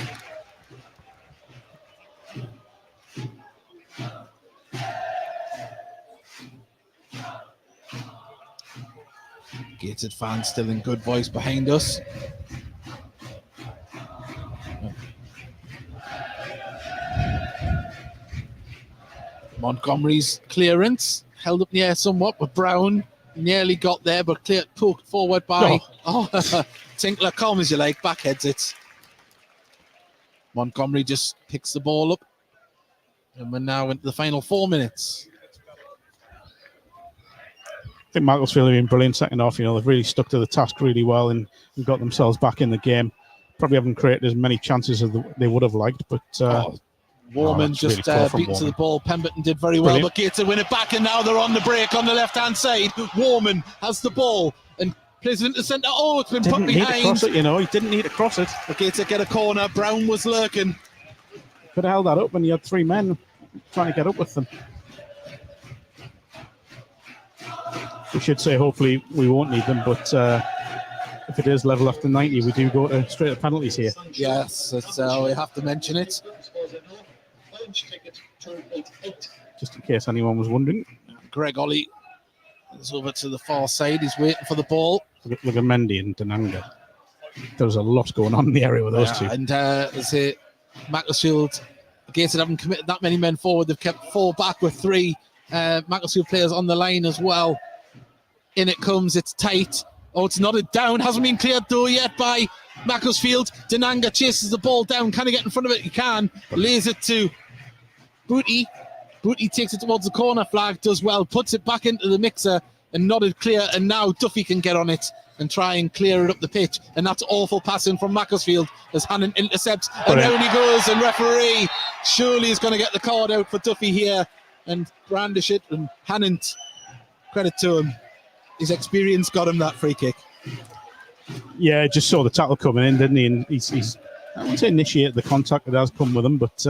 Gateshead fans still in good voice behind us. Montgomery's clearance held up in the air somewhat, but Brown nearly got there, but poked forward by Tinkler. Calm as you like, backheads it. Montgomery just picks the ball up, and we're now into the final 4 minutes. I think Macclesfield have been brilliant second half. They've really stuck to the task really well and got themselves back in the game. Probably haven't created as many chances as they would have liked, but Warman just really beaten to the ball. Pemberton did very well, but Gateshead win it back, and now they're on the break on the left-hand side. Warman has the ball and plays it into the centre. Oh, it's been put behind. Need to cross it, he didn't need to cross it. But Gateshead get a corner. Brown was lurking. Could have held that up when you had 3 men trying to get up with them. We should say hopefully we won't need them, but if it is level after 90, we do go straight to penalties here. Yes, we have to mention it. Just in case anyone was wondering. Greg Ollie is over to the far side. He's waiting for the ball. Look at Mendy and Denanga. There's a lot going on in the area with those two. And Macclesfield, Gateshead haven't committed that many men forward. They've kept 4 back with 3 Macclesfield players on the line as well. In it comes, it's tight. Oh, it's nodded down. Hasn't been cleared though yet by Macclesfield. Denanga chases the ball down. Can he get in front of it? He can. Lays it to Booty. Booty takes it towards the corner flag, does well, puts it back into the mixer and nodded clear. And now Duffy can get on it and try and clear it up the pitch. And that's awful passing from Macclesfield as Hannon intercepts. And down he goes, and referee surely is going to get the card out for Duffy here and brandish it. And Hannon, credit to him. His experience got him that free kick. Yeah, just saw the tackle coming in, didn't he? And he's I wouldn't say initiated the contact that has come with him, but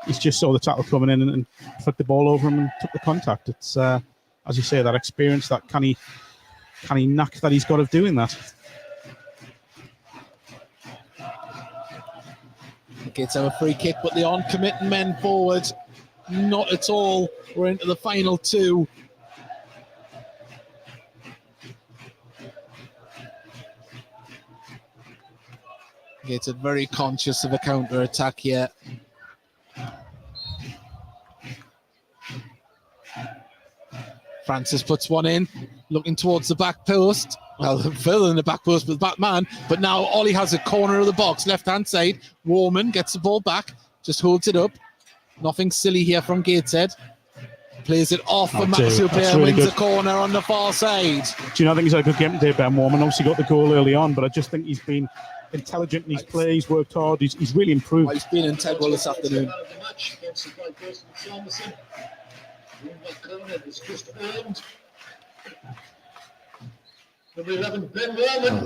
he's just saw the tackle coming in and flicked the ball over him and took the contact. It's, as you say, that experience, that canny knack that he's got of doing that. Gates have a free kick, but they aren't committing men forward. Not at all. We're into the final 2. Gateshead very conscious of a counter-attack here. Francis puts one in, looking towards the back post. Well, further than the back post with the back man. But now Ollie has a corner of the box, left-hand side. Warman gets the ball back, just holds it up. Nothing silly here from Gateshead. Plays it off a Macclesfield player, really wins the corner on the far side. Do you know, I think he's had a good game today, Ben Warman. Obviously got the goal early on, but I just think he's been intelligent in his play. He's worked hard. He's really improved. He's been integral this afternoon.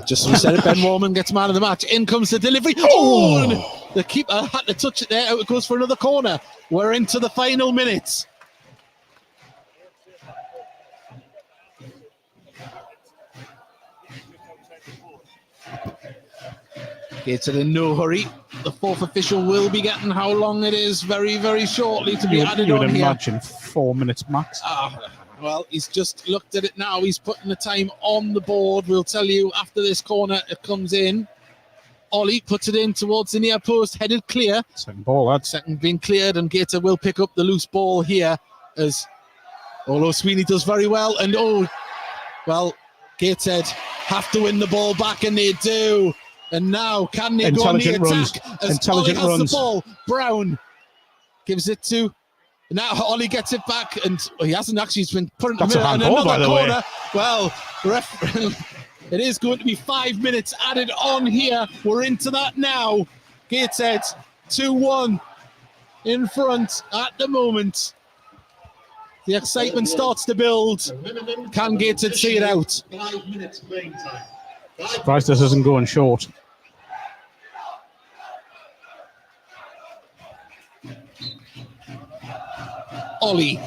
Just as we said it, Ben Warman gets man of the match. In comes the delivery. Oh! The keeper had to touch it there. Out it goes for another corner. We're into the final minutes. Gateshead in no hurry. The 4th official will be getting how long it is very, very shortly to be added on here. You would imagine 4 minutes max. Well, he's just looked at it now. He's putting the time on the board. We'll tell you after this corner it comes in. Ollie puts it in towards the near post, headed clear. Second ball, lad. Second being cleared, and Gateshead will pick up the loose ball here as Although Sweeney does very well, and Gateshead have to win the ball back, and they do. And now, can they go on the attack? As Ollie has the ball, Brown gives it to. Now Ollie gets it back, and he hasn't actually been put in another corner. Well, it is going to be 5 minutes added on here. We're into that now. Gateshead 2-1 in front at the moment. The excitement starts to build. Can Gateshead see it out? 5 minutes playing time. Surprised this isn't going short. Ollie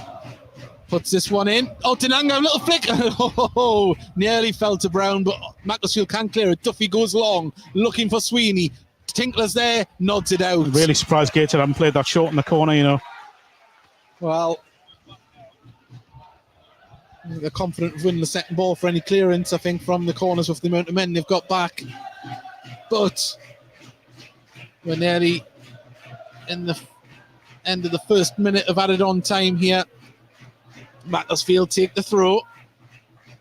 puts this one in. Oh, Denanga, a little flick. Nearly fell to Brown, but Macclesfield can clear it. Duffy goes long, looking for Sweeney. Tinkler's there, nods it out. Really surprised Gateshead haven't played that short in the corner, Well, they're confident of winning the second ball for any clearance, I think, from the corners with the amount of men they've got back. But we're nearly in the end of the first minute of added on time here. Macclesfield take the throw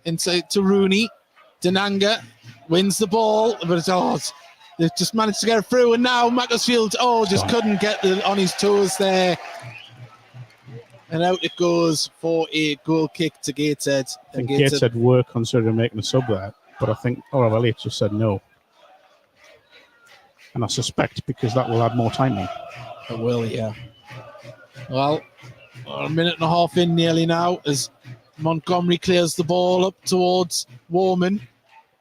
inside to Rooney. Denanga wins the ball, but they've just managed to get it through, and now Macclesfield just couldn't get on his toes there. And out it goes for a goal kick to Gateshead. I think Gateshead were considering making a sub there, but I think Orwell Elliott just said no. And I suspect because that will add more time in. It will, yeah. Well, a minute and a half in nearly now as Montgomery clears the ball up towards Warman.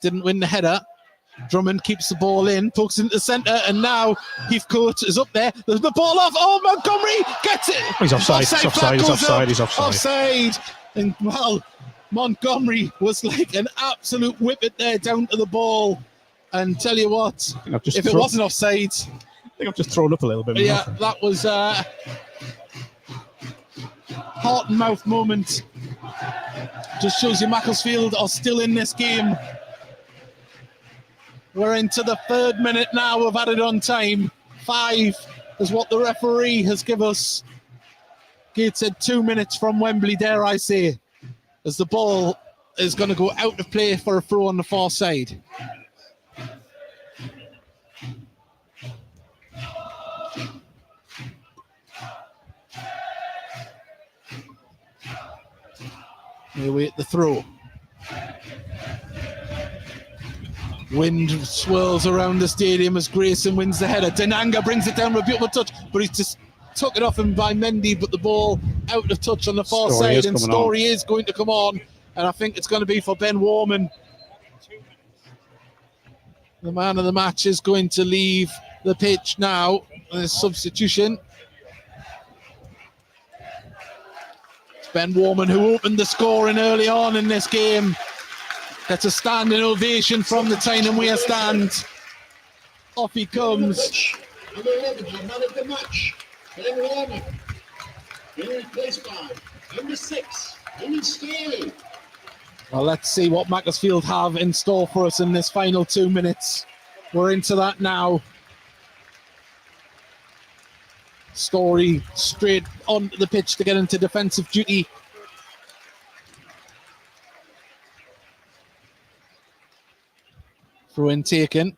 Didn't win the header. Drummond keeps the ball in, pokes into the centre, and now Heathcote is up there. There's the ball off. Oh, Montgomery gets it. He's offside. He's offside. And Montgomery was like an absolute whippet there down to the ball. And tell you what, if it wasn't offside, I think I've just thrown up a little bit. Yeah, that was heart and mouth moment. Just shows you Macclesfield are still in this game. We're into the 3rd minute now of added on time. 5 is what the referee has given us. Gateshead 2 minutes from Wembley, dare I say, as the ball is going to go out of play for a throw on the far side. Here we at the throw. Wind swirls around the stadium as Grayson wins the header. Denanga brings it down with a beautiful touch, but he's just took it off him by Mendy, but the ball out of touch on the far side, and Story is going to come on, and I think it's going to be for Ben Warman. The man of the match is going to leave the pitch now. There's substitution. It's Ben Warman who opened the scoring early on in this game. Gets a standing ovation from the Tyne Weir stand. Off he comes. Number 11, the man of the match, Ben Warman. Being replaced by number 6, Billy Story. Well, let's see what Macclesfield have in store for us in this final 2 minutes. We're into that now. Story straight onto the pitch to get into defensive duty. Throw in taken.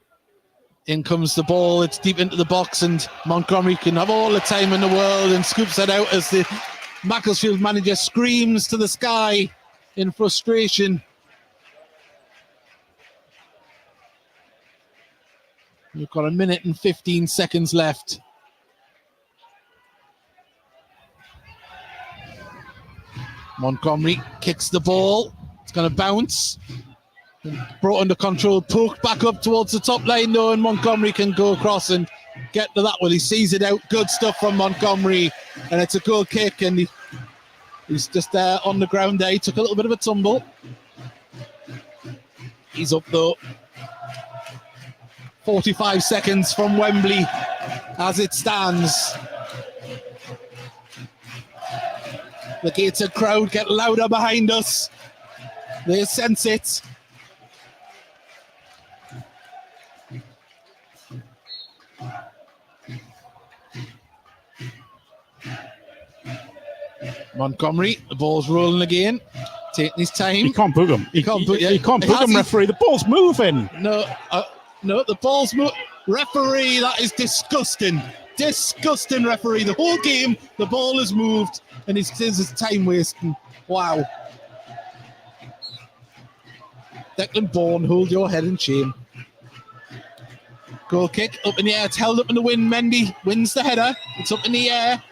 In comes the ball. It's deep into the box, and Montgomery can have all the time in the world and scoops it out as the Macclesfield manager screams to the sky in frustration. We've got 1 minute and 15 seconds left. Montgomery kicks the ball. It's going to bounce. Brought under control, poked back up towards the top line though, and Montgomery can go across and get to that one. He sees it out. Good stuff from Montgomery, and it's a goal kick, and he's just there on the ground there. He took a little bit of a tumble. He's up though. 45 seconds from Wembley as it stands. The Gateshead crowd get louder behind us. They sense it. Montgomery, the ball's rolling again, taking his time. He can't book him. He can't book him, referee. The ball's moving. No, the ball's moving. Referee, that is disgusting. Disgusting, referee. The whole game, the ball has moved, and he says it's time wasting. Wow. Declan Bourne, hold your head in shame. Goal kick, up in the air. It's held up in the wind. Mendy wins the header. It's up in the air.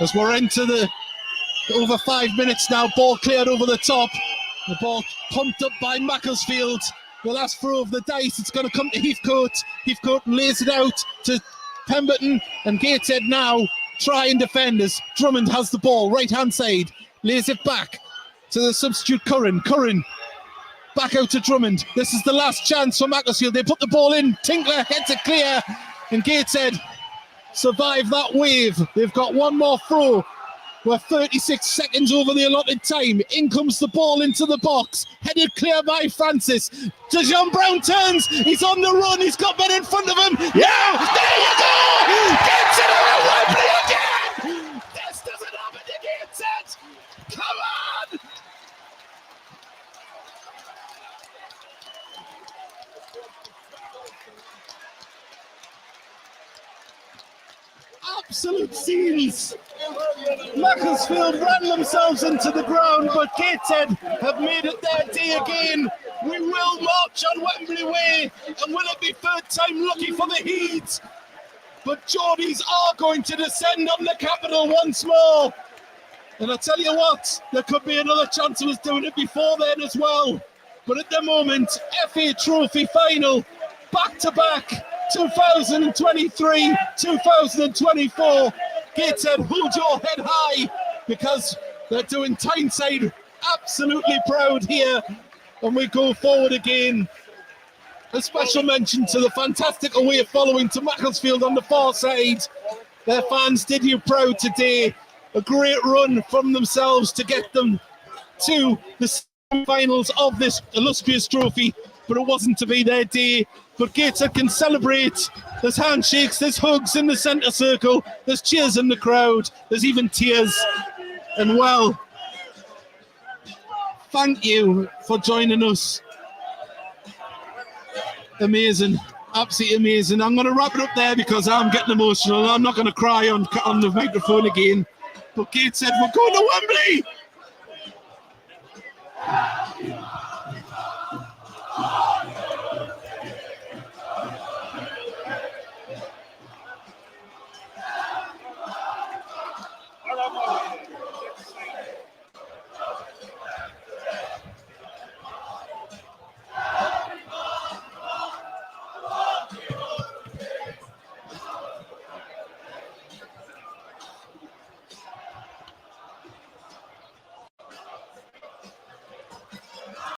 As we're into the over 5 minutes now, ball cleared over the top. The ball pumped up by Macclesfield. The last throw of the dice, it's going to come to Heathcote. Heathcote lays it out to Pemberton, and Gateshead now try and defend as Drummond has the ball, right-hand side, lays it back to the substitute Curran. Curran back out to Drummond. This is the last chance for Macclesfield. They put the ball in. Tinkler gets it clear, and Gateshead survive that wave. They've got one more throw. We're 36 seconds over the allotted time. In comes the ball into the box. Headed clear by Francis. Dejon Brown turns. He's on the run. He's got men in front of him. Yeah! There you go! Gets it on Wembley again! This doesn't happen to Gateshead! Come on! Absolute scenes. Macclesfield ran themselves into the ground, but Gateshead have made it their day again. We will march on Wembley Way, and will it be third time lucky for the Heats? But Geordies are going to descend on the capital once more. And I tell you what, there could be another chance of us doing it before then as well. But at the moment, FA Trophy final, back-to-back, 2023, 2024. Gateshead, hold your head high, because they're doing Tyneside absolutely proud here, and we go forward again. A special mention to the fantastic away following to Macclesfield on the far side. Their fans did you proud today. A great run from themselves to get them to the finals of this illustrious trophy, but it wasn't to be their day. But Gateshead can celebrate. There's handshakes, there's hugs in the centre circle, there's cheers in the crowd, there's even tears. And well, thank you for joining us. Amazing, absolutely amazing. I'm going to wrap it up there because I'm getting emotional. I'm not going to cry on the microphone again. But Gateshead, we're going to Wembley!